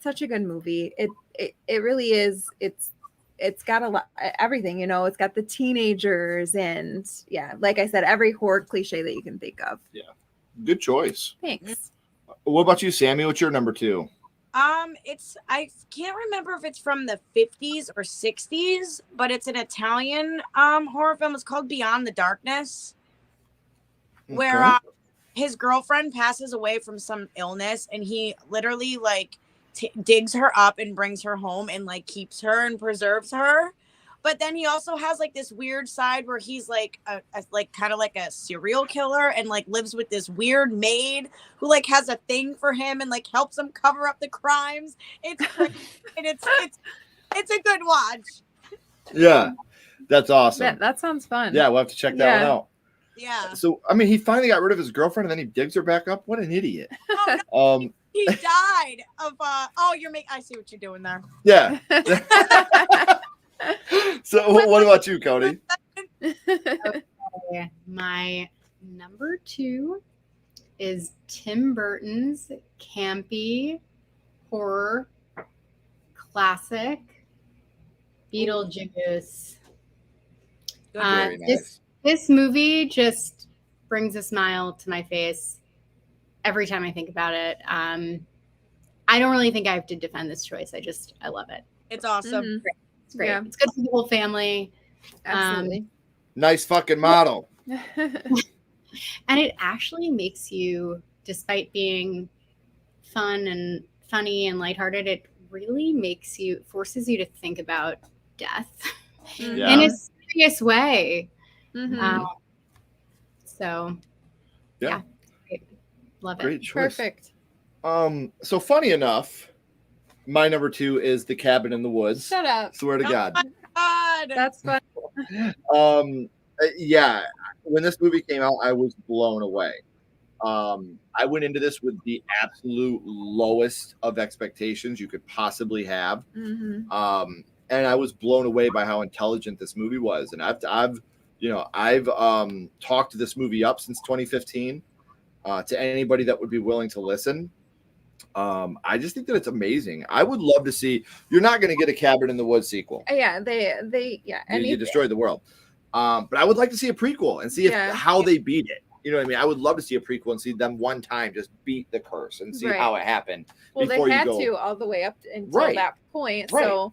Such a good movie. It really is. It's got a lot, everything, you know. It's got the teenagers, and like I said, every horror cliche that you can think of. Yeah, good choice. Thanks. What about you, Sammie? What's your number 2? I can't remember if it's from the 50s or 60s, but it's an Italian horror film. It's called Beyond the Darkness, where his girlfriend passes away from some illness, and he literally like digs her up and brings her home and like keeps her and preserves her. But then he also has like this weird side where he's like a like kind of like a serial killer and like lives with this weird maid who like has a thing for him and like helps him cover up the crimes. It's crazy. And it's a good watch. Yeah, that's awesome. That sounds fun. Yeah, we'll have to check that one out. Yeah. So I mean, he finally got rid of his girlfriend and then he digs her back up. What an idiot. Oh, no. He died of I see what you're doing there. Yeah. So what about you, Cody? Okay, my number 2 is Tim Burton's campy horror classic, Beetlejuice. Very nice. This movie just brings a smile to my face every time I think about it. I don't really think I have to defend this choice. I love it. It's awesome. Mm-hmm. It's great. Yeah. It's good for the whole family. Absolutely. Nice fucking model. And it actually makes you, despite being fun and funny and lighthearted, it really forces you to think about death in a serious way. Mm-hmm. So, yeah. Great. Love it. Great choice. Perfect. So funny enough, my number 2 is The Cabin in the Woods. Shut up. Swear to God. God. That's fun. Yeah, when this movie came out, I was blown away. I went into this with the absolute lowest of expectations you could possibly have. Mm-hmm. And I was blown away by how intelligent this movie was. And I've talked this movie up since 2015 to anybody that would be willing to listen. I just think that it's amazing. I would love to see. You're not going to get a Cabin in the Woods sequel. Yeah, You destroyed the world. But I would like to see a prequel and see how they beat it. You know what I mean? I would love to see a prequel and see them one time just beat the curse and see how it happened. Well, they had to all the way up until that point. Right. So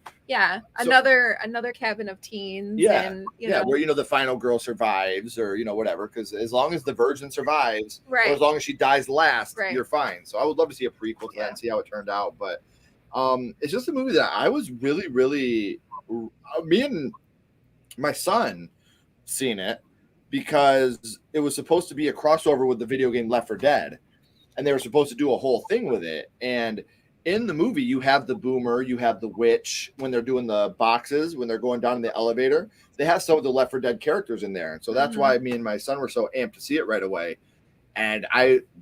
another Cabin of Teens. Yeah, and, where the final girl survives, or whatever. Because as long as the virgin survives, or right, as long as she dies last, right, you're fine. So I would love to see a prequel to that and see how it turned out. But it's just a movie that I was really, really. Me and my son seen it because it was supposed to be a crossover with the video game Left 4 Dead, and they were supposed to do a whole thing with it. And in the movie, you have the boomer, you have the witch when they're doing the boxes, when they're going down in the elevator. They have some of the Left 4 Dead characters in there, and so that's why me and my son were so amped to see it right away. And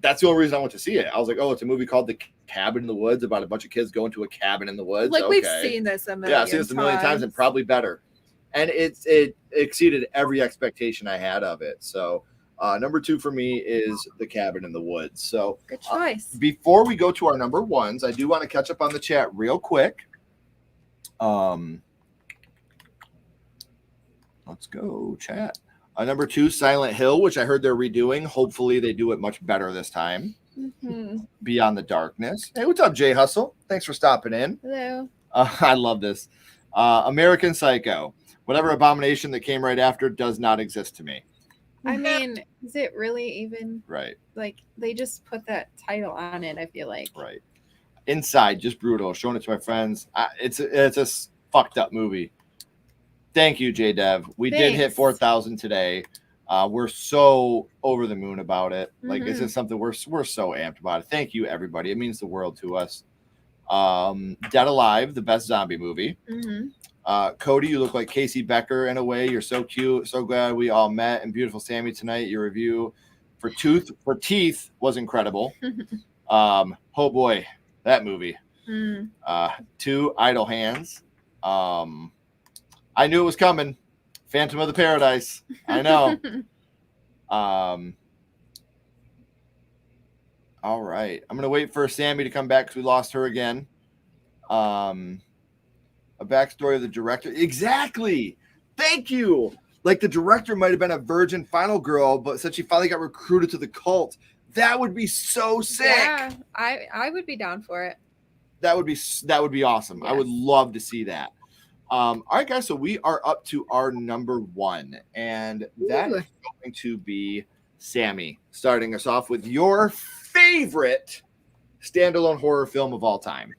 that's the only reason I went to see it. I was like, oh, it's a movie called The Cabin in the Woods about a bunch of kids going to a cabin in the woods. Like, we've seen this a million I've seen this a million times and probably better. And it exceeded every expectation I had of it. So number 2 for me is The Cabin in the Woods. So good choice. Before we go to our number 1s, I do want to catch up on the chat real quick. Let's go chat. Number 2, Silent Hill, which I heard they're redoing. Hopefully they do it much better this time. Mm-hmm. Beyond the Darkness. Hey, what's up, Jay Hustle? Thanks for stopping in. Hello. I love this. American Psycho. Whatever abomination that came right after does not exist to me. I mean, is it really even right? Like, they just put that title on it, I feel like. Right. Inside, just brutal. Showing it to my friends. It's a fucked up movie. Thank you, J Dev. We did hit 4,000 today. We're so over the moon about it. Like, this is something we're so amped about it. Thank you, everybody. It means the world to us. Dead Alive, the best zombie movie. Mm-hmm. Cody, you look like Casey Becker in a way. You're so cute. So glad we all met. And beautiful Sammie tonight. Your review for Teeth was incredible. Oh boy, that movie. 2, Idle Hands. I knew it was coming. Phantom of the Paradise. I know. All right. I'm gonna wait for Sammie to come back because we lost her again. A backstory of the director. Exactly. Thank you. Like, the director might have been a virgin final girl, but since she finally got recruited to the cult, that would be so sick. Yeah, I would be down for it. That would be awesome. Yes. I would love to see that. All right, guys. So we are up to our number 1, and that is going to be Sammie, starting us off with your favorite standalone horror film of all time.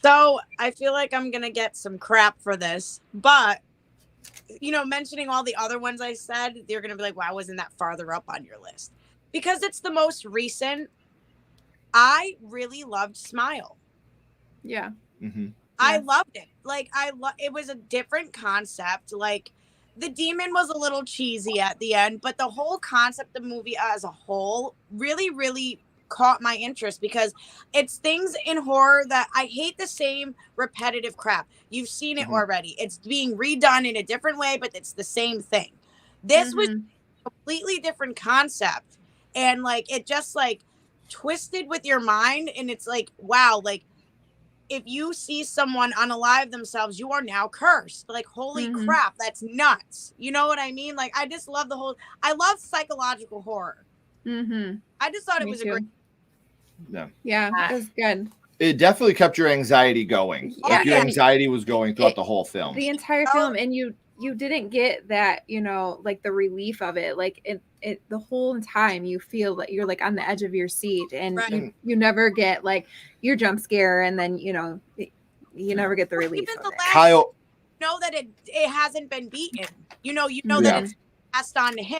So I feel like I'm going to get some crap for this, but, you know, mentioning all the other ones I said, you're going to be like, why wasn't that farther up on your list? Because it's the most recent. I really loved Smile. Yeah. Mm-hmm. I loved it. Like, it was a different concept. Like, the demon was a little cheesy at the end, but the whole concept of the movie as a whole really, really caught my interest because it's things in horror that I hate the same repetitive crap. You've seen it already. It's being redone in a different way, but it's the same thing. This was a completely different concept. And like, it just like twisted with your mind. And it's like, wow, like if you see someone unalive themselves, you are now cursed. Like, holy crap, that's nuts. You know what I mean? Like, I just love I love psychological horror. I just thought it was a great. Yeah, it was good. It definitely kept your anxiety going. Yeah. Like your anxiety was going throughout the whole film. The entire film, and you didn't get that, you know, like the relief of it. Like it the whole time you feel that you're like on the edge of your seat, and you never get like your jump scare, and then you know you never get the relief of it. Kyle, know that it hasn't been beaten. You know that it's passed on to him.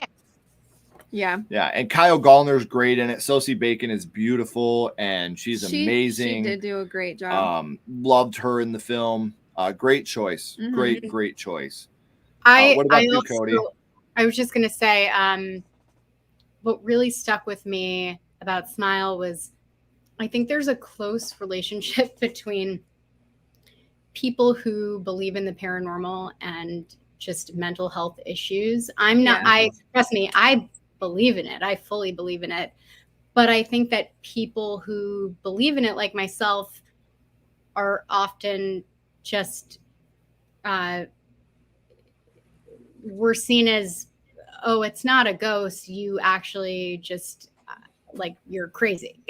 Yeah. Yeah, and Kyle Gallner's great in it. Sosie Bacon is beautiful, and she's amazing. She did do a great job. Loved her in the film. Great choice. Great choice. What about you, Cody? I was just going to say, what really stuck with me about Smile was I think there's a close relationship between people who believe in the paranormal and just mental health issues. Trust me, I believe in it. I fully believe in it. But I think that people who believe in it, like myself, are often just we're seen as, oh, it's not a ghost. You actually just like you're crazy.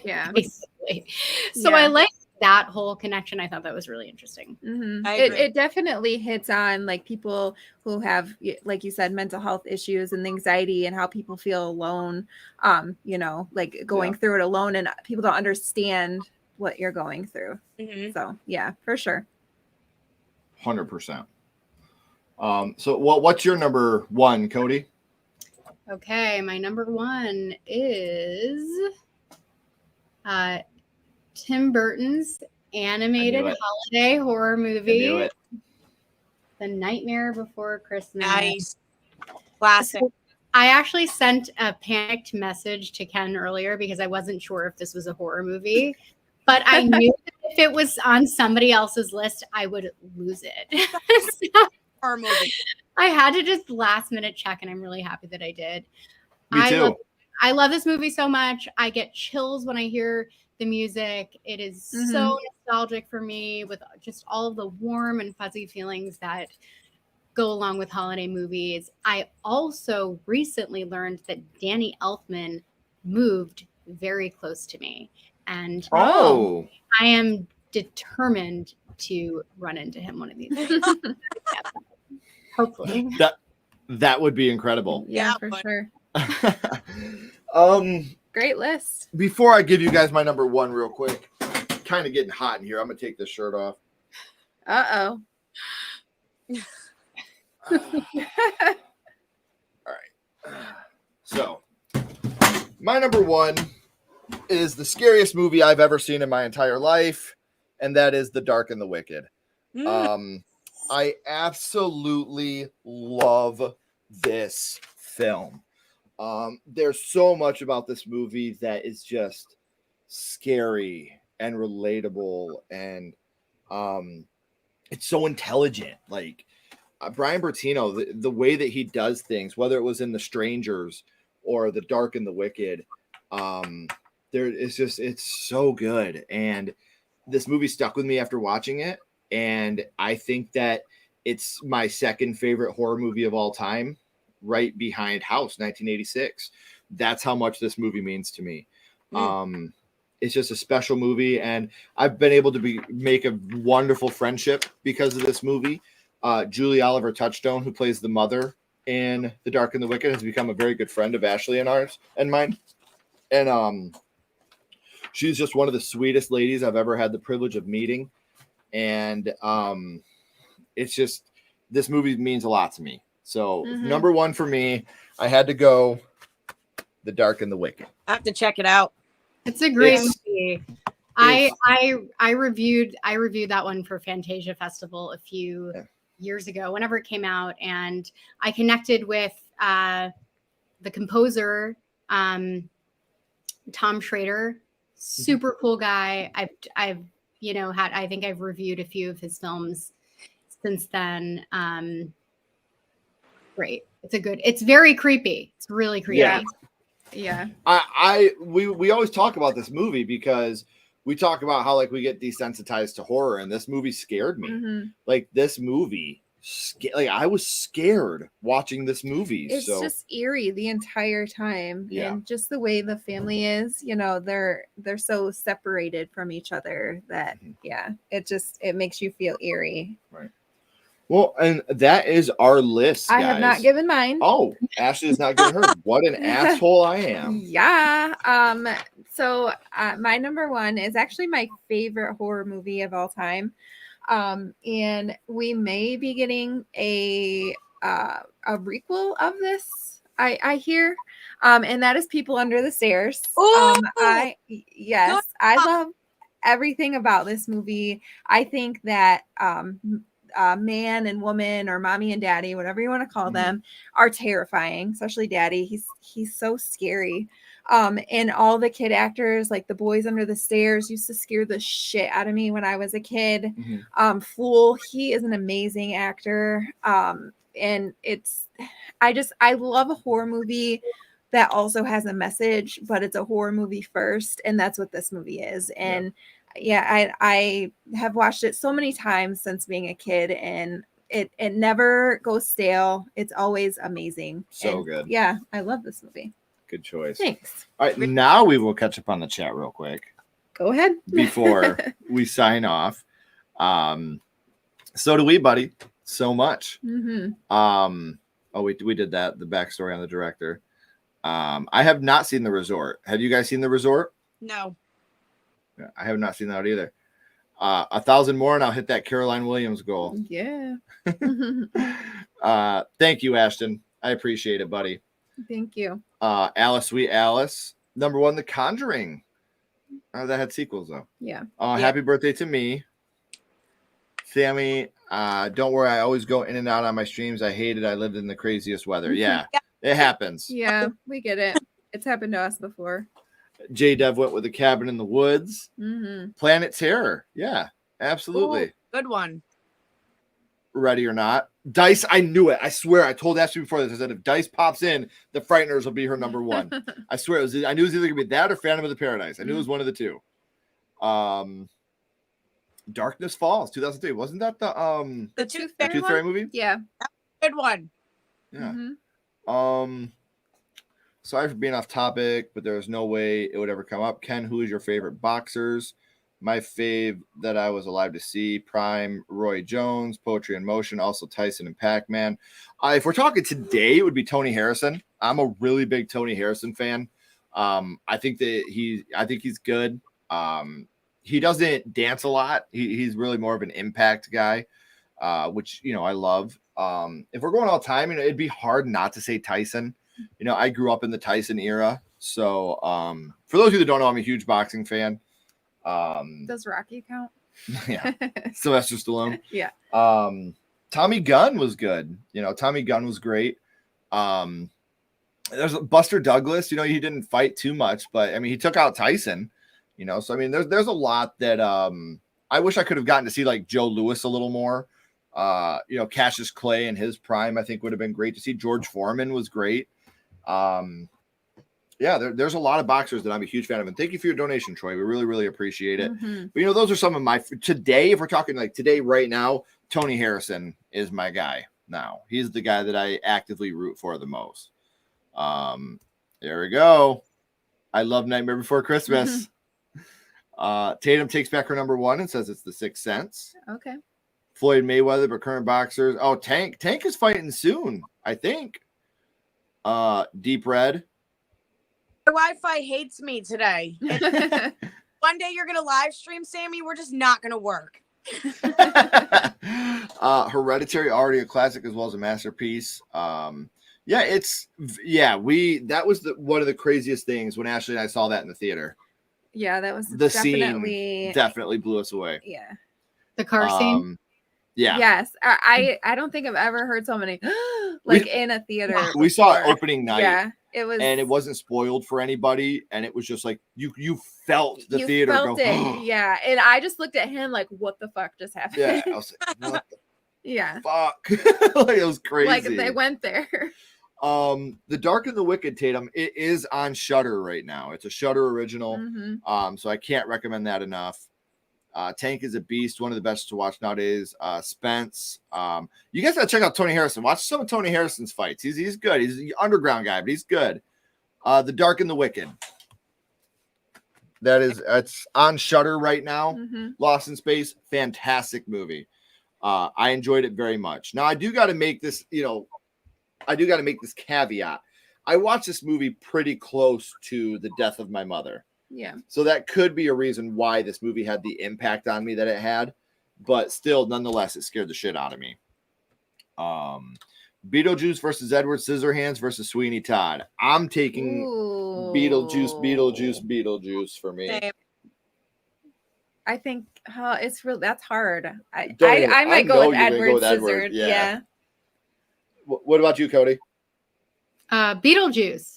Yeah. Basically. So I like that whole connection. I thought that was really interesting. It definitely hits on like people who have, like you said, mental health issues and anxiety, and how people feel alone, you know, like going through it alone, and people don't understand what you're going through. So yeah, for sure. 100%. So what's your number one, Cody? Okay, my number one is Tim Burton's animated holiday horror movie, The Nightmare Before Christmas. Nice. Classic. So I actually sent a panicked message to Ken earlier because I wasn't sure if this was a horror movie, but I knew that if it was on somebody else's list, I would lose it. Horror movie. I had to just last minute check, and I'm really happy that I did. Me too. I love this movie so much. I get chills when I hear the music. It is so nostalgic for me, with just all of the warm and fuzzy feelings that go along with holiday movies. I also recently learned that Danny Elfman moved very close to me, and I am determined to run into him one of these days. Hopefully. That would be incredible. Yeah, for sure. Great list. Before I give you guys my number one real quick, kind of getting hot in here. I'm going to take this shirt off. Uh-oh. All right. So, my number one is the scariest movie I've ever seen in my entire life, and that is The Dark and the Wicked. I absolutely love this film. There's so much about this movie that is just scary and relatable, and it's so intelligent. Like Brian Bertino, the way that he does things, whether it was in The Strangers or The Dark and the Wicked, it's so good. And this movie stuck with me after watching it. And I think that it's my second favorite horror movie of all time, right behind House, 1986. That's how much this movie means to me. It's just a special movie, and I've been able to make a wonderful friendship because of this movie. Julie Oliver Touchstone, who plays the mother in The Dark and the Wicked has become a very good friend of Ashley and ours and mine. And she's just one of the sweetest ladies I've ever had the privilege of meeting. And it's just, this movie means a lot to me. So number one for me, I had to go The Dark and the Wicked. I have to check it out. It's a great movie. I reviewed that one for Fantasia Festival a few years ago, whenever it came out, and I connected with the composer, Tom Schrader. Super cool guy. I've I think I've reviewed a few of his films since then. Great. It's very creepy. It's really creepy. Yeah. We always talk about this movie because we talk about how like we get desensitized to horror, and this movie scared me. Like this movie, I was scared watching this movie. It's just eerie the entire time, and just the way the family is. They're so separated from each other that it makes you feel eerie. Right. Well, and that is our list, guys. I have not given mine. Oh, Ashley has not given hers. What an asshole I am. Yeah. So my number one is actually my favorite horror movie of all time. And we may be getting a requel of this, I hear. And that is People Under the Stairs. I love everything about this movie. I think that man and woman, or mommy and daddy, whatever you want to call them, are terrifying, especially daddy. He's so scary. And all the kid actors, like the boys under the stairs, used to scare the shit out of me when I was a kid. Fool, he is an amazing actor. And I love a horror movie that also has a message, but it's a horror movie first, and that's what this movie is. And I have watched it so many times since being a kid, and it never goes stale. It's always amazing. So good. Yeah, I love this movie. Good choice. Thanks. All right, now we will catch up on the chat real quick. Go ahead. Before we sign off. So do we, buddy. So much. We did that. The backstory on the director. I have not seen The Resort. Have you guys seen The Resort? No. I have not seen that either. 1,000 more, and I'll hit that Caroline Williams goal. Yeah. Thank you, Ashton. I appreciate it, buddy. Thank you. Alice, Sweet Alice. Number one, The Conjuring. That had sequels, though. Yeah. Happy birthday to me. Sammie, don't worry. I always go in and out on my streams. I hate it. I lived in the craziest weather. Yeah, it happens. Yeah, we get it. It's happened to us before. J Dev went with The Cabin in the Woods. Planet Terror. Yeah, absolutely. Ooh, good one. Ready or Not. Dice, I knew it. I swear. I told Ashley before this. I said if Dice pops in, The Frighteners will be her number one. I swear. I knew it was either going to be that or Phantom of the Paradise. I knew it was one of the two. Darkness Falls, 2003. Wasn't that the Tooth Fairy movie? Yeah. Good one. Yeah. Sorry for being off topic, but there's no way it would ever come up. Ken, who is your favorite boxers? My fave that I was alive to see: Prime, Roy Jones, Poetry in Motion, also Tyson and Pac-Man. If we're talking today, it would be Tony Harrison. I'm a really big Tony Harrison fan. I think he's good. He doesn't dance a lot. He's really more of an impact guy, which I love. If we're going all time, it'd be hard not to say Tyson. I grew up in the Tyson era. So for those of you that don't know, I'm a huge boxing fan. Does Rocky count? Yeah. Sylvester Stallone. Yeah. Tommy Gunn was good. Tommy Gunn was great. There's Buster Douglas. He didn't fight too much, but he took out Tyson. So there's a lot that I wish I could have gotten to see, like Joe Louis a little more. Cassius Clay in his prime, I think would have been great to see. George Foreman was great. There's a lot of boxers that I'm a huge fan of, and thank you for your donation, Troy. We really, really appreciate it. But those are some of my today. If we're talking like today, right now, Tony Harrison is my guy. Now he's the guy that I actively root for the most. There we go. I love Nightmare Before Christmas. Tatum takes back her number one and says it's The Sixth Sense. Okay. Floyd Mayweather, but current boxers. Oh, Tank is fighting soon, I think. Deep Red. My Wi-Fi hates me today. One day you're gonna live stream, Sammie. We're just not gonna work. Hereditary, already a classic as well as a masterpiece. That was one of the craziest things when Ashley and I saw that in the theater. Yeah, that was The definitely scene definitely blew us away. Yeah. The car scene. Yeah. Yes. I don't think I've ever heard so many in a theater. We saw it opening night. Yeah. It was, and it wasn't spoiled for anybody, and it was just like you felt the theater felt go. it. Yeah. And I just looked at him like, what the fuck just happened? Yeah. I was like, what the yeah. fuck? Like, it was crazy. Like they went there. The Dark and the Wicked, Tatum, it is on Shudder right now. It's a Shudder original. Mm-hmm. So I can't recommend that enough. Tank is a beast, one of the best to watch nowadays. Spence. You guys gotta check out Tony Harrison. Watch some of Tony Harrison's fights. He's good. He's an underground guy, but he's good. The Dark and the Wicked. It's on Shudder right now. Mm-hmm. Lost in Space, fantastic movie. I enjoyed it very much. Now I do got to make this, caveat. I watched this movie pretty close to the death of my mother. Yeah. So that could be a reason why this movie had the impact on me that it had, but still, nonetheless, it scared the shit out of me. Beetlejuice versus Edward Scissorhands versus Sweeney Todd. I'm taking Beetlejuice for me. Same. I think it's real. That's hard. I I might go with Edward Edward. Scissored. Yeah. What about you, Cody? Beetlejuice.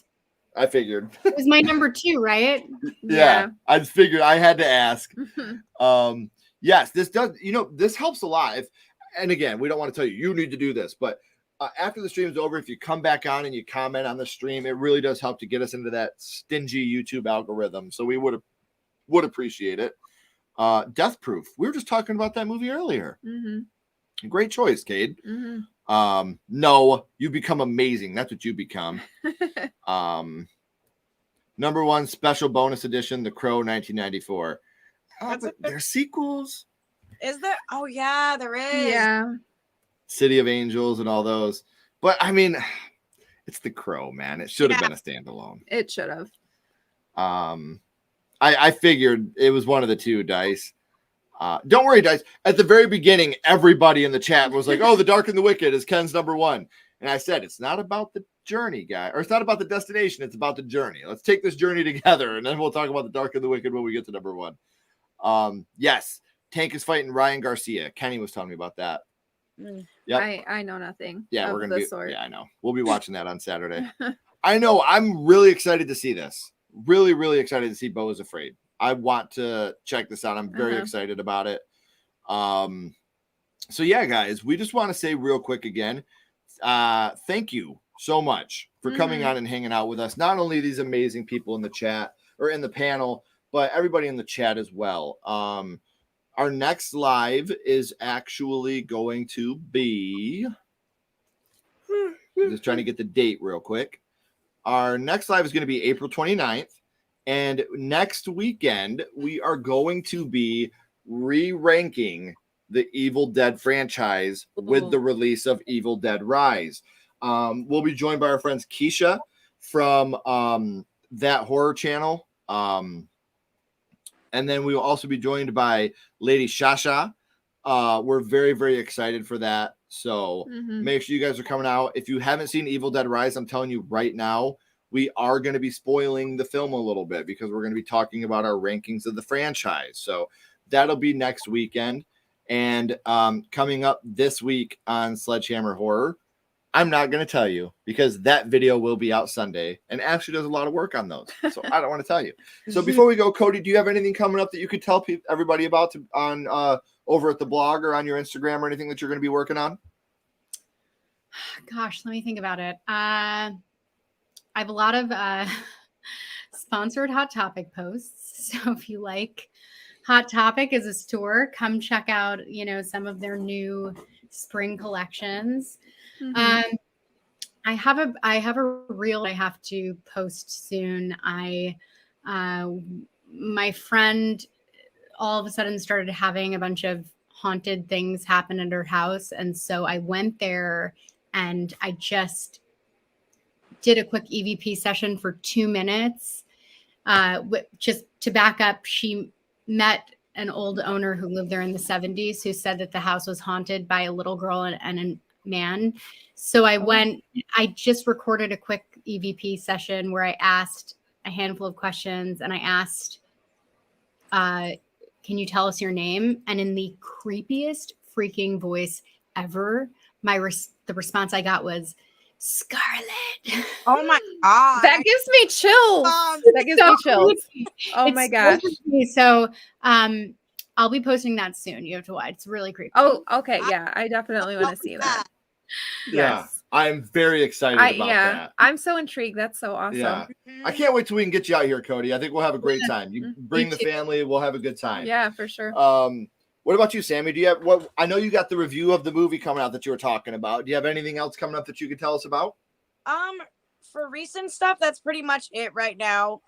I figured. It was my number 2, right? Yeah. I just figured I had to ask. Yes, this does, this helps a lot. And again, we don't want to tell you need to do this, but after the stream's over, if you come back on and you comment on the stream, it really does help to get us into that stingy YouTube algorithm. So we would appreciate it. Death Proof. We were just talking about that movie earlier. Mm-hmm. Great choice, Cade. Mm-hmm. No, you become amazing. That's what you become. Number 1 special bonus edition, The Crow 1994. There's sequels. Is there? Oh yeah, there is. Yeah. City of Angels and all those. But I mean, it's The Crow, man. It should have been a standalone. It should have. I figured it was one of the two, Dice. Don't worry, Dice. At the very beginning, everybody in the chat was like, oh, The Dark and the Wicked is Ken's number 1. And I said, it's not about the journey, guy, or it's not about the destination. It's about the journey. Let's take this journey together, and then we'll talk about The Dark and the Wicked when we get to number 1. Yes, Tank is fighting Ryan Garcia. Kenny was telling me about that. Yep. I know nothing. Yeah, we're gonna be. Sword. Yeah, I know. We'll be watching that on Saturday. I know. I'm really excited to see this. Really, really excited to see Beau is Afraid. I want to check this out. I'm very excited about it. So yeah, guys, we just want to say real quick again, thank you so much for coming on and hanging out with us. Not only these amazing people in the chat or in the panel, but everybody in the chat as well. Our next live is actually going to be, just trying to get the date real quick. Our next live is going to be April 29th. And next weekend, we are going to be re-ranking the Evil Dead franchise with the release of Evil Dead Rise. We'll be joined by our friends Keisha from That Horror Channel. And then we will also be joined by Lady Shasha. We're very, very excited for that. So make sure you guys are coming out. If you haven't seen Evil Dead Rise, I'm telling you right now, we are going to be spoiling the film a little bit because we're going to be talking about our rankings of the franchise. So that'll be next weekend. And coming up this week on Sledgehammer Horror, I'm not going to tell you because that video will be out Sunday. And Ashley does a lot of work on those. So I don't want to tell you. So before we go, Cody, do you have anything coming up that you could tell everybody about on over at the blog or on your Instagram or anything that you're going to be working on? Gosh, let me think about it. I have a lot of sponsored Hot Topic posts. So if you like Hot Topic as a store, come check out, some of their new spring collections. I have a reel I have to post soon. My friend all of a sudden started having a bunch of haunted things happen at her house. And so I went there and I just did a quick EVP session for 2 minutes. Just to back up, she met an old owner who lived there in the 70s who said that the house was haunted by a little girl and a man. So I just recorded a quick EVP session where I asked a handful of questions, and I asked, can you tell us your name? And in the creepiest freaking voice ever, the response I got was, Scarlet. Oh my God. That gives me chills. That gives me chills. Oh my gosh. So I'll be posting that soon. You have to watch. It's really creepy. Oh, okay. Yeah, I definitely want to see that. Yeah, I'm very excited about that. I'm so intrigued. That's so awesome. Yeah. I can't wait till we can get you out here, Cody. I think we'll have a great time. You bring the family, we'll have a good time. Yeah, for sure. What about you, Sammie? Do you have I know you got the review of the movie coming out that you were talking about. Do you have anything else coming up that you could tell us about? For recent stuff, that's pretty much it right now.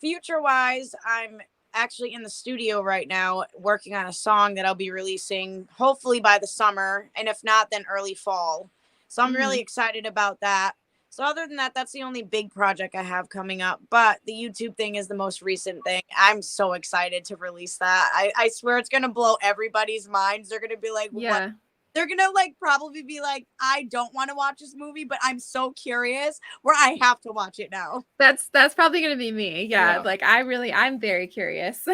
Future wise, I'm actually in the studio right now working on a song that I'll be releasing hopefully by the summer, and if not, then early fall. So I'm really excited about that. So other than that, that's the only big project I have coming up. But the YouTube thing is the most recent thing. I'm so excited to release that. I swear it's going to blow everybody's minds. They're going to be like, what? They're going to probably be like, I don't want to watch this movie, but I'm so curious where I have to watch it now. That's probably going to be me. Yeah. I'm very curious.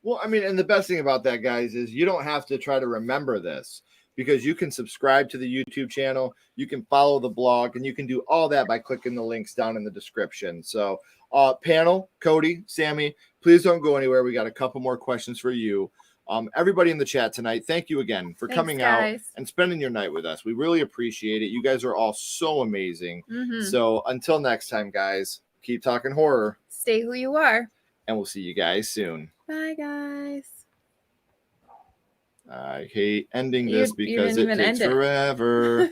Well, I mean, and the best thing about that, guys, is you don't have to try to remember this, because you can subscribe to the YouTube channel, you can follow the blog, and you can do all that by clicking the links down in the description. So panel, Cody, Sammie, please don't go anywhere. We got a couple more questions for you. Everybody in the chat tonight, thank you again for coming out and spending your night with us. We really appreciate it. You guys are all so amazing. So until next time, guys, keep talking horror. Stay who you are. And we'll see you guys soon. Bye, guys. I hate ending this because it takes forever.